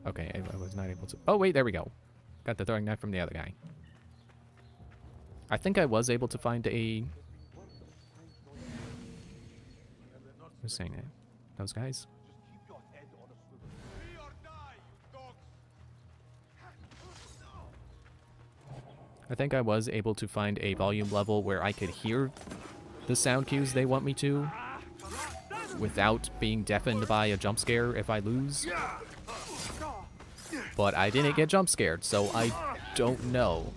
Okay, I was not able to... Oh, wait, there we go. Got the throwing knife from the other guy. I think I was able to find a... Who's saying that? Those guys? I think I was able to find a volume level where I could hear the sound cues they want me to without being deafened by a jump scare if I lose. But I didn't get jump scared, so I don't know.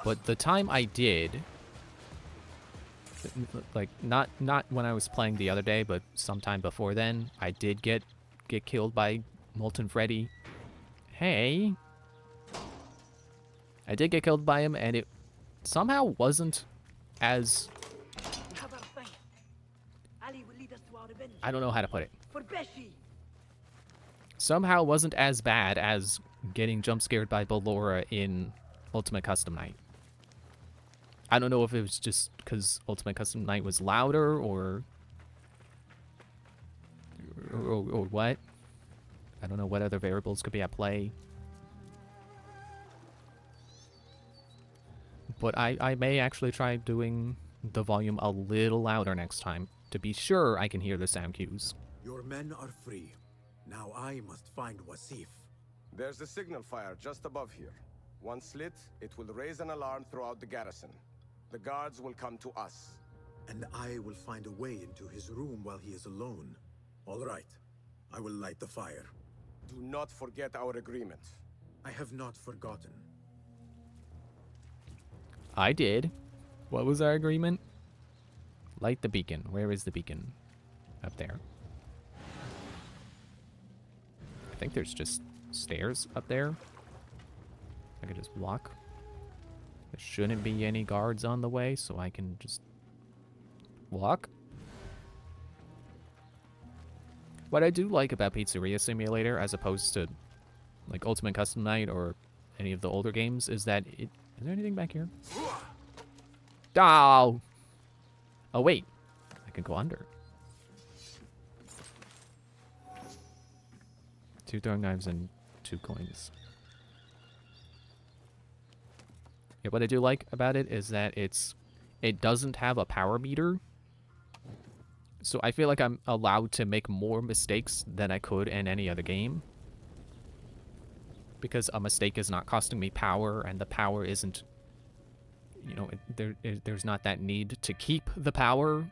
But the time I did, like not when I was playing the other day, but sometime before then, I did get killed by Molten Freddy. Hey. I did get killed by him, and it somehow wasn't as... I don't know how to put it. Somehow wasn't as bad as getting jump scared by Ballora in Ultimate Custom Night. I don't know if it was just because Ultimate Custom Night was louder or what. I don't know what other variables could be at play. But I may actually try doing the volume a little louder next time to be sure I can hear the sound cues. Your men are free. Now I must find Wasif. There's a signal fire just above here. Once lit, it will raise an alarm throughout the garrison. The guards will come to us. And I will find a way into his room while he is alone. All right. I will light the fire. Do not forget our agreement. I have not forgotten. I did. What was our agreement? Light the beacon. Where is the beacon? Up there. I think there's just stairs up there. I could just walk. There shouldn't be any guards on the way, so I can just walk. What I do like about Pizzeria Simulator, as opposed to like Ultimate Custom Night or any of the older games, is that it... Is there anything back here? Oh! Oh, wait. I can go under. 2 throwing knives and 2 coins. Yeah, what I do like about it is that it doesn't have a power meter. So I feel like I'm allowed to make more mistakes than I could in any other game. Because a mistake is not costing me power, and the power isn't, you know, there's not that need to keep the power.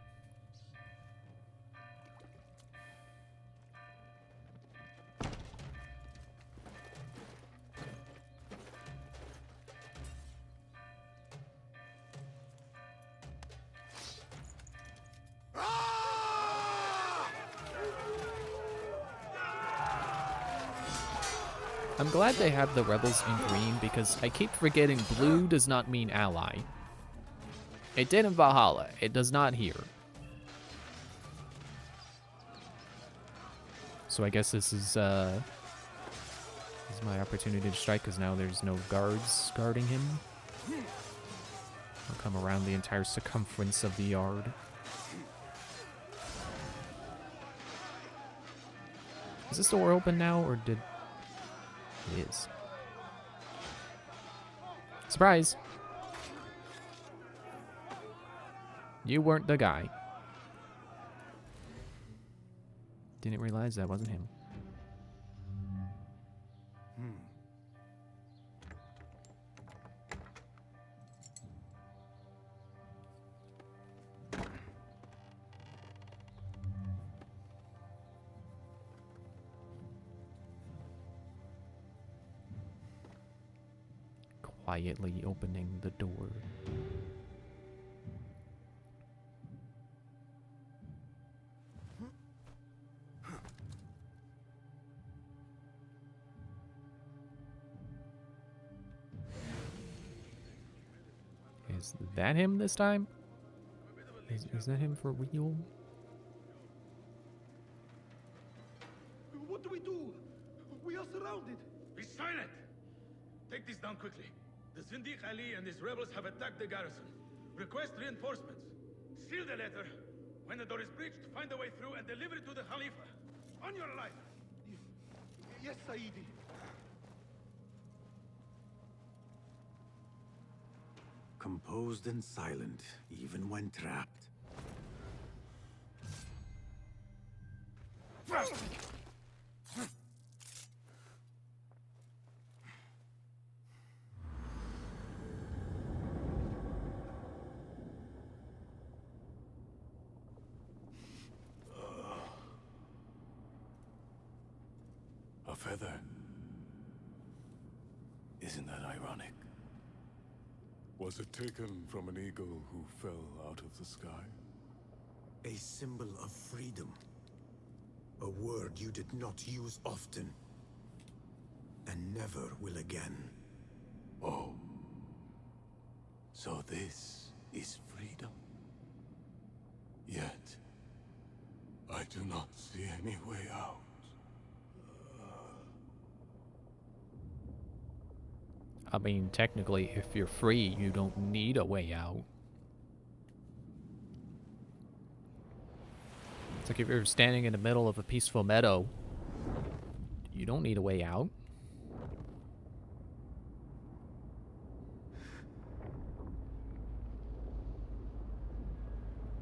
I'm glad they have the rebels in green, because I keep forgetting blue does not mean ally. It did in Valhalla. It does not here. So I guess this is my opportunity to strike, because now there's no guards guarding him. I'll come around the entire circumference of the yard. Is this door open now, or did... It is. Surprise! You weren't the guy. Didn't realize that wasn't him. Quietly opening the door. Is that him this time? Is that him for real? What do we do? We are surrounded. Be silent! Take this down quickly. The Zindiq Ali and his rebels have attacked the garrison. Request reinforcements. Seal the letter. When the door is breached, find a way through and deliver it to the Khalifa. On your life. Yes, Saidi. Composed and silent, even when trapped. A feather. Isn't that ironic? Was it taken from an eagle who fell out of the sky? A symbol of freedom. A word you did not use often. And never will again. Oh. So this is freedom. Yet, I do not see any way out. I mean, technically, if you're free, you don't need a way out. It's like if you're standing in the middle of a peaceful meadow, you don't need a way out.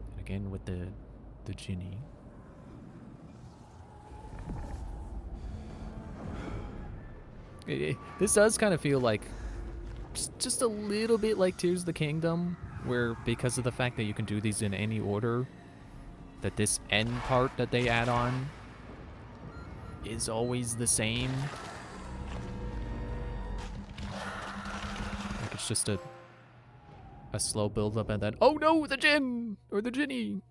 And again with the Jinni. This does kind of feel like just a little bit like Tears of the Kingdom, where because of the fact that you can do these in any order, that this end part that they add on is always the same. Like it's just a slow build up and then, oh no, the Jinn or the Jinni.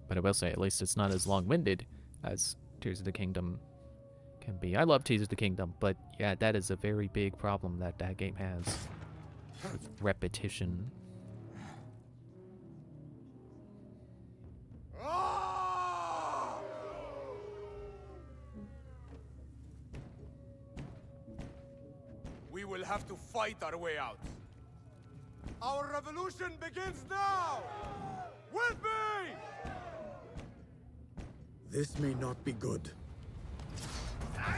But I will say, at least it's not as long-winded as Tears of the Kingdom can be. I love Tears of the Kingdom, but yeah, that is a very big problem that that game has with repetition. We will have to fight our way out. Our revolution begins now! With me! This may not be good.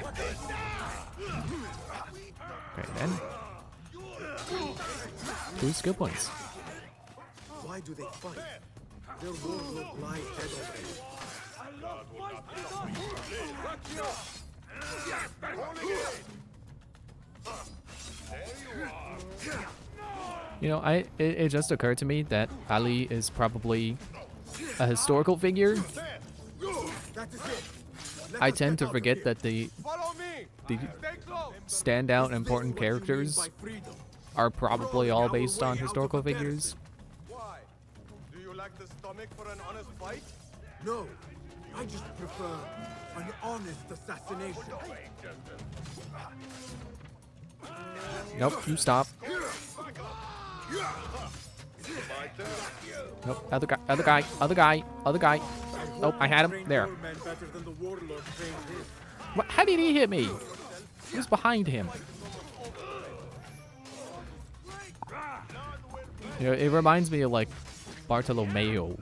Okay, then. 2 skill points. Why do they fight? Their warlord lies dead already. You know, it just occurred to me that Ali is probably a historical figure. I tend to forget that the standout important characters are probably all based on historical figures. Why? Do you lack the stomach for an honest fight? No, I just prefer an honest assassination. Nope, you stop. Nope, other guy. Oh, I had him. There. What? How did he hit me? Who's behind him? You know, it reminds me of like Bartolomeo.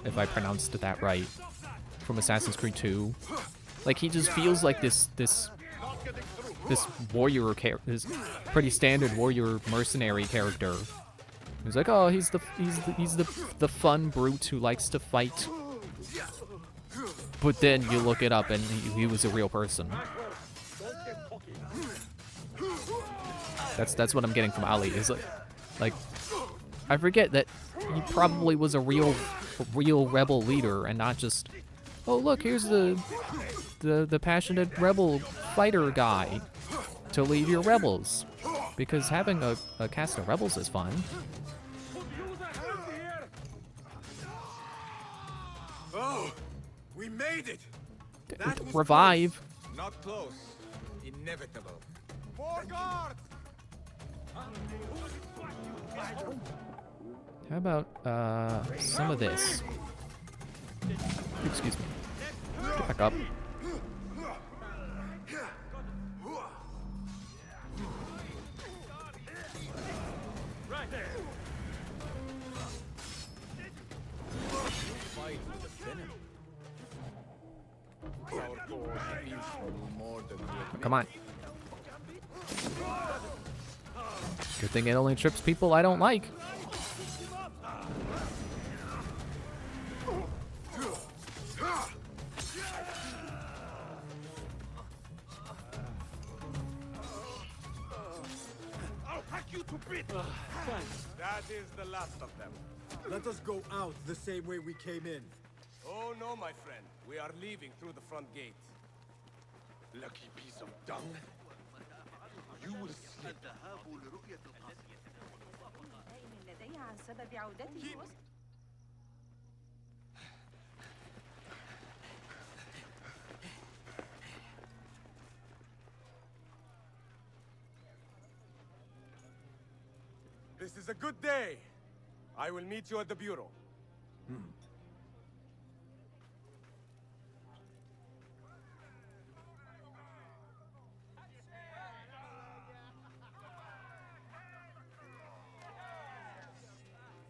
if I pronounced that right, from Assassin's Creed 2. Like, he just feels like this warrior this pretty standard warrior mercenary character. He's like, oh, he's the fun brute who likes to fight. But then you look it up and he was a real person. That's what I'm getting from Ali. Is like I forget that he probably was a real rebel leader and not just, oh look, here's the passionate rebel fighter guy to lead your rebels. Because having a cast of rebels is fun. Oh, we made it. Revive. Close. Not close. Inevitable. More guards. How about some of this? Excuse me. Get back up. Right there. Fight with the venom. Our force feels more than we Come on. Good thing it only trips people I don't like. I'll hack you to bits. That is the last of them. Let us go out the same way we came in. Oh no, my friend. We are leaving through the front gate. Lucky piece of dung. You will slip. This is a good day. I will meet you at the bureau.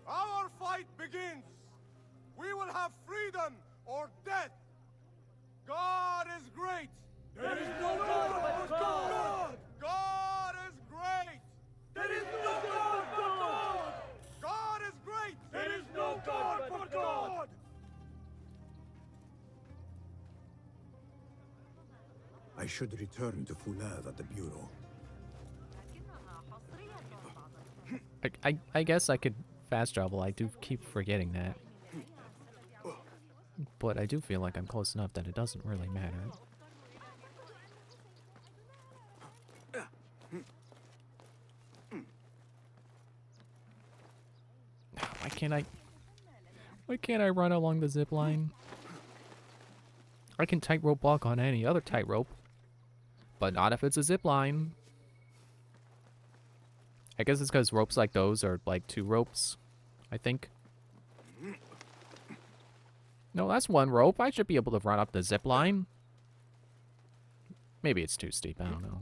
Our fight begins. We will have freedom or death. God is great. There is no God but God. God is great. There is no God but God. God is great. There is no God but God. I should return to Fulav at the Bureau. I guess I could fast travel. I do keep forgetting that. But I do feel like I'm close enough that it doesn't really matter. Why can't I run along the zip line? I can tightrope walk on any other tightrope, but not if it's a zip line. I guess it's because ropes like those are like 2 ropes, I think. No, that's 1 rope. I should be able to run up the zip line. Maybe it's too steep. I don't know.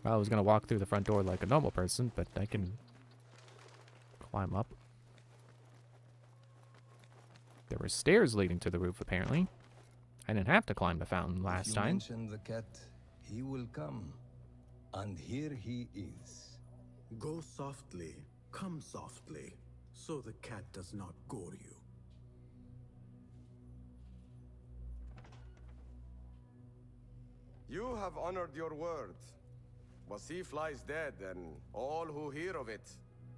Well, I was going to walk through the front door like a normal person, but I can climb up. There were stairs leading to the roof, apparently. I didn't have to climb the fountain last time. If you mention the cat, he will come. And here he is. Go softly, come softly, so the cat does not gore you. You have honored your word. Wasif lies dead, and all who hear of it,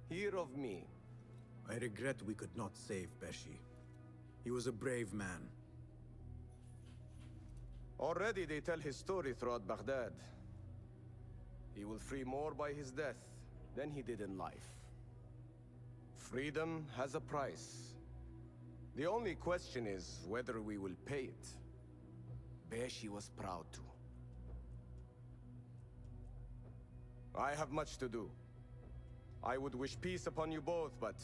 hear of me. I regret we could not save Beshi. He was a brave man. Already they tell his story throughout Baghdad. He will free more by his death than he did in life. Freedom has a price. The only question is whether we will pay it. Beshi was proud to. I have much to do. I would wish peace upon you both, but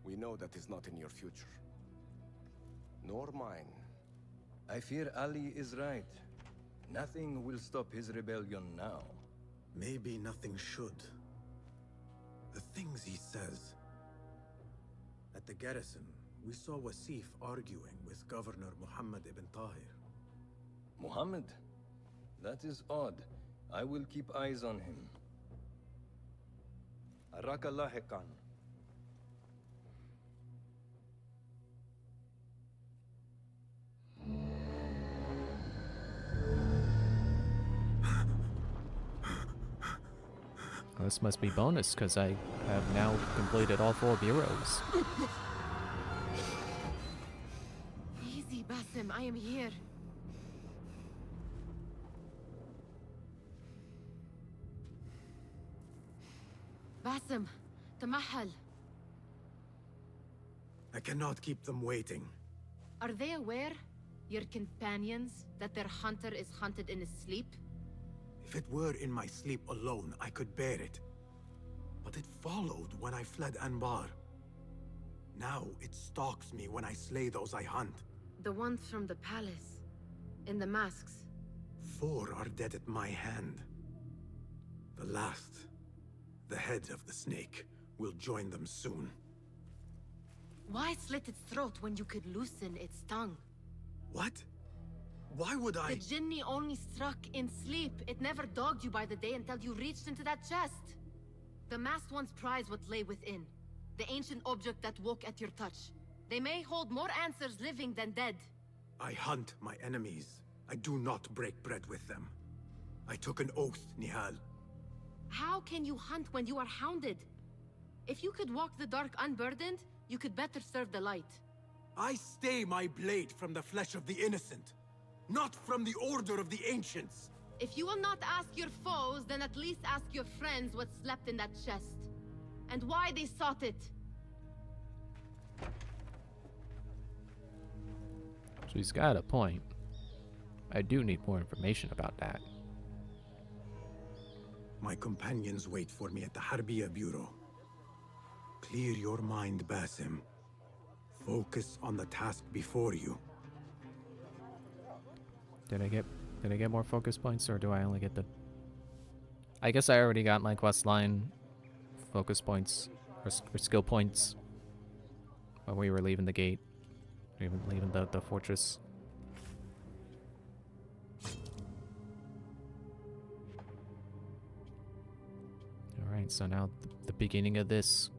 we know that is not in your future. Nor mine. I fear Ali is right. Nothing will stop his rebellion now. Maybe nothing should. The things he says. At the garrison, we saw Wasif arguing with Governor Muhammad ibn Tahir. Muhammad? That is odd. I will keep eyes on him. Araka lahiqan. This must be bonus, because I have now completed all 4 bureaus. Easy, Basim. I am here. Basim, Tamahal. I cannot keep them waiting. Are they aware, your companions, that their hunter is hunted in his sleep? If it were in my sleep alone, I could bear it. But it followed when I fled Anbar. Now it stalks me when I slay those I hunt. The ones from the palace, in the masks. 4 are dead at my hand. The last, the head of the snake, will join them soon. Why slit its throat when you could loosen its tongue? What? Why would I? The Jinni only struck in sleep. It never dogged you by the day until you reached into that chest. The masked ones prize what lay within. The ancient object that woke at your touch. They may hold more answers living than dead. I hunt my enemies. I do not break bread with them. I took an oath, Nihal. How can you hunt when you are hounded? If you could walk the dark unburdened, you could better serve the light. I stay my blade from the flesh of the innocent, not from the order of the ancients. If you will not ask your foes, then at least ask your friends what slept in that chest. And why they sought it. She's got a point. I do need more information about that. My companions wait for me at the Harbiya Bureau. Clear your mind, Basim. Focus on the task before you. Did I get more focus points, or do I only get the... I guess I already got my quest line focus points, or skill points, when we were leaving the gate, even leaving the fortress. Alright, so now the beginning of this.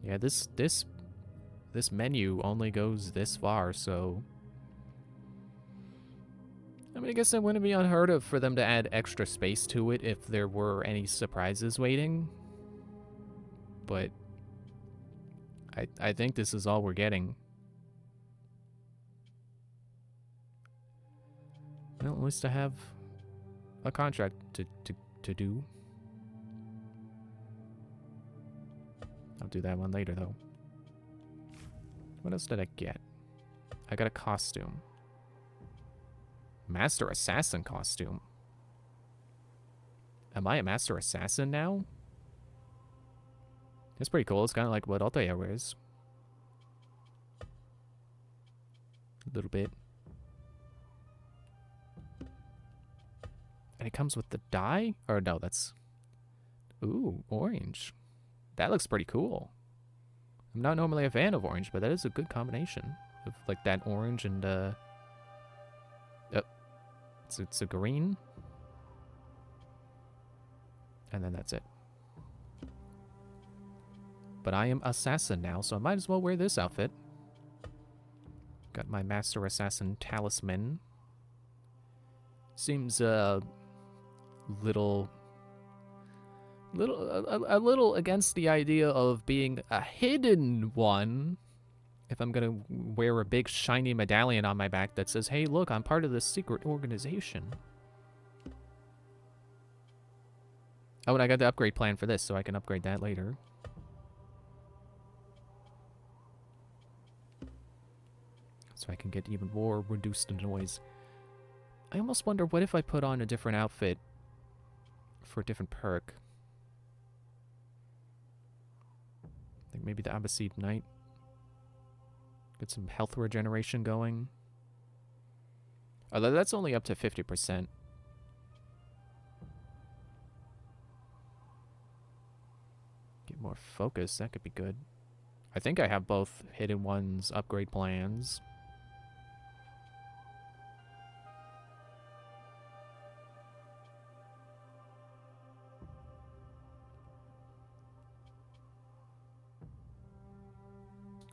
Yeah, this menu only goes this far, so... I mean, I guess it wouldn't be unheard of for them to add extra space to it if there were any surprises waiting. But... I think this is all we're getting. Well, at least I have a contract to do. I'll do that one later, though. What else did I get? I got a costume. Master Assassin costume. Am I a Master Assassin now? It's pretty cool. It's kind of like what Altair wears. A little bit. And it comes with the dye? Or no, that's... Ooh, orange. That looks pretty cool. I'm not normally a fan of orange, but that is a good combination. Of like that orange and it's a green. And then that's it. But I am Assassin now, so I might as well wear this outfit. Got my Master Assassin talisman. Seems a little against the idea of being a hidden one. If I'm gonna wear a big shiny medallion on my back that says, "Hey, look, I'm part of this secret organization." Oh, and I got the upgrade plan for this, so I can upgrade that later. So I can get even more reduced noise. I almost wonder, what if I put on a different outfit for a different perk? I think maybe the Abbasid Knight. Get some health regeneration going. Although that's only up to 50%. Get more focus. That could be good. I think I have both Hidden Ones upgrade plans.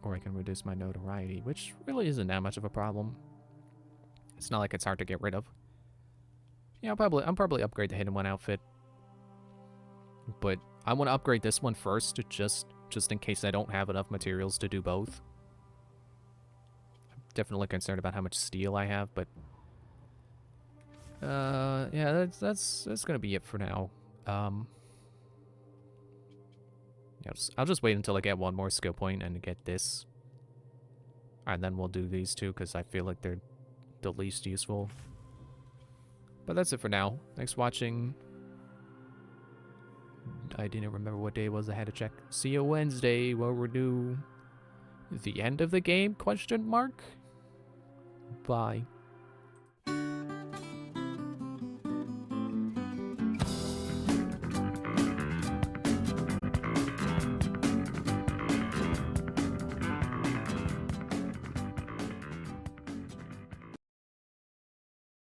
Or I can reduce my notoriety, which really isn't that much of a problem. It's not like it's hard to get rid of. Yeah, I'll probably upgrade the Hidden One outfit. But I want to upgrade this one first, just in case I don't have enough materials to do both. I'm definitely concerned about how much steel I have, but yeah, that's gonna be it for now. Yeah, I'll just wait until I get one more skill point and get this. And then we'll do these two because I feel like they're the least useful. But that's it for now. Thanks for watching. I didn't remember what day it was. I had to check. See you Wednesday where we'll do the end of the game? Question mark. Bye.